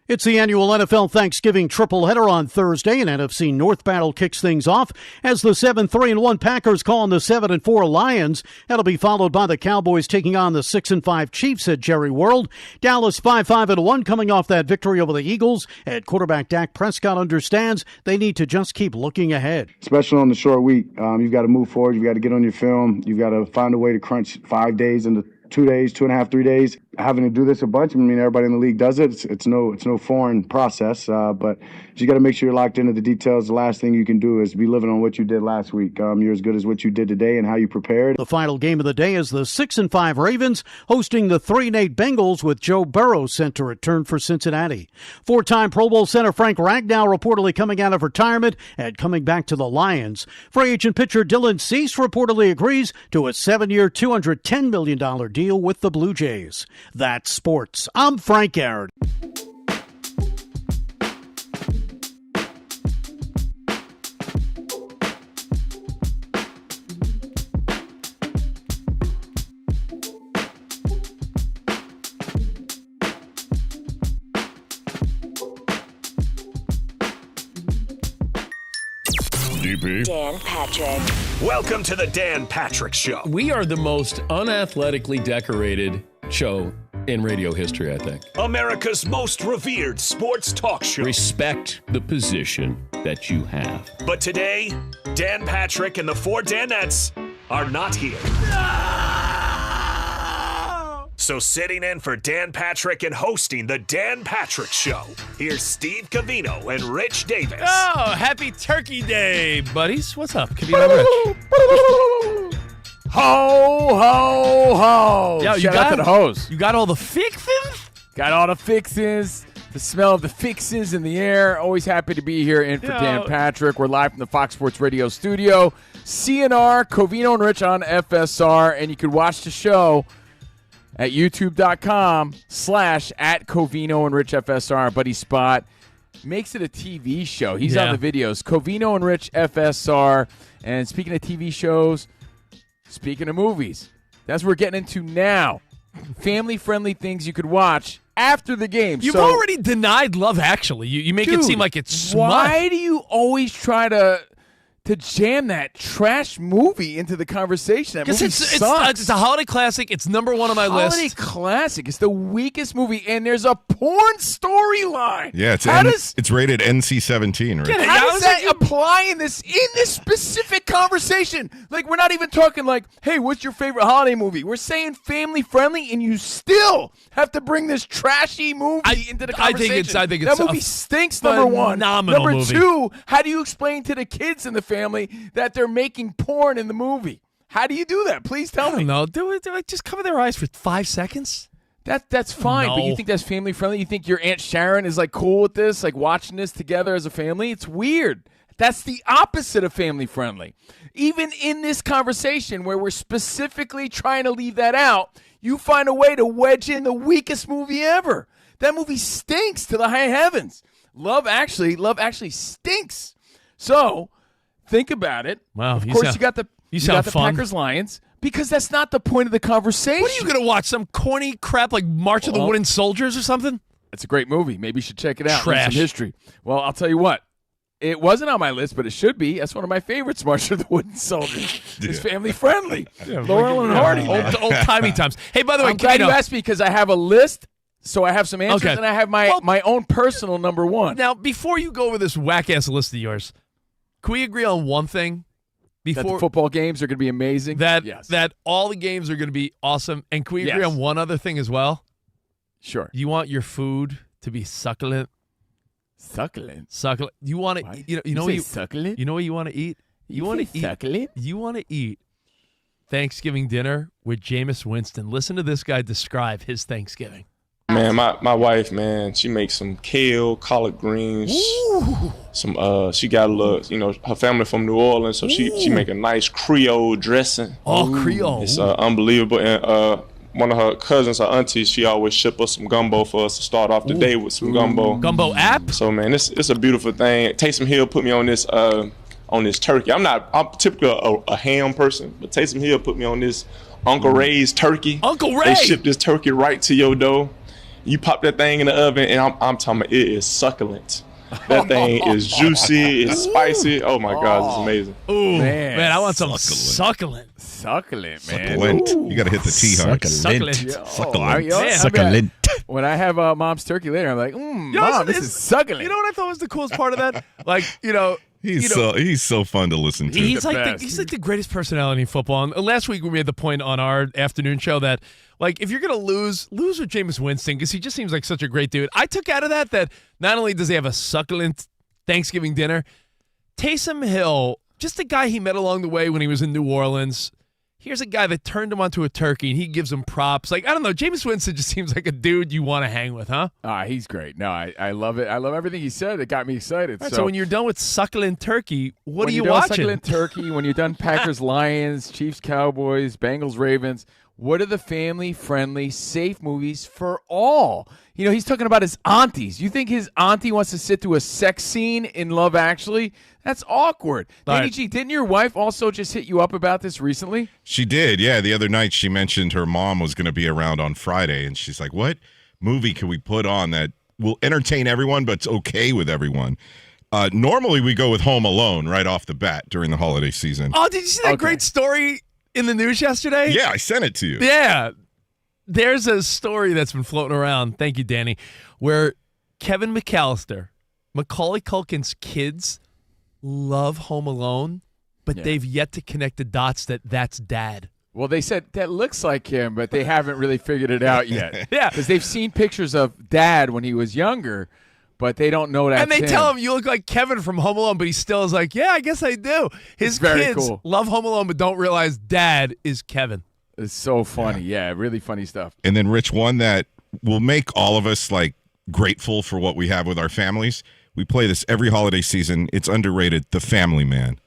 It's the annual NFL Thanksgiving tripleheader on Thursday. An NFC North battle kicks things off as the 7-3-1 Packers call on the 7-4 Lions. That'll be followed by the Cowboys taking on the 6-5 Chiefs at Jerry World. Dallas 5-5-1 coming off that victory over the Eagles. At quarterback Dak Prescott understands they need to just keep looking ahead. Especially on the short week, you've got to move forward. You've got to get on your film. You've got to find a way to crunch 5 days into 2 days, 2.5, 3 days. Having to do this a bunch, I mean, everybody in the league does it. It's no foreign process, but you got to make sure you're locked into the details. The last thing you can do is be living on what you did last week. You're as good as what you did today and how you prepared. The final game of the day is the 6-5 Ravens hosting the 3-8 Bengals with Joe Burrow set to return for Cincinnati. 4-time Pro Bowl center Frank Ragnow reportedly coming out of retirement and coming back to the Lions. Free agent pitcher Dylan Cease reportedly agrees to a 7-year, $210 million deal with the Blue Jays. That's sports. I'm Frank Aaron. DP. Dan Patrick. Welcome to the Dan Patrick Show. We are the most unathletically decorated show in radio history, I think. America's most revered sports talk show. Respect the position that you have. But today, Dan Patrick and the 4 Danettes are not here. So sitting in for Dan Patrick and hosting the Dan Patrick Show, here's Steve Covino and Rich Davis. Oh, happy Turkey Day, buddies. What's up, Covino Rich? Ho, ho, ho. Yeah, Shout out to the hose. You got all the fixins? Got all the fixes. The smell of the fixes in the air. Always happy to be here in for Dan Patrick. We're live from the Fox Sports Radio studio. CNR, Covino and Rich on FSR. And you can watch the show at youtube.com/@Covino and Rich FSR. Buddy Spot makes it a TV show. He's on the videos. Covino and Rich FSR. And speaking of TV shows, speaking of movies, that's what we're getting into now. Family-friendly things you could watch after the game. You've already denied Love Actually. You make it seem like it's smut. Why do you always try to jam that trash movie into the conversation? That movie sucks. It's a holiday classic. It's number one on my list. Holiday classic. It's the weakest movie, and there's a porn storyline. Yeah, it's rated NC-17, right? How does that apply in this specific conversation? Like, we're not even talking like, hey, what's your favorite holiday movie? We're saying family friendly, and you still have to bring this trashy movie into the conversation. I think that movie stinks. Number one. Phenomenal Number movie. two, how do you explain to the kids in the family that they're making porn in the movie? How do you do that? Please tell me. No, do it. Just cover their eyes for 5 seconds. That's fine, No. but you think that's family friendly? You think your Aunt Sharon is like cool with this, like watching this together as a family? It's weird. That's the opposite of family friendly. Even in this conversation where we're specifically trying to leave that out, you find a way to wedge in the weakest movie ever. That movie stinks to the high heavens. Love Actually stinks. So think about it. Wow, of course, you got the fun. Packers Lions, because that's not the point of the conversation. What are you going to watch? Some corny crap like March of the Wooden Soldiers or something? It's a great movie. Maybe you should check it out. Trash. Learn some history. Well, I'll tell you what. It wasn't on my list, but it should be. That's one of my favorites, March of the Wooden Soldiers. It's family friendly. Laurel and Hardy. Old-timey times. Hey, by the way, I'm glad you asked me, because I have a list, so I have some answers, Okay. and I have my own personal number one. Now, before you go over this whack-ass list of yours, can we agree on one thing? That the football games are going to be amazing? That all the games are going to be awesome. And can we agree on one other thing as well? Sure. You want your food to be succulent. Succulent. You want to, succulent? You know what you want to eat? You want to eat succulent? You want to eat Thanksgiving dinner with Jameis Winston. Listen to this guy describe his Thanksgiving. Man, my wife, man, she makes some kale, collard greens. Ooh. She got a little, her family from New Orleans, so she make a nice Creole dressing. Oh, Creole. It's unbelievable. And one of her cousins, her aunties, she always ship us some gumbo for us to start off the day with some gumbo. Gumbo app? So, man, it's a beautiful thing. Taysom Hill put me on this turkey. I'm typically a ham person, but Taysom Hill put me on this Uncle Ray's turkey. Uncle Ray! They ship this turkey right to your door. You pop that thing in the oven, and I'm talking about it is succulent. That thing is juicy, it's spicy. Oh my God, it's amazing. Ooh, man, I want some succulent, man. Succulent. You got to hit the T hard. Succulent. When I have mom's turkey later, I'm like, Mom, this is succulent. You know what I thought was the coolest part of that? Like, He's so fun to listen to. He's like the greatest personality in football. And last week we made the point on our afternoon show that, like, if you're gonna lose with Jameis Winston, because he just seems like such a great dude. I took out of that not only does he have a succulent Thanksgiving dinner, Taysom Hill, just the guy he met along the way when he was in New Orleans. Here's a guy that turned him onto a turkey, and he gives him props. Like, I don't know, Jameis Winston just seems like a dude you want to hang with, huh? He's great. No, I love it. I love everything he said. It got me excited. Right, so when you're done with succulent turkey, what are you watching? When you're done watching? Succulent turkey, when you're done Packers, Lions, Chiefs, Cowboys, Bengals, Ravens, what are the family-friendly, safe movies for all? He's talking about his aunties. You think his auntie wants to sit through a sex scene in Love Actually? That's awkward. Danny G, didn't your wife also just hit you up about this recently? She did, yeah. The other night she mentioned her mom was going to be around on Friday, and she's like, what movie can we put on that will entertain everyone but it's okay with everyone? Normally we go with Home Alone right off the bat during the holiday season. Oh, did you see that great story in the news yesterday? Yeah, I sent it to you. Yeah. There's a story that's been floating around, thank you, Danny, where Kevin McAllister, Macaulay Culkin's kids, love Home Alone, but they've yet to connect the dots that's Dad. Well, they said that looks like him, but they haven't really figured it out yet. Yeah. Because they've seen pictures of Dad when he was younger, but they don't know that. And they tell him, you look like Kevin from Home Alone, but he still is like, yeah, I guess I do. His kids love Home Alone, but don't realize Dad is Kevin. It's so funny. Yeah, really funny stuff. And then, Rich, one that will make all of us, like, grateful for what we have with our families. We play this every holiday season. It's underrated. The Family Man.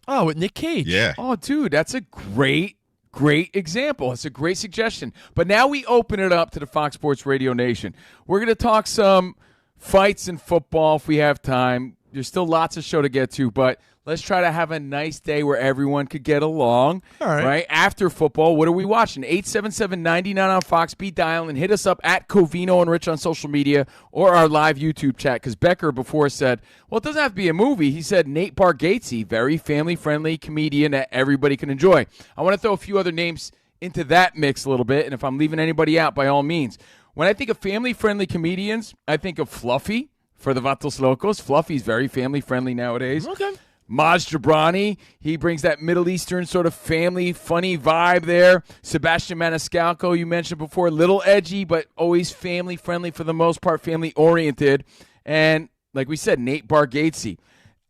Oh, with Nick Cage. Yeah. Oh, dude, that's a great example. It's a great suggestion. But now we open it up to the Fox Sports Radio Nation. We're going to talk some fights in football if we have time. There's still lots of show to get to, but let's try to have a nice day where everyone could get along. All right. Right? After football, what are we watching? 877-99 on Fox. Be dialing. Hit us up at Covino and Rich on social media or our live YouTube chat, because Becker before said, well, it doesn't have to be a movie. He said Nate Bargatze, very family-friendly comedian that everybody can enjoy. I want to throw a few other names into that mix a little bit, and if I'm leaving anybody out, by all means. When I think of family-friendly comedians, I think of Fluffy for the Vatos Locos. Fluffy's very family-friendly nowadays. Okay. Maz Jobrani, he brings that Middle Eastern sort of family, funny vibe there. Sebastian Maniscalco, you mentioned before, a little edgy, but always family-friendly for the most part, family-oriented. And like we said, Nate Bargatze.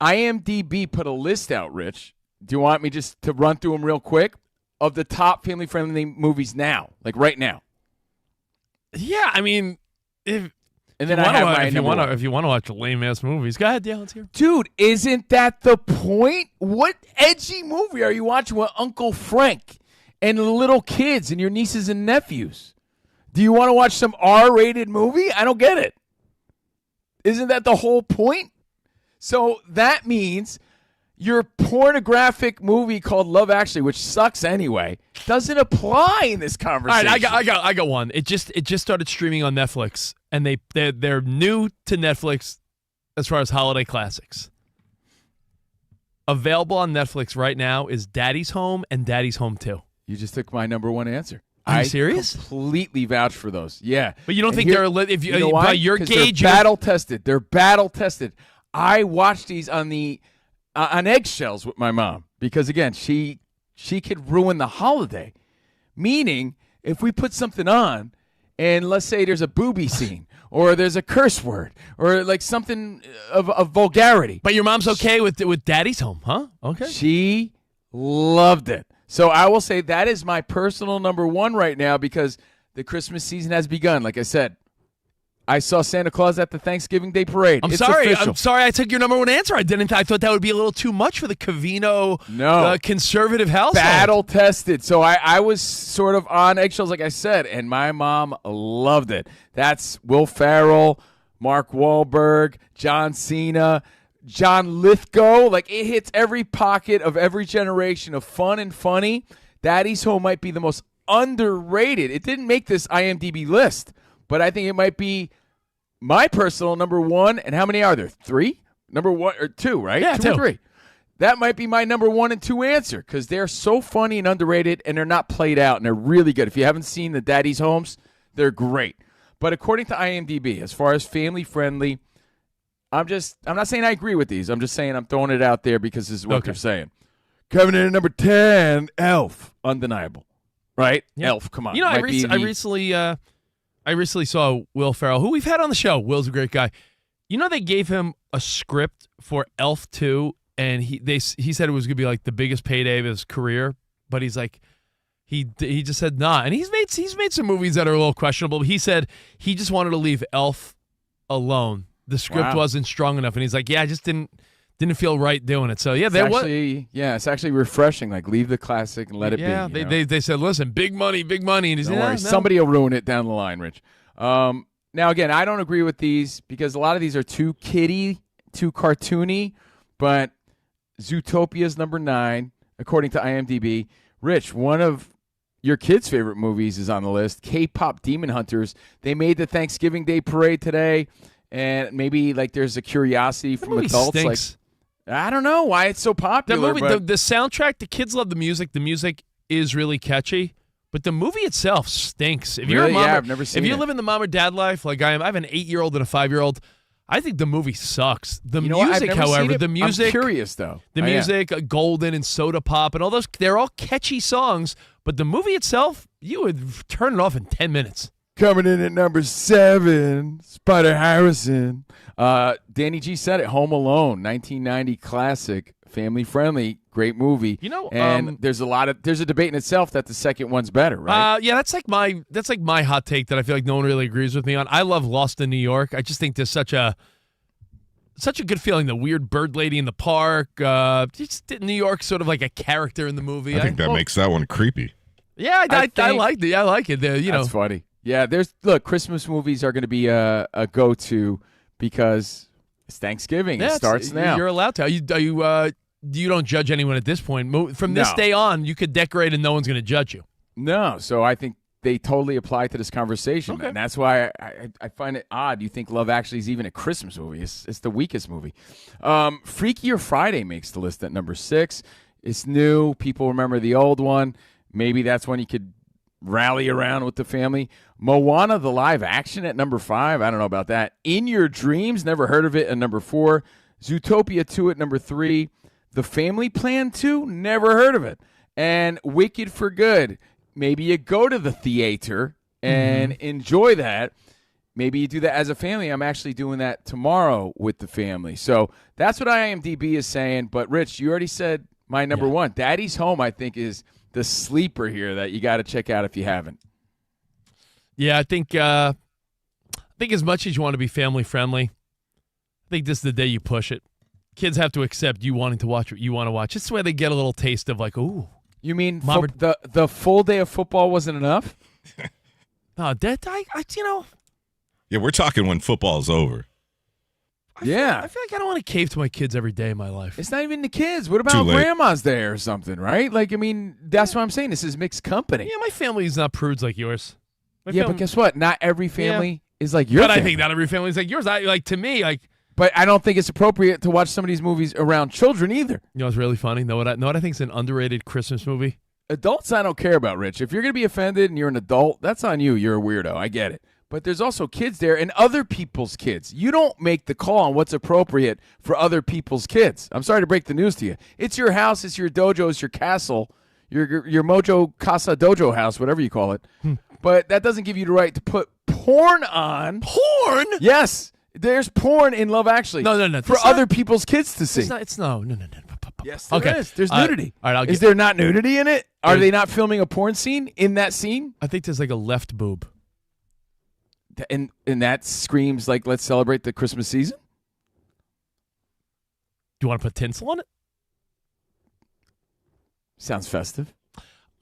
IMDb put a list out, Rich. Do you want me just to run through them real quick? Of the top family-friendly movies now, like right now. Yeah, I mean, if you want to watch lame ass movies, go ahead. Yeah, let's hear. Dude, isn't that the point? What edgy movie are you watching with Uncle Frank and the little kids and your nieces and nephews? Do you want to watch some R-rated movie? I don't get it. Isn't that the whole point? So that means your pornographic movie called Love Actually, which sucks anyway, doesn't apply in this conversation. All right, I got one. It just started streaming on Netflix, and they're new to Netflix as far as holiday classics. Available on Netflix right now is Daddy's Home and Daddy's Home 2. You just took my number one answer. Are you serious? Completely vouch for those. Yeah, but you don't think they're if you know by your gauge, they're battle tested. They're battle tested. I watched these on eggshells with my mom because, again, she could ruin the holiday. Meaning, if we put something on and let's say there's a booby scene or there's a curse word or like something of vulgarity. But your mom's okay with Daddy's Home, huh? Okay. She loved it. So I will say that is my personal number one right now because the Christmas season has begun. Like I said, I saw Santa Claus at the Thanksgiving Day parade. I'm sorry I took your number one answer. I thought that would be a little too much for the Covino conservative household. Battle tested. So I was sort of on eggshells, like I said, and my mom loved it. That's Will Ferrell, Mark Wahlberg, John Cena, John Lithgow. Like, it hits every pocket of every generation of fun and funny. Daddy's Home might be the most underrated. It didn't make this IMDb list, but I think it might be my personal number one. And how many are there? 3? Number 1 or 2, right? Yeah, 2 or 2. 3. That might be my number 1 and 2 answer because they're so funny and underrated, and they're not played out, and they're really good. If you haven't seen the Daddy's Homes, they're great. But according to IMDb, as far as family friendly, I'm not saying I agree with these. I'm just saying I'm throwing it out there because this is what they're saying. Coming in at number 10, Elf, undeniable, right? Yeah. Elf, come on. You know, I recently saw Will Ferrell, who we've had on the show. Will's a great guy. You know, they gave him a script for Elf 2, and he said it was going to be like the biggest payday of his career, but he's like, he just said nah. And he's made some movies that are a little questionable, but he said he just wanted to leave Elf alone. The script wasn't strong enough, and he's like, yeah, I just didn't feel right doing it. So yeah, it's actually refreshing. Like leave the classic and let it be. Yeah, they said, listen, big money, and he's don't worry, somebody will ruin it down the line, Rich. Now again, I don't agree with these because a lot of these are too kiddie, too cartoony. But Zootopia is number 9 according to IMDb. Rich, one of your kids' favorite movies is on the list. K-pop Demon Hunters. They made the Thanksgiving Day parade today. And maybe like there's a curiosity from adults. Stinks. Like, I don't know why it's so popular. The movie, the soundtrack, the kids love the music. The music is really catchy, but the movie itself stinks. If you're a mom, I've never seen it. If you live in the mom or dad life, like I am, I have an 8-year-old and a 5-year-old. I think the movie sucks. The music, however, the music. I'm curious though. The music, Golden and Soda Pop, and all those—they're all catchy songs. But the movie itself, you would turn it off in 10 minutes. Coming in at number 7, Spider Harrison. Danny G said it, Home Alone, 1990 classic, family friendly, great movie. You know, and there's a debate in itself that the second one's better, right? Yeah, that's like my hot take that I feel like no one really agrees with me on. I love Lost in New York. I just think there's such a good feeling. The weird bird lady in the park. Just New York, sort of like a character in the movie. I think that makes that one creepy. Yeah, I like it. I like it. That's funny. Yeah, Christmas movies are going to be a go-to because it's Thanksgiving. It starts now. You're allowed to. You don't judge anyone at this point. From this day on, you could decorate and no one's going to judge you. No, so I think they totally apply to this conversation, and that's why I find it odd. You think Love Actually is even a Christmas movie? It's the weakest movie. Freakier Friday makes the list at number 6. It's new. People remember the old one. Maybe that's when you could rally around with the family. Moana, the live action at number 5. I don't know about that. In Your Dreams, never heard of it, at number 4. Zootopia 2 at number 3. The Family Plan 2, never heard of it. And Wicked for Good. Maybe you go to the theater and enjoy that. Maybe you do that as a family. I'm actually doing that tomorrow with the family. So that's what IMDb is saying. But, Rich, you already said my number 1. Daddy's Home, I think, is the sleeper here that you got to check out if you haven't. Yeah, I think as much as you want to be family friendly, I think this is the day you push it. Kids have to accept you wanting to watch what you want to watch. It's where they get a little taste of like, ooh. You mean the full day of football wasn't enough? No, Yeah, we're talking when football's over. I feel like I don't want to cave to my kids every day of my life. It's not even the kids. What about grandma's there or something, right? Like, I mean, that's what I'm saying. This is mixed company. Yeah, my family is not prudes like yours. But guess what? Not every family is like your family. I think not every family is like yours. But I don't think it's appropriate to watch some of these movies around children either. You know what's really funny? Know what I think is an underrated Christmas movie? Adults I don't care about, Rich. If you're going to be offended and you're an adult, that's on you. You're a weirdo. I get it. But there's also kids there and other people's kids. You don't make the call on what's appropriate for other people's kids. I'm sorry to break the news to you. It's your house. It's your dojo. It's your castle. Your Mojo Casa Dojo house, whatever you call it. But that doesn't give you the right to put porn on. Porn? Yes. There's porn in Love Actually. No. For other people's kids to see. No. Yes, there is. There's nudity. All right, is there not nudity in it? Are they not filming a porn scene in that scene? I think there's like a left boob. And that screams like, let's celebrate the Christmas season? Do you want to put tinsel on it? Sounds festive.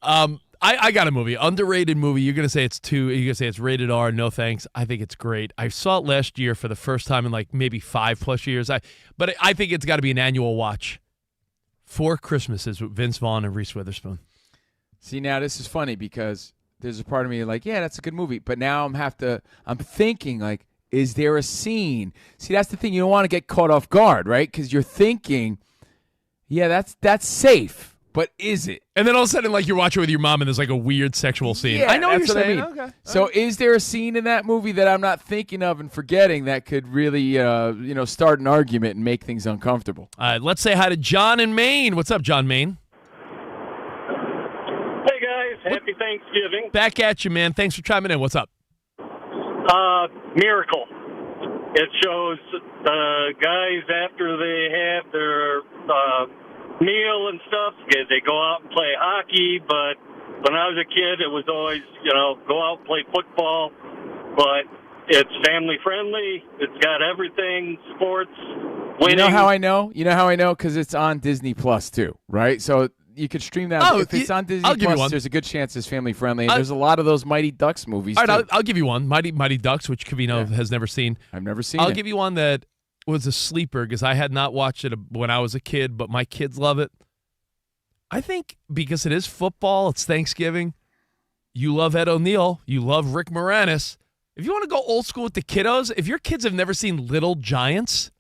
I got a movie, underrated movie. You're gonna say it's 2. You're gonna say it's rated R. No thanks. I think it's great. I saw it last year for the first time in like maybe 5+ years. But I think it's got to be an annual watch. 4 Christmases with Vince Vaughn and Reese Witherspoon. See, now this is funny because there's a part of me like, yeah, that's a good movie. But now I'm thinking like, is there a scene? See, that's the thing. You don't want to get caught off guard, right? Because you're thinking, yeah, that's safe. But is it? And then all of a sudden, like, you're watching with your mom and there's like a weird sexual scene. Yeah, I know what you're that's saying. I mean. Okay. So is there a scene in that movie that I'm not thinking of and forgetting that could really, start an argument and make things uncomfortable? Let's say hi to John in Maine. What's up, John, Maine? Hey, guys. Happy Thanksgiving. Back at you, man. Thanks for chiming in. What's up? Miracle. It shows the guys after they have their meal and stuff, they go out and play hockey, but when I was a kid, it was always, go out and play football, but it's family friendly. It's got everything, sports, winning. You know how I know? Because it's on Disney Plus too, right? So you could stream that. If it's on Disney Plus, there's a good chance it's family friendly. And there's a lot of those Mighty Ducks movies. All right, too. I'll give you one. Mighty Ducks, which Covino has never seen. I've never seen I'll it. give you one that was a sleeper because I had not watched it when I was a kid, but my kids love it. I think because it is football, it's Thanksgiving. You love Ed O'Neill. You love Rick Moranis. If you want to go old school with the kiddos, if your kids have never seen Little Giants.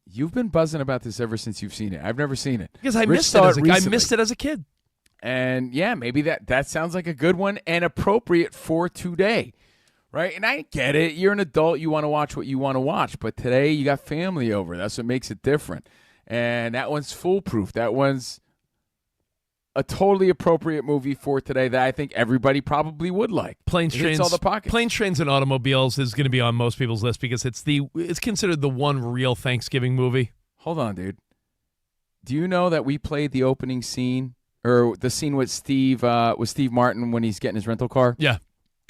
You've been buzzing about this ever since you've seen it. I've never seen it. Because I missed it as a kid. And yeah, maybe that sounds like a good one and appropriate for today. Right? And I get it. You're an adult. You want to watch what you want to watch. But today you got family over. That's what makes it different. And that one's foolproof. That one's a totally appropriate movie for today that I think everybody probably would like. Planes, Trains, all the pockets. Planes, Trains, and Automobiles is going to be on most people's list because it's considered the one real Thanksgiving movie. Hold on, dude. Do you know that we played the opening scene or the scene with Steve Martin when he's getting his rental car? Yeah.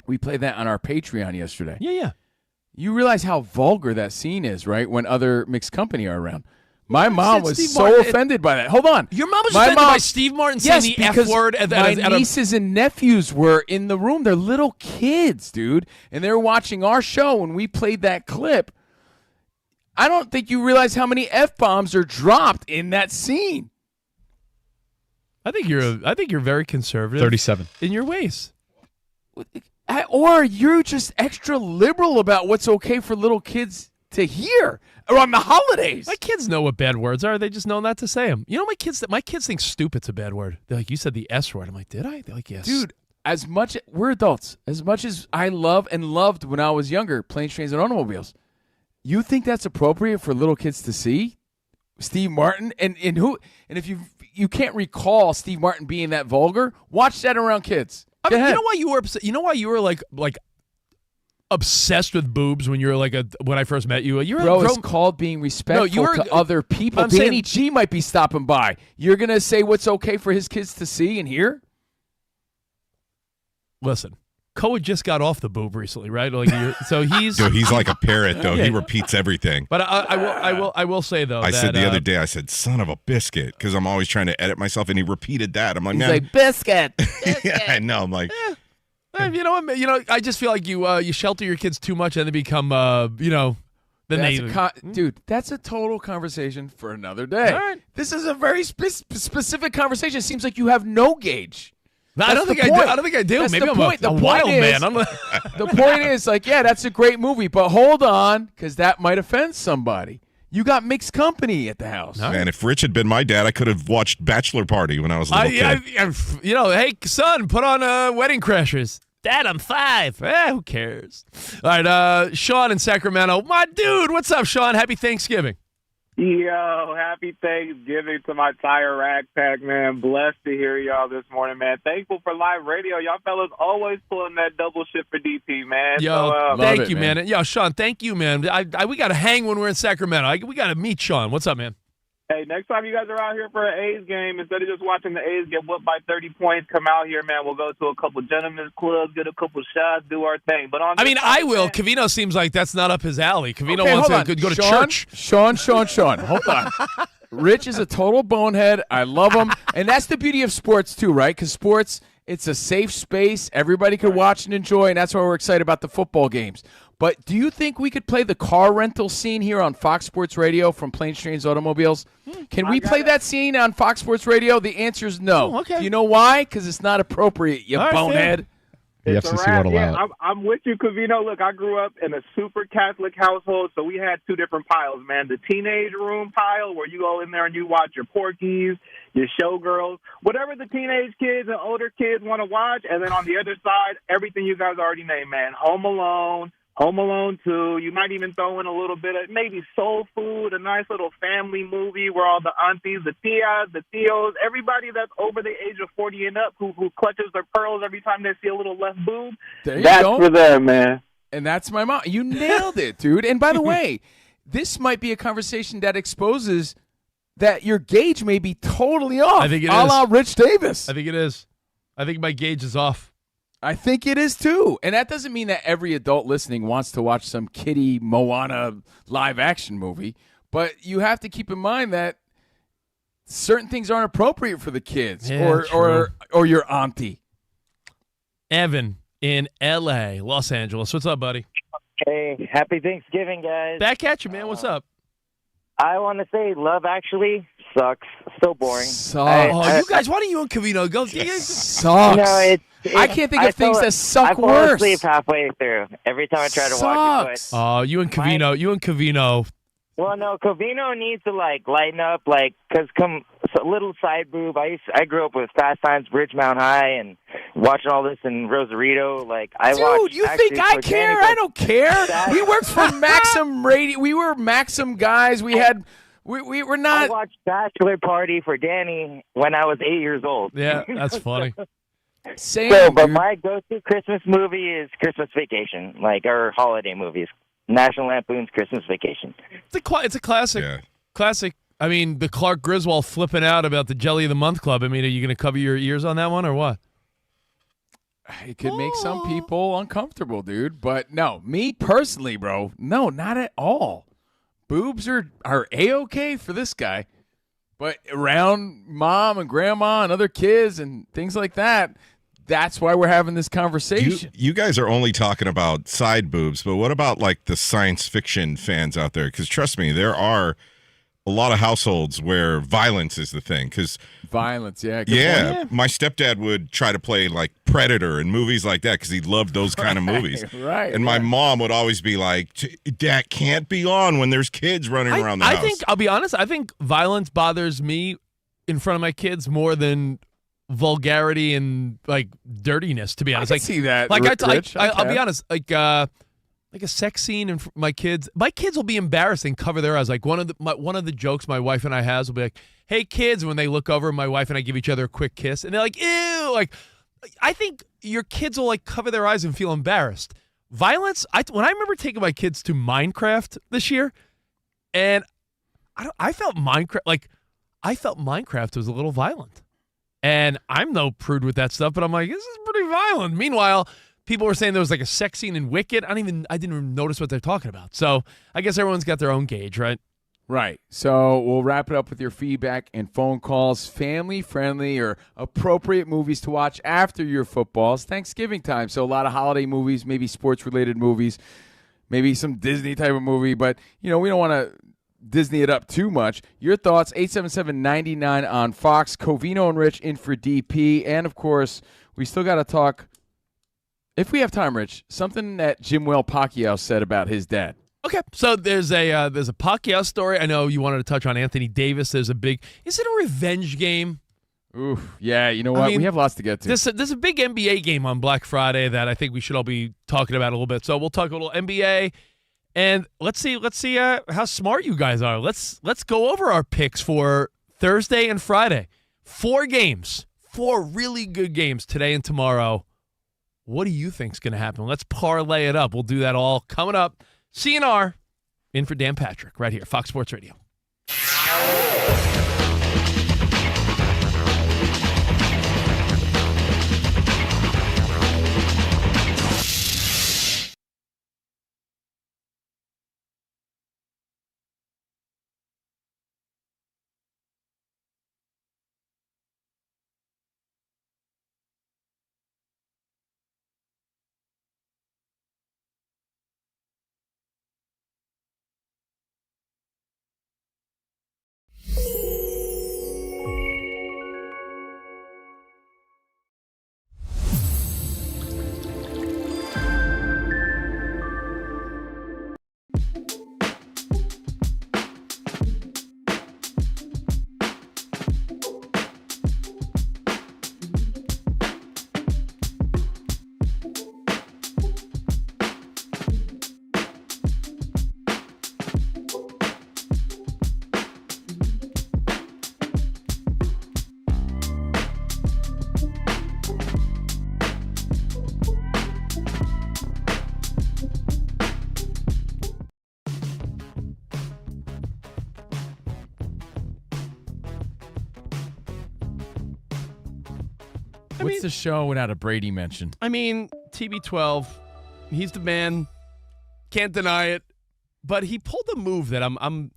We played that on our Patreon yesterday. Yeah. You realize how vulgar that scene is, right? When other mixed company are around. My mom was so offended by that. Hold on. Your mom was offended by Steve Martin saying the F word. My nieces and nephews were in the room. They're little kids, dude. And they're watching our show when we played that clip. I don't think you realize how many F-bombs are dropped in that scene. I think you're very conservative. 37. In your ways. Or you're just extra liberal about what's okay for little kids to hear around the holidays. My kids know what bad words are. They just know not to say them. You know, my kids think stupid's a bad word. They're like, you said the S word. I'm like, did I? They're like, yes. Dude, we're adults. As much as I love and loved when I was younger, Planes, Trains, and Automobiles, you think that's appropriate for little kids to see? Steve Martin? And if you can't recall Steve Martin being that vulgar, watch that around kids. I mean, you know why you were upset? You know why you were like obsessed with boobs when you were when I first met you? It's called being respectful to other people. Danny G might be stopping by. You're gonna say what's okay for his kids to see and hear? Listen, Cohen just got off the boob recently, right? So he's Dude, he's like a parrot, though. He repeats everything. But I will say though. I said the other day, I said, "Son of a biscuit," because I'm always trying to edit myself, and he repeated that. I'm like, he's nah. like biscuit. Yeah, I know. I'm like, you know, I just feel like you shelter your kids too much, and they become, dude, that's a total conversation for another day. All right. This is a very specific conversation. It seems like you have no gauge. I don't think I do. That's Maybe the I'm point. a wild man. The point is, that's a great movie, but hold on, because that might offend somebody. You got mixed company at the house. Man, if Rich had been my dad, I could have watched Bachelor Party when I was a little kid. Hey, son, put on Wedding Crashers. Dad, I'm 5. Who cares? All right, Sean in Sacramento. My dude, what's up, Sean? Happy Thanksgiving. Yo, happy Thanksgiving to my entire Rack Pack, man. Blessed to hear y'all this morning, man. Thankful for live radio. Y'all fellas always pulling that double shift for DP, man. Yo, thank you, man. Yo, Sean, thank you, man. We got to hang when we're in Sacramento. We got to meet Sean. What's up, man? Hey, next time you guys are out here for an A's game, instead of just watching the A's get whooped by 30 points, come out here, man. We'll go to a couple gentlemen's clubs, get a couple shots, do our thing. But I will. Covino seems like that's not up his alley. Covino wants to go to church. Sean. Hold on. Rich is a total bonehead. I love him. And that's the beauty of sports, too, right? Because sports, it's a safe space. Everybody can watch and enjoy, and that's why we're excited about the football games. But do you think we could play the car rental scene here on Fox Sports Radio from Planes, Trains, Automobiles? Can we play that scene on Fox Sports Radio? The answer is no. Oh, okay. Do you know why? Because it's not appropriate, you bonehead. The FCC won't allow it. I'm with you, Covino. Look, I grew up in a super Catholic household, so we had two different piles, man. The teenage room pile, where you go in there and you watch your Porkies, your Showgirls, whatever the teenage kids and older kids want to watch. And then on the other side, everything you guys already named, man. Home Alone 2. You might even throw in a little bit of maybe Soul Food, a nice little family movie where all the aunties, the tias, the tios, everybody that's over the age of 40 and up who clutches their pearls every time they see a little left boob. That's for them, man. And that's my mom. You nailed it, dude. And by the way, this might be a conversation that exposes that your gauge may be totally off. I think it is. A la Rich Davis. I think it is. I think my gauge is off. I think it is too. And that doesn't mean that every adult listening wants to watch some kiddie Moana live action movie. But you have to keep in mind that certain things aren't appropriate for the kids or your auntie. Evan in L.A., Los Angeles. What's up, buddy? Hey, happy Thanksgiving, guys. Back at you, man. What's up? I want to say Love Actually sucks. So boring. You guys, why don't you and Covino go? Sucks. No, I can't think of things that suck I fall worse. asleep halfway through every time I try to watch it. Oh, you and Covino. Well, no, Covino needs to lighten up, because a little side boob. I grew up with Fast Times, Bridgemount High, and watching all this in Rosarito. Dude, you think I care? I don't care. We worked for Maxim Radio. We were Maxim guys. We were not. I watched Bachelor Party for Danny when I was 8 years old. Yeah, that's funny. But my go-to Christmas movie is Christmas Vacation, or holiday movies. National Lampoon's Christmas Vacation. It's a classic. Yeah. Classic. I mean, the Clark Griswold flipping out about the Jelly of the Month Club. I mean, are you going to cover your ears on that one or what? It could make some people uncomfortable, dude. But no, me personally, bro, no, not at all. Boobs are A-okay for this guy. But around mom and grandma and other kids and things like that, that's why we're having this conversation. You guys are only talking about side boobs, but what about the science fiction fans out there? Because trust me, there are a lot of households where violence is the thing. Violence, yeah. My stepdad would try to play Predator and movies like that because he loved those kind of movies. Right. And my mom would always be like, that can't be on when there's kids running around the house. I think, I'll be honest, I think violence bothers me in front of my kids more than vulgarity and dirtiness, to be honest. I can see that. I'll be honest, a sex scene and my kids will be embarrassed and cover their eyes. One of the jokes my wife and I has will be like, "Hey kids," when they look over, my wife and I give each other a quick kiss, and they're like, "Ew!" I think your kids will cover their eyes and feel embarrassed. Violence. When I remember taking my kids to Minecraft this year, and I felt Minecraft was a little violent. And I'm no prude with that stuff, but I'm like, this is pretty violent. Meanwhile, people were saying there was a sex scene in Wicked. I didn't even notice what they're talking about. So I guess everyone's got their own gauge, right? Right. So we'll wrap it up with your feedback and phone calls, family-friendly or appropriate movies to watch after your football. It's Thanksgiving time, so a lot of holiday movies, maybe sports-related movies, maybe some Disney type of movie. But, we don't want to Disney it up too much. Your thoughts, 877-99 on Fox. Covino and Rich in for DP. And, of course, we still got to talk, if we have time, Rich, something that Jim Well Pacquiao said about his dad. Okay, so there's a Pacquiao story. I know you wanted to touch on Anthony Davis. Is it a revenge game? Oof, yeah, you know what? We have lots to get to. There's a big NBA game on Black Friday that I think we should all be talking about a little bit. So we'll talk a little NBA. And let's see how smart you guys are. Let's go over our picks for Thursday and Friday. 4 games, 4 really good games today and tomorrow. What do you think's going to happen? Let's parlay it up. We'll do that all coming up. CNR in for Dan Patrick right here, Fox Sports Radio. What's the show without a Brady mention? I mean, TB12, he's the man. Can't deny it. But he pulled a move that I'm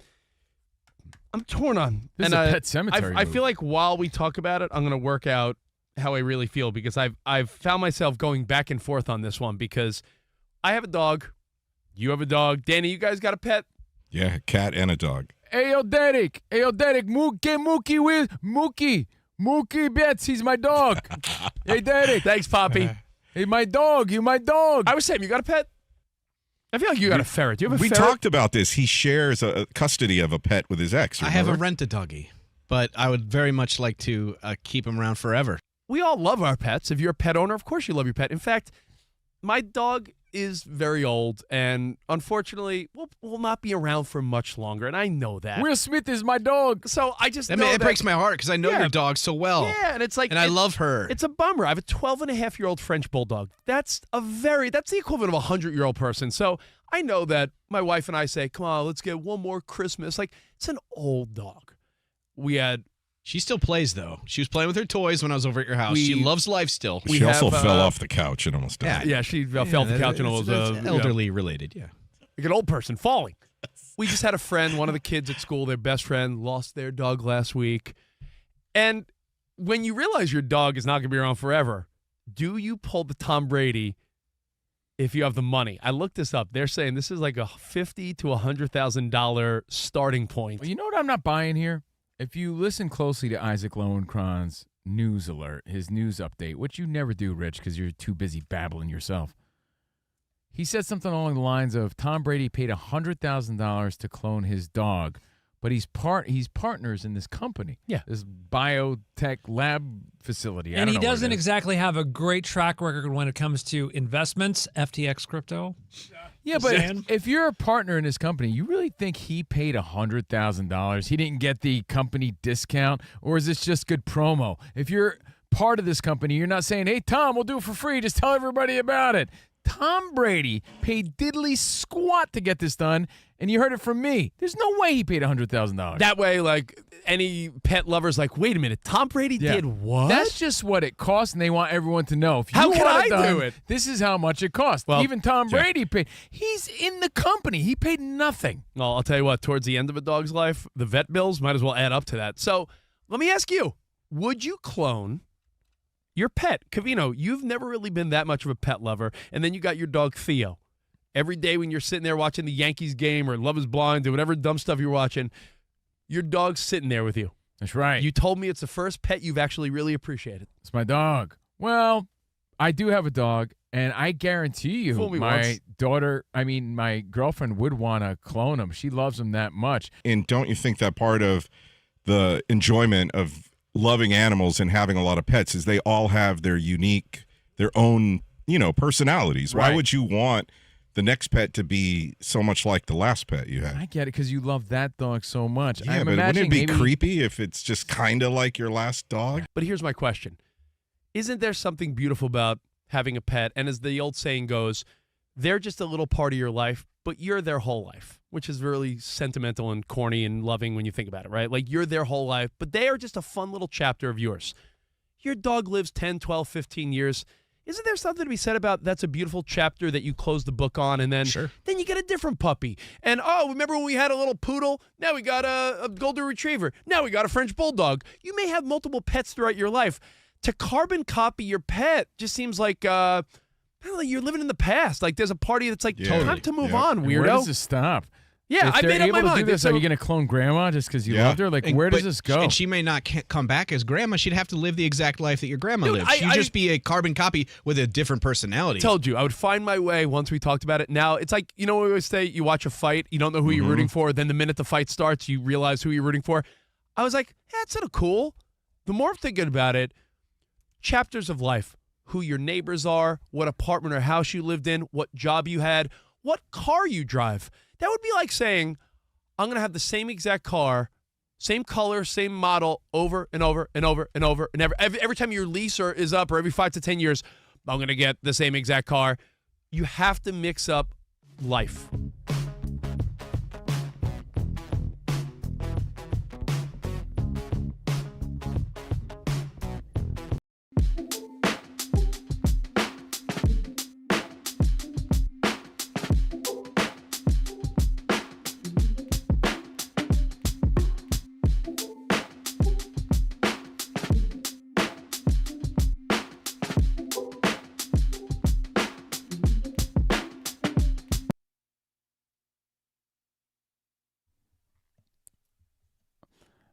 torn on. This is a Pet Sematary I move. feel like while we talk about it, I'm going to work out how I really feel because I've found myself going back and forth on this one because I have a dog. You have a dog. Danny, you guys got a pet? Yeah, a cat and a dog. Hey, yo, Derek, Mookie with Mookie. Mookie Betts, he's my dog. Hey, Derek. Thanks, Poppy. Hey, my dog, you my dog. I was saying, you got a pet? I feel like you got a ferret. Do you have a We ferret? talked about this. He shares a custody of a pet with his ex. I have a remember? rent-a-doggy, but I would very much like to keep him around forever. We all love our pets. If you're a pet owner, of course you love your pet. In fact, my dog is very old and unfortunately will not be around for much longer, and I know that. Will Smith is my dog. So I just It know breaks my heart because I know your dog so well. Yeah, and it's like... And I love her. It's a bummer. I have a 12-and-a-half-year-old French bulldog. That's the equivalent of a 100-year-old person. So I know that my wife and I say, come on, let's get one more Christmas. Like, it's an old dog. She still plays, though. She was playing with her toys when I was over at your house. She loves life still. She also fell off the couch and almost died. Yeah, she fell off the couch and almost... elderly related, yeah. Like an old person falling. We just had a friend, one of the kids at school, their best friend, lost their dog last week. And when you realize your dog is not going to be around forever, do you pull the Tom Brady if you have the money? I looked this up. They're saying this is like a $50,000 to $100,000 starting point. Well, you know what I'm not buying here? If you listen closely to Isaac Lowenkron's news alert, his news update, which you never do, Rich, because you're too busy babbling yourself, he said something along the lines of Tom Brady paid $100,000 to clone his dog, but he's partners in this company, this biotech lab facility. And he doesn't exactly have a great track record when it comes to investments, FTX crypto. Yeah, but if you're a partner in this company, you really think he paid $100,000? He didn't get the company discount, or is this just good promo? If you're part of this company, you're not saying, hey, Tom, we'll do it for free. Just tell everybody about it. Tom Brady paid diddly squat to get this done, and you heard it from me. There's no way he paid $100,000. That way, like, any pet lover's like, wait a minute, Tom Brady did what? That's just what it costs, and they want everyone to know. If you How can want I done, do it? This is how much it costs. Well, even Tom Brady paid. He's in the company. He paid nothing. Well, I'll tell you what, towards the end of a dog's life, the vet bills might as well add up to that. So let me ask you, would you clone your pet? Covino, you've never really been that much of a pet lover, and then you got your dog Theo. Every day when you're sitting there watching the Yankees game or Love is Blind or whatever dumb stuff you're watching, your dog's sitting there with you. That's right. You told me it's the first pet you've actually really appreciated. It's my dog. Well, I do have a dog, and I guarantee you my girlfriend would want to clone him. She loves him that much. And don't you think that part of the enjoyment of loving animals and having a lot of pets is they all have their own, personalities. Right. Why would you want the next pet to be so much like the last pet you had? I get it because you love that dog so much. Yeah, I'm but wouldn't it be maybe creepy if it's just kind of like your last dog? But here's my question. Isn't there something beautiful about having a pet? And as the old saying goes, they're just a little part of your life, but you're their whole life, which is really sentimental and corny and loving when you think about it, right? Like you're their whole life, but they are just a fun little chapter of yours. Your dog lives 10, 12, 15 years. Isn't there something to be said about that's a beautiful chapter that you close the book on and then you get a different puppy? And, remember when we had a little poodle? Now we got a golden retriever. Now we got a French bulldog. You may have multiple pets throughout your life. To carbon copy your pet just seems like you're living in the past. Like there's a party that's like, time to move on, And weirdo. where does this stop? Yeah, if I they're made up able my to mind. do this, are you going to clone grandma just because you loved her? Like, where does this go? And she may not come back as grandma. She'd have to live the exact life that your grandma Dude, lived. She'd just be a carbon copy with a different personality. Told you, I would find my way once we talked about it. Now, it's like, we always say you watch a fight, you don't know who you're rooting for, then the minute the fight starts, you realize who you're rooting for. I was like, that's sort of cool. The more I'm thinking about it, chapters of life, who your neighbors are, what apartment or house you lived in, what job you had, what car you drive. That would be like saying, I'm going to have the same exact car, same color, same model over and over and over and over and every time your lease is up or every 5 to 10 years, I'm going to get the same exact car. You have to mix up life.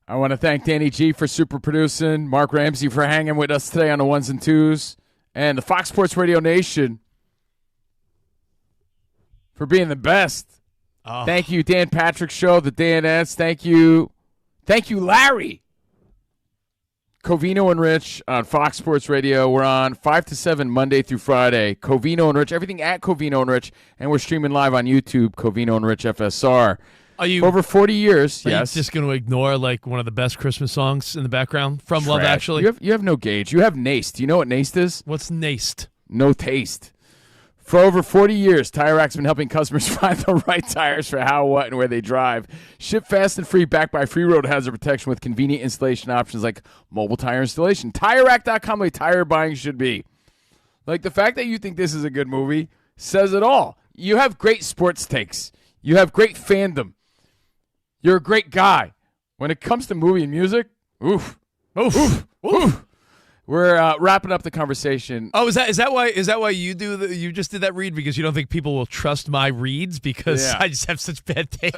I want to thank Danny G for super producing, Mark Ramsey for hanging with us today on the ones and twos, and the Fox Sports Radio Nation for being the best. Oh. Thank you, Dan Patrick Show, the DNS. Thank you, Larry. Covino and Rich on Fox Sports Radio. We're on 5 to 7 Monday through Friday. Covino and Rich, everything at Covino and Rich, and we're streaming live on YouTube, Covino and Rich FSR. Are you For over 40 years? Are Yes. you just going to ignore like one of the best Christmas songs in the background from Love Trash. Actually? You have no gauge. You have NACE. Do you know what NACE is? What's NACE? No taste. For over 40 years, Tire Rack's been helping customers find the right tires for how, what, and where they drive. Ship fast and free, backed by free road hazard protection with convenient installation options like mobile tire installation. TireRack.com, like tire buying should be. Like, the fact that you think this is a good movie says it all. You have great sports takes. You have great fandom. You're a great guy. When it comes to movie and music, oof. We're wrapping up the conversation. Oh, is that why you you just did that read because you don't think people will trust my reads because Yeah. I just have such bad taste?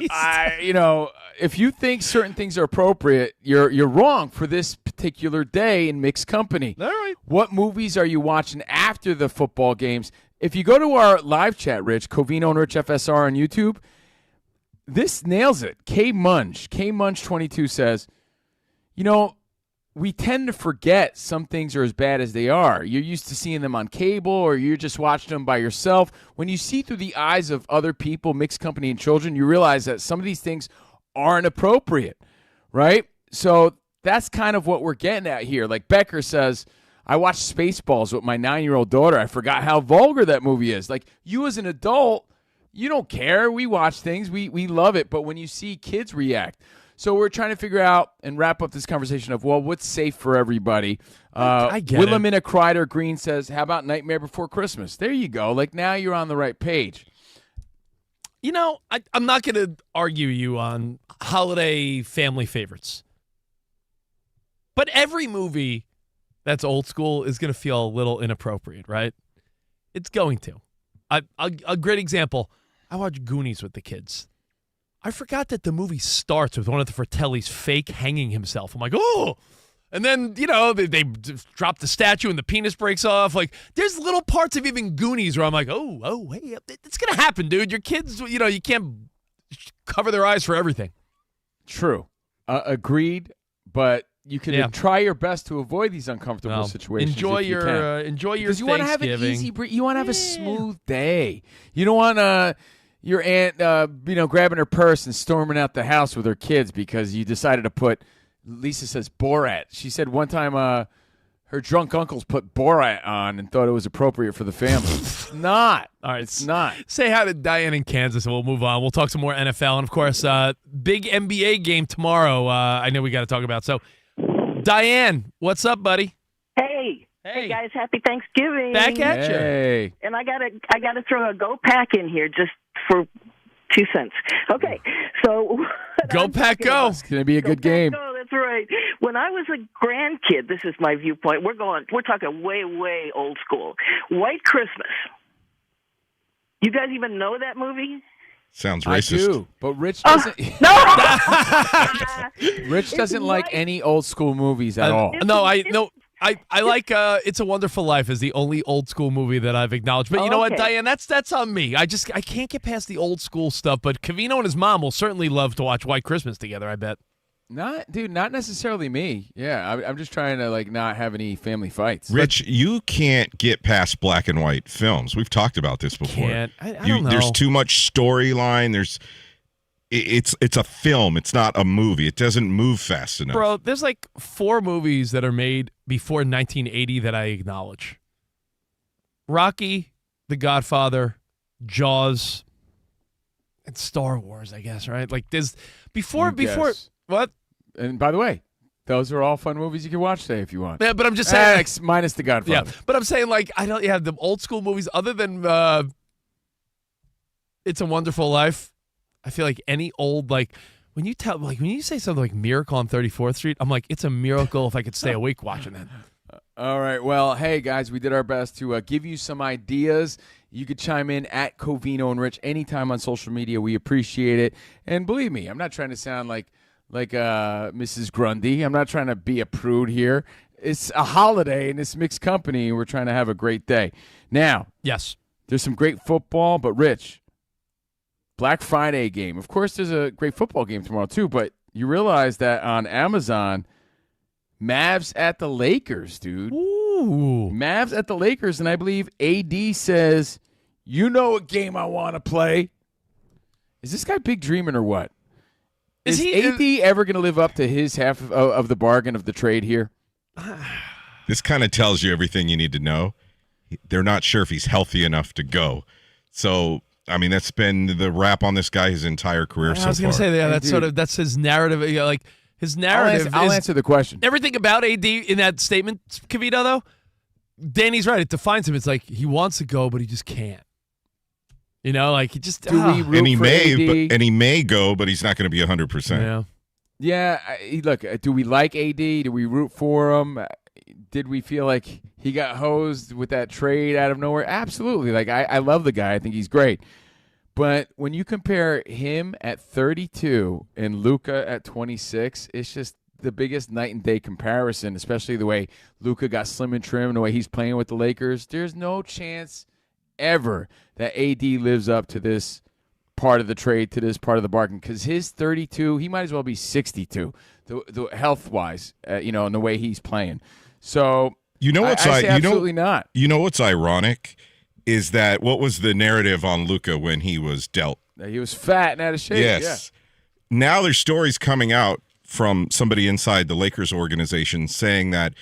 If you think certain things are appropriate, you're wrong for this particular day in mixed company. All right. What movies are you watching after the football games? If you go to our live chat, Rich, Covino and Rich FSR on YouTube, this nails it. K Munch 22 says, we tend to forget some things are as bad as they are. You're used to seeing them on cable or you're just watching them by yourself. When you see through the eyes of other people, mixed company and children, you realize that some of these things aren't appropriate, right? So that's kind of what we're getting at here. Like Becker says, I watched Spaceballs with my 9-year-old daughter. I forgot how vulgar that movie is. Like, you as an adult, you don't care. We watch things. We love it. But when you see kids react, so we're trying to figure out and wrap up this conversation of, what's safe for everybody? I get Willamina Kreider Green says, how about Nightmare Before Christmas? There you go. Like, now you're on the right page. I'm not going to argue you on holiday family favorites. But every movie that's old school is going to feel a little inappropriate, right? It's going to. A great example, I watched Goonies with the kids. I forgot that the movie starts with one of the Fratellis fake hanging himself. I'm like, oh! And then, they drop the statue and the penis breaks off. Like, there's little parts of even Goonies where I'm like, oh, hey, it's going to happen, dude. Your kids, you can't cover their eyes for everything. True. Agreed, but you can try your best to avoid these uncomfortable situations. Enjoy your because you want to have an Thanksgiving. you want to have a smooth day. You don't want your aunt grabbing her purse and storming out the house with her kids because you decided to put, Lisa says, Borat. She said one time her drunk uncles put Borat on and thought it was appropriate for the family. It's not. All right, it's not. Say hi to Diane in Kansas and we'll move on. We'll talk some more NFL. And, of course, big NBA game tomorrow I know we got to talk about. So, Diane, what's up, buddy? Hey guys, happy Thanksgiving. Back at you. Hey. And I gotta throw a Go Pack in here just for 2 cents. Okay, so Go Pack Go. It's gonna be a good game. Go, that's right. When I was a grandkid, this is my viewpoint. We're talking way old school. White Christmas. You guys even know that movie? Sounds racist. I do, but Rich doesn't. Rich doesn't like any old school movies at all. I like It's a Wonderful Life is the only old school movie that I've acknowledged. But you know what, Diane? That's on me. I can't get past the old school stuff. But Covino and his mom will certainly love to watch White Christmas together, I bet. Not necessarily me. Yeah, I'm just trying to not have any family fights. Rich, you can't get past black and white films. We've talked about this before. Can't. I don't know. There's too much storyline. It's a film. It's not a movie. It doesn't move fast enough. Bro, there's 4 movies that are made before 1980 that I acknowledge. Rocky, The Godfather, Jaws, and Star Wars, I guess, right? There's before what? And by the way, those are all fun movies you can watch today if you want. Yeah, but I'm just saying minus The Godfather. Yeah, but I'm saying I don't the old school movies other than It's a Wonderful Life. I feel like any old when you say something like Miracle on 34th Street, I'm like, it's a miracle if I could stay awake watching that. All right. Well, hey, guys, we did our best to give you some ideas. You could chime in at Covino and Rich anytime on social media. We appreciate it. And believe me, I'm not trying to sound like like Mrs. Grundy. I'm not trying to be a prude here. It's a holiday, and it's mixed company, and we're trying to have a great day. Now, yes, there's some great football, but Rich, Black Friday game. Of course, there's a great football game tomorrow too, but you realize that on Amazon, Mavs at the Lakers, dude. Ooh. Mavs at the Lakers, and I believe AD says, you know what game I want to play. Is this guy big dreaming or what? Is AD ever going to live up to his half of the bargain of the trade here? This kind of tells you everything you need to know. They're not sure if he's healthy enough to go. So, I mean, that's been the rap on this guy his entire career so far. I was going to say, yeah, that's his narrative. Like his narrative. I'll answer the question. Everything about AD in that statement, Covino, though, Danny's right. It defines him. It's like he wants to go, but he just can't. You know, like he just. And he may go, but he's not going to be 100%. Yeah. Yeah, look, do we like AD? Do we root for him? Did we feel like he got hosed with that trade out of nowhere? Absolutely. Like, I love the guy. I think he's great. But when you compare him at 32 and Luka at 26, it's just the biggest night and day comparison, especially the way Luka got slim and trim and the way he's playing with the Lakers. There's no chance ever that AD lives up to this part of the trade, to this part of the bargain, because his 32, he might as well be 62, the health-wise, and the way he's playing. So absolutely not. You know what's ironic is that what was the narrative on Luka when he was dealt? He was fat and out of shape. Yes. Yeah. Now there's stories coming out from somebody inside the Lakers organization saying that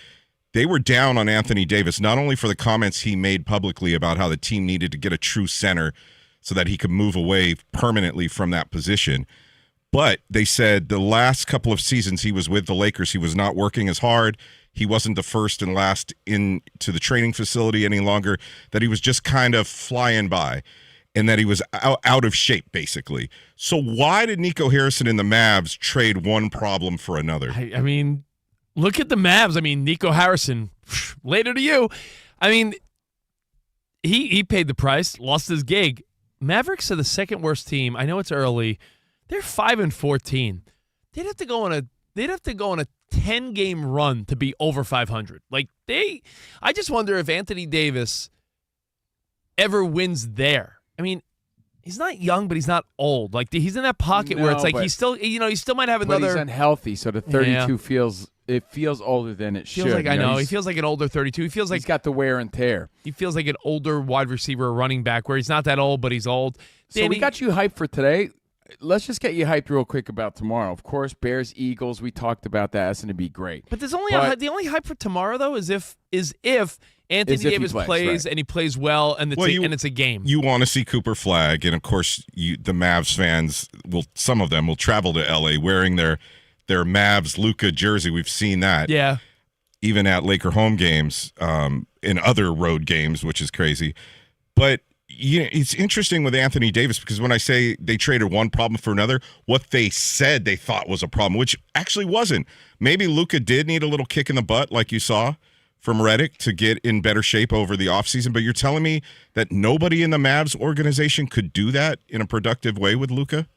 they were down on Anthony Davis, not only for the comments he made publicly about how the team needed to get a true center so that he could move away permanently from that position. But they said the last couple of seasons he was with the Lakers, he was not working as hard. He wasn't the first and last into the training facility any longer, that he was just kind of flying by and that he was out of shape, basically. So why did Nico Harrison and the Mavs trade one problem for another? I mean, look at the Mavs. I mean, Nico Harrison, later to you. I mean, he paid the price, lost his gig. Mavericks are the second worst team. I know it's early. They're 5-14. They'd have to go on a 10-game run to be over 500. I just wonder if Anthony Davis ever wins there. I mean, he's not young, but he's not old. Like he's in that pocket where it's like he still might have another. But he's unhealthy, so the 32 feels older than it should. Feels like he feels like an older 32. He feels like he's got the wear and tear. He feels like an older wide receiver or running back where he's not that old, but he's old. So we got you hyped for today. Let's just get you hyped real quick about tomorrow. Of course, Bears, Eagles. We talked about that. That's going to be great. But there's the only hype for tomorrow though is if Anthony Davis plays and he plays well and it's a game. You want to see Cooper Flagg, and of course, the Mavs fans some of them will travel to LA wearing their Mavs Luka jersey. We've seen that. Yeah. Even at Laker home games, in other road games, which is crazy. But it's interesting with Anthony Davis because when I say they traded one problem for another, what they said they thought was a problem, which actually wasn't. Maybe Luka did need a little kick in the butt, like you saw from Redick, to get in better shape over the offseason. But you're telling me that nobody in the Mavs organization could do that in a productive way with Luka?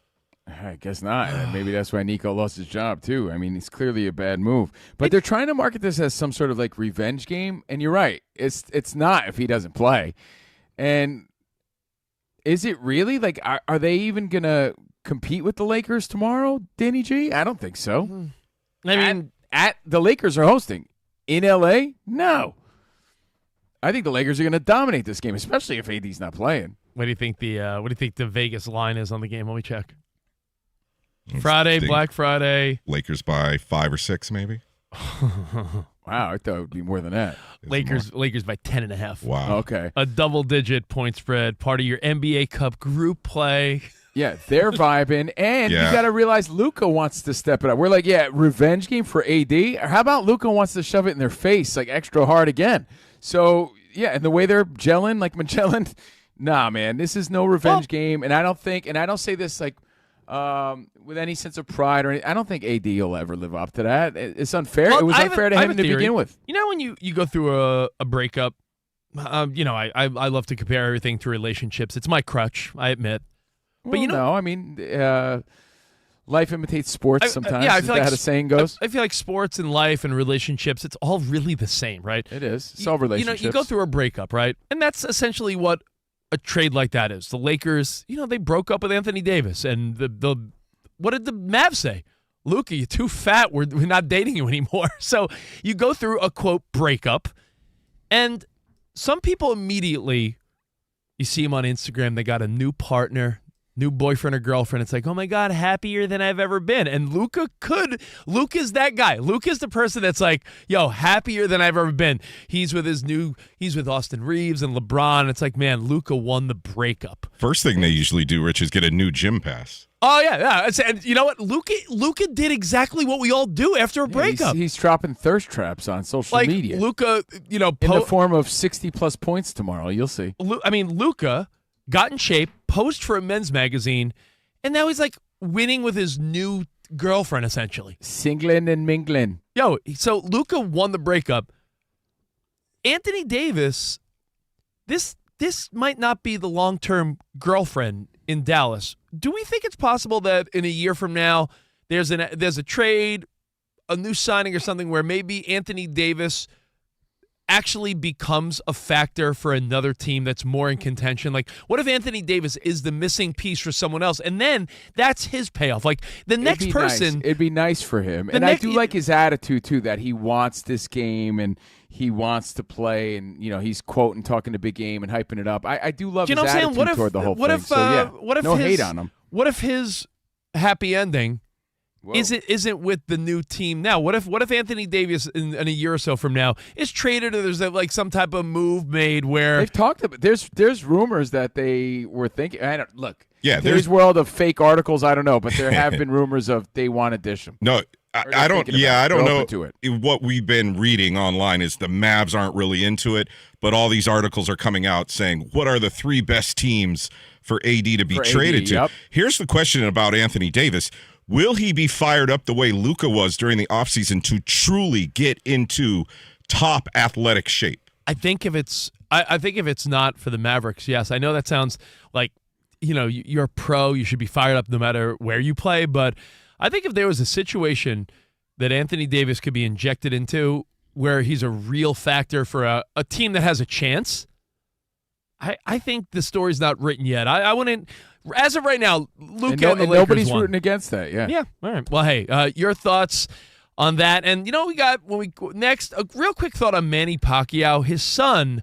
I guess not. Maybe that's why Nico lost his job, too. I mean, it's clearly a bad move. But they're trying to market this as some sort of like revenge game. And you're right. It's not if he doesn't play. And is it really? Like, are they even going to compete with the Lakers tomorrow, Danny G? I don't think so. I mean, at the Lakers are hosting. In L.A.? No. I think the Lakers are going to dominate this game, especially if AD's not playing. What do you think the Vegas line is on the game? Let me check. Friday, Black Friday. Lakers by 5 or 6, maybe. Wow, I thought it would be more than that. Lakers by 10.5. Wow. Okay. A double-digit point spread, part of your NBA Cup group play. Yeah, they're vibing, and you got to realize Luka wants to step it up. We're like, revenge game for AD. Or how about Luka wants to shove it in their face like extra hard again? So, and the way they're gelling, like Magellan, nah, man, this is no revenge game. And I don't say this like with any sense of pride or anything. I don't think AD will ever live up to that. It's unfair. It was unfair to him to begin with. You know, when you go through a breakup, I love to compare everything to relationships. It's my crutch, I admit. But I mean, Life imitates sports sometimes. Yeah, I Is feel that like how the saying goes? I feel like sports and life and relationships, it's all really the same, right? It is. It's all relationships. You go through a breakup, right? And that's essentially what a trade like that is. The Lakers, they broke up with Anthony Davis, and the what did the Mavs say? Luka, you're too fat. We're not dating you anymore. So you go through a, quote, breakup, and some people immediately, you see them on Instagram, they got a new partner, new boyfriend or girlfriend. It's like, oh, my God, happier than I've ever been. And Luka's that guy. Luka's the person that's like, yo, happier than I've ever been. He's with Austin Reeves and LeBron. It's like, man, Luka won the breakup. First thing they usually do, Rich, is get a new gym pass. Oh, yeah. And you know what? Luka did exactly what we all do after a breakup. He's dropping thirst traps on social media. Luka, in the form of 60-plus points tomorrow. You'll see. Luka got in shape, posed for a men's magazine, and now he's like winning with his new girlfriend, essentially. Singling and mingling. Yo, so Luka won the breakup. Anthony Davis, this might not be the long-term girlfriend in Dallas. Do we think it's possible that in a year from now there's a trade, a new signing or something where maybe Anthony Davis actually becomes a factor for another team that's more in contention? Like, what if Anthony Davis is the missing piece for someone else, and then that's his payoff? Like, the next person... It'd be nice for him. And I do like his attitude, too, that he wants this game and he wants to play, and, he's quoting, talking a big game and hyping it up. I do love his attitude toward the whole thing. No hate on him. What if his happy ending isn't with the new team now? What if Anthony Davis in a year or so from now is traded, or there's like some type of move made where they've talked about? There's rumors that they were thinking. Yeah, there's world of fake articles. I don't know, but there have been rumors of they want to dish him. No. I don't know. To it. What we've been reading online is the Mavs aren't really into it, but all these articles are coming out saying, what are the 3 best teams for AD to be traded to? Yep. Here's the question about Anthony Davis. Will he be fired up the way Luka was during the offseason to truly get into top athletic shape? I think if it's not for the Mavericks, yes. I know that sounds like, you're a pro, you should be fired up no matter where you play, but I think if there was a situation that Anthony Davis could be injected into where he's a real factor for a team that has a chance, I think the story's not written yet. I wouldn't, as of right now, Luka and the Lakers nobody's won. rooting against that. Yeah. Yeah. All right. Well, hey, your thoughts on that? And we got next a real quick thought on Manny Pacquiao. His son,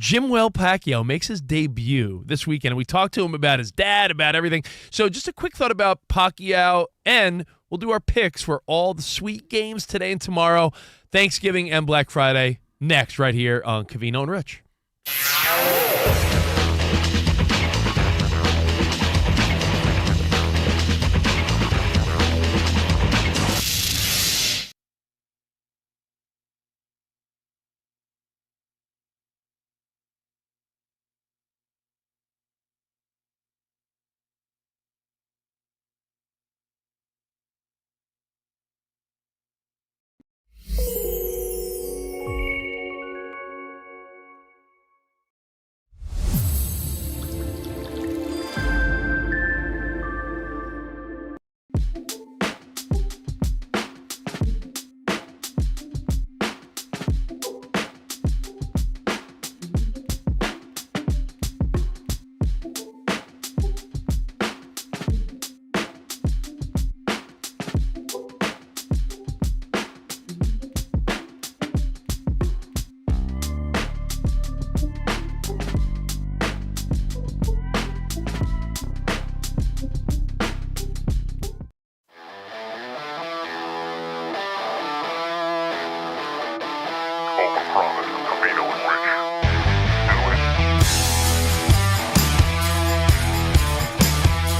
Jimwell Pacquiao, makes his debut this weekend. We talked to him about his dad, about everything. So just a quick thought about Pacquiao, and we'll do our picks for all the sweet games today and tomorrow, Thanksgiving and Black Friday, next right here on Covino and Rich.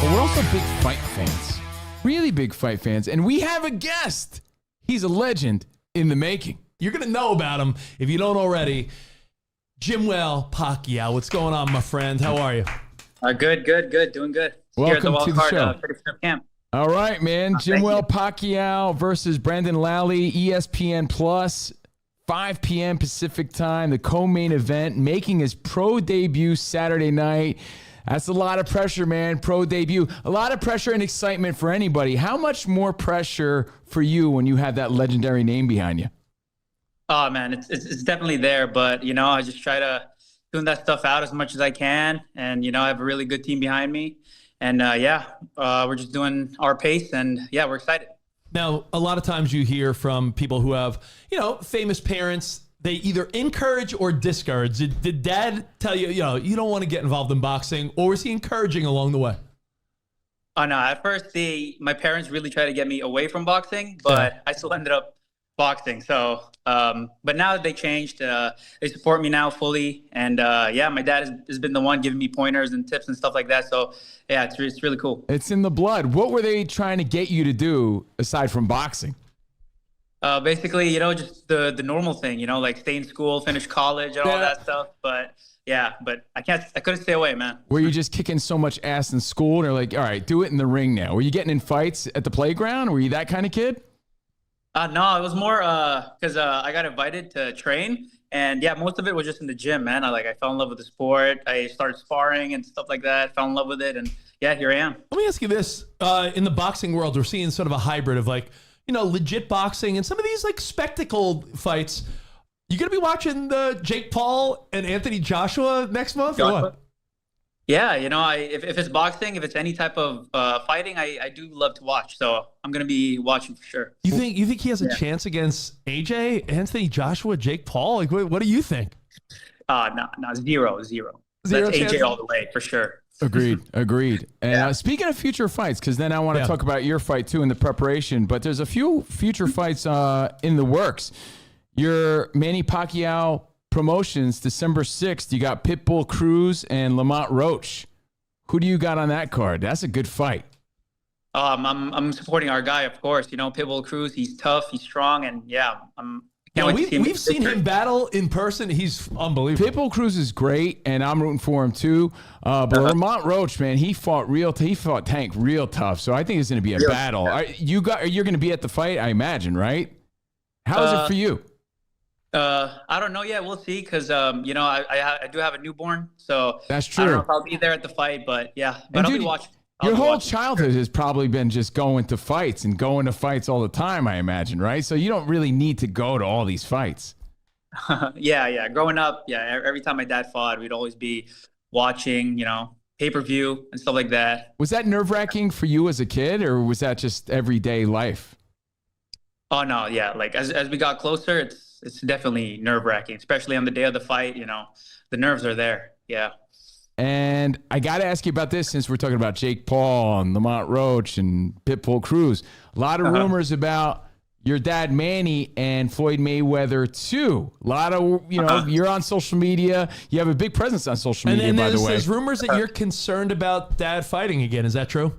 But we're also big fight fans. Really big fight fans. And we have a guest. He's a legend in the making. You're going to know about him if you don't already. Jimwell Pacquiao. What's going on, my friend? How are you? Good. Doing good. Welcome to the show. Pretty Strip Camp. All right, man. Jimwell Pacquiao versus Brandon Lally, ESPN Plus, 5 p.m. Pacific time, the co-main event, making his pro debut Saturday night. That's a lot of pressure, man. Pro debut. A lot of pressure and excitement for anybody. How much more pressure for you when you have that legendary name behind you? Oh man, it's definitely there, but I just try to tune that stuff out as much as I can, and I have a really good team behind me, and we're just doing our pace, and we're excited. Now, a lot of times you hear from people who have, famous parents. They either encourage or discourage. Did Dad tell you, you don't want to get involved in boxing, or was he encouraging along the way? Oh no, at first my parents really tried to get me away from boxing, but I still ended up boxing. So, but now that they changed, they support me now fully. And my dad has been the one giving me pointers and tips and stuff like that. So it's really cool. It's in the blood. What were they trying to get you to do aside from boxing? Basically, just the normal thing, like stay in school, finish college and all that stuff. But I couldn't stay away, man. Were you just kicking so much ass in school and they're like, all right, do it in the ring now? Were you getting in fights at the playground? Were you that kind of kid? No, it was more because I got invited to train, and most of it was just in the gym, man. I fell in love with the sport. I started sparring and stuff like that. Fell in love with it, and here I am. Let me ask you this: in the boxing world, we're seeing sort of a hybrid of legit boxing and some of these spectacle fights. You gonna be watching the Jake Paul and Anthony Joshua next month or what? Yeah, if it's boxing, if it's any type of fighting, I do love to watch. So I'm gonna be watching for sure. You think he has a chance against AJ, Anthony Joshua, Jake Paul? What do you think? No, zero. That's AJ all the way for sure. Agreed. And speaking of future fights, because then I want to talk about your fight too in the preparation, but there's a few future fights in the works. Your Manny Pacquiao promotions, December 6th, you got Pitbull Cruz and Lamont Roach. Who do you got on that card? That's a good fight. I'm supporting our guy, of course. Pitbull Cruz, he's tough, he's strong, and we've seen him battle in person. He's unbelievable. Pitbull Cruz is great, and I'm rooting for him too. But Lamont Roach, man, he fought Tank real tough. So I think it's going to be a battle. You're going to be at the fight, I imagine, right? How is it for you? I don't know yet. We'll see, because I do have a newborn, so that's true. I don't know if I'll be there at the fight, but I'll be watching. Your whole childhood has probably been just going to fights all the time, I imagine, right? So you don't really need to go to all these fights. Yeah. Growing up, every time my dad fought, we'd always be watching, pay-per-view and stuff like that. Was that nerve-wracking for you as a kid, or was that just everyday life? Oh no, as we got closer, it's definitely nerve-wracking, especially on the day of the fight. The nerves are there. Yeah. And I got to ask you about this, since we're talking about Jake Paul and Lamont Roach and Pitbull Cruz. A lot of rumors about your dad Manny and Floyd Mayweather too. A lot of you're on social media. You have a big presence on social media, by the way. There's rumors that you're concerned about Dad fighting again. Is that true?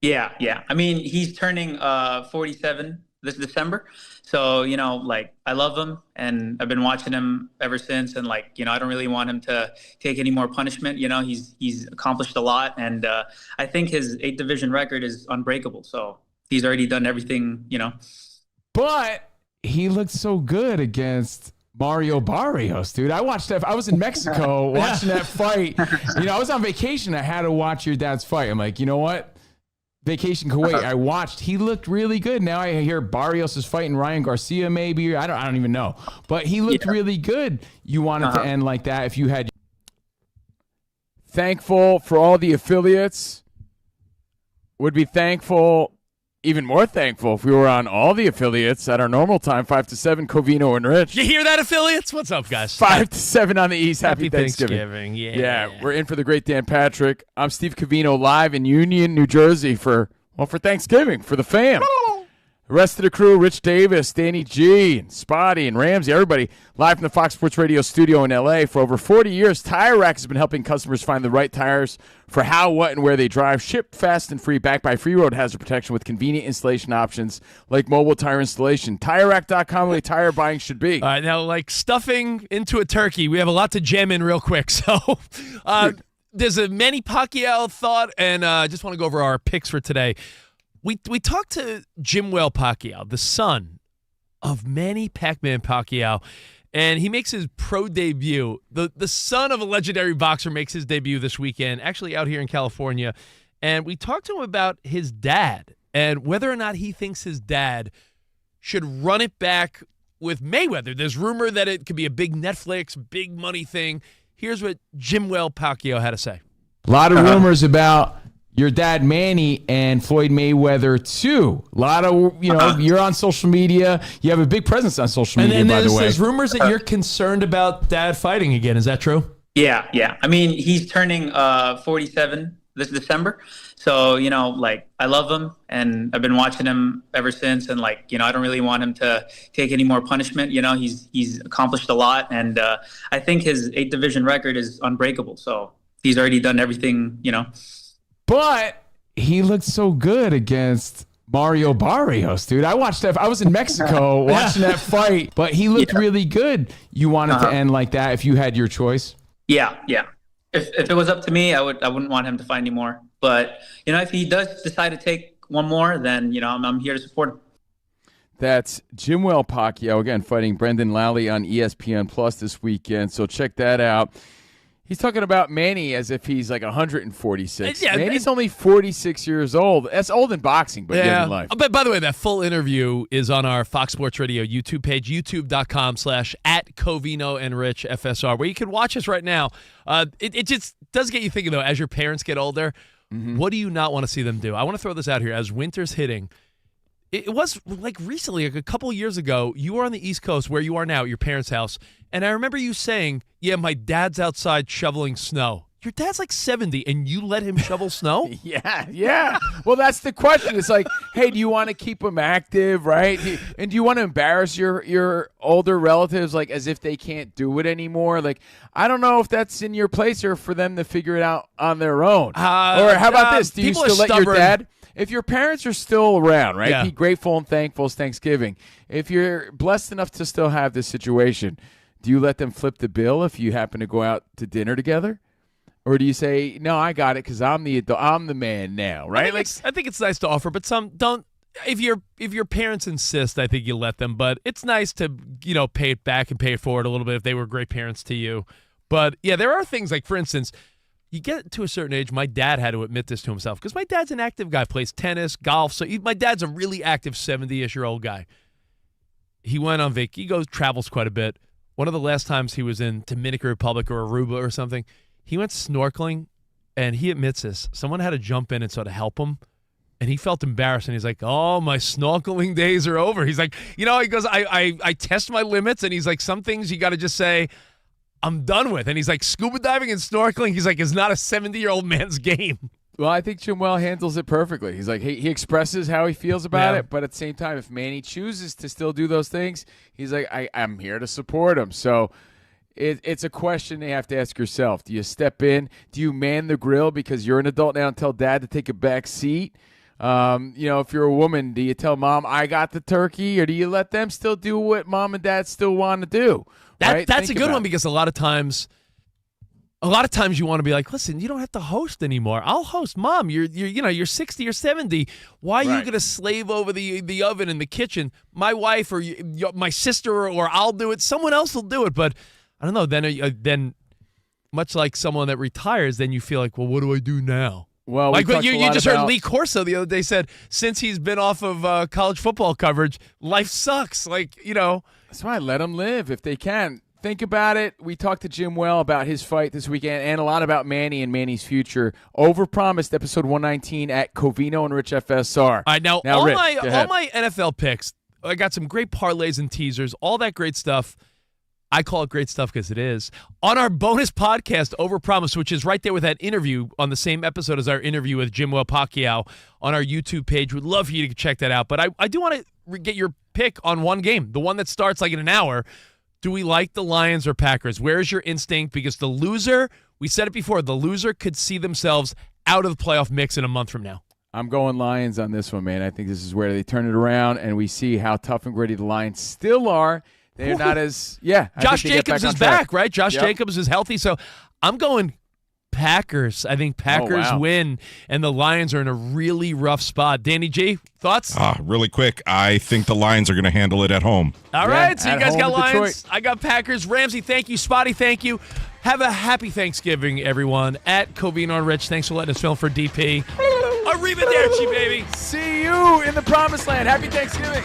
Yeah. I mean, he's turning 47 this December. So, I love him, and I've been watching him ever since. And I don't really want him to take any more punishment. He's accomplished a lot, and I think his 8 division record is unbreakable. So he's already done everything, But he looked so good against Mario Barrios, dude. I watched that. I was in Mexico watching that fight. I was on vacation. I had to watch your dad's fight. I'm like, you know what? Vacation Kuwait. I watched. He looked really good. Now I hear Barrios is fighting Ryan Garcia. Maybe I don't even know. But he looked really good. You wanted to end like that if you had. Thankful for all the affiliates. Would be thankful, even more thankful, if we were on all the affiliates at our normal time, 5 to 7. Covino and Rich. You hear that, affiliates? What's up, guys? 5 to 7 on the East. Happy Thanksgiving. Yeah, we're in for the great Dan Patrick. I'm Steve Covino, live in Union, New Jersey for Thanksgiving, for the fam. The rest of the crew, Rich Davis, Danny G, and Spotty, and Ramsey, everybody, live from the Fox Sports Radio studio in L.A. For over 40 years, Tire Rack has been helping customers find the right tires for how, what, and where they drive. Shipped fast and free, backed by free road hazard protection with convenient installation options like mobile tire installation. TireRack.com, where tire buying should be. All right, now, like stuffing into a turkey, we have a lot to jam in real quick. So there's a Manny Pacquiao thought, and I just want to go over our picks for today. We talked to Jim Pacquiao, the son of Manny Pac-Man Pacquiao, And he makes his pro debut. The son of a legendary boxer makes his debut this weekend, actually out here in California. And we talked to him about his dad and whether or not he thinks his dad should run it back with Mayweather. There's rumor that it could be a big Netflix, big money thing. Here's what Jim Pacquiao had to say. A lot of rumors about your dad Manny and Floyd Mayweather too. A lot of, you're on social media. You have a big presence on social media, by the way. There's rumors that you're concerned about dad fighting again. Is that true? Yeah. I mean, he's turning 47 this December. So, I love him and I've been watching him ever since. And I don't really want him to take any more punishment. He's accomplished a lot. And I think his 8 division record is unbreakable. So he's already done everything, But he looked so good against Mario Barrios, dude. I watched that. I was in Mexico watching that fight, but he looked really good. You wanted to end like that if you had your choice? Yeah. If it was up to me, I wouldn't want him to fight anymore. But, if he does decide to take one more, then, I'm here to support him. That's Jim Pacquiao, again, fighting Brendan Lally on ESPN Plus this weekend. So check that out. He's talking about Manny as if he's like 146. Yeah, Manny's only 46 years old. That's old in boxing, but young in life. But by the way, that full interview is on our Fox Sports Radio YouTube page, youtube.com/@Covino and Rich FSR, where you can watch us right now. It just does get you thinking, though, as your parents get older, what do you not want to see them do? I want to throw this out here. As winter's hitting, it was like recently, like a couple years ago, you were on the East Coast where you are now at your parents' house. And I remember you saying, yeah, my dad's outside shoveling snow. Your dad's like 70 and you let him shovel snow? Yeah. Well, that's the question. It's like, hey, do you want to keep him active, right? And do you want to embarrass your older relatives like as if they can't do it anymore? Like, I don't know if that's in your place or for them to figure it out on their own. Or how about this? Do you still let your dad... If your parents are still around, right, be grateful and thankful. It's Thanksgiving. If you're blessed enough to still have this situation, do you let them flip the bill if you happen to go out to dinner together? Or do you say, no, I got it because I'm the man now, right? I think it's nice to offer, but some don't. If your parents insist, I think you let them. But it's nice to pay it back and pay it forward a little bit if they were great parents to you. But yeah, there are things like, for instance, you get to a certain age, my dad had to admit this to himself because my dad's an active guy, plays tennis, golf. So my dad's a really active 70-ish-year-old guy. He went on vacation. He travels quite a bit. One of the last times he was in Dominican Republic or Aruba or something, he went snorkeling, and he admits this. Someone had to jump in and sort of help him, and he felt embarrassed, and he's like, oh, my snorkeling days are over. He's like, he goes, I test my limits, and he's like, some things you got to just say, I'm done with. And he's like, scuba diving and snorkeling, he's like, is not a 70-year-old man's game. Well, I think Jim handles it perfectly. He's like, he expresses how he feels about it, but at the same time, if Manny chooses to still do those things, he's like, I'm here to support him. So it's a question you have to ask yourself. Do you step in? Do you man the grill because you're an adult now and tell dad to take a back seat? If you're a woman, do you tell mom, I got the turkey, or do you let them still do what mom and dad still want to do? That's a good one because a lot of times you want to be like, listen, you don't have to host anymore. I'll host. Mom, you're 60 or 70. Why are you going to slave over the oven in the kitchen? My wife or my sister or I'll do it. Someone else will do it. But I don't know. Then much like someone that retires, then you feel like, well, what do I do now? Well, like you just heard Lee Corso the other day said, since he's been off of college football coverage, life sucks. That's why I let them live if they can. Think about it. We talked to Jim about his fight this weekend and a lot about Manny and Manny's future. Overpromised, episode 119 at Covino and Rich FSR. All right, now all Rich, my NFL picks, I got some great parlays and teasers, all that great stuff. I call it great stuff because it is. On our bonus podcast, Overpromise, which is right there with that interview on the same episode as our interview with Jim Pacquiao on our YouTube page. We'd love for you to check that out. But I do want to get your pick on one game, the one that starts like in an hour. Do we like the Lions or Packers? Where's your instinct? Because the loser, we said it before, the loser could see themselves out of the playoff mix in a month from now. I'm going Lions on this one, man. I think this is where they turn it around, and we see how tough and gritty the Lions still are. They're not as, Josh Jacobs is back, right? Josh Jacobs is healthy. So I'm going Packers. I think Packers win, and the Lions are in a really rough spot. Danny G, thoughts? Really quick. I think the Lions are going to handle it at home. All right, so you guys got Lions. I got Packers. Ramsey, thank you. Spotty, thank you. Have a happy Thanksgiving, everyone. At Covino Rich, thanks for letting us film for DP. Arrivederci, baby. See you in the promised land. Happy Thanksgiving.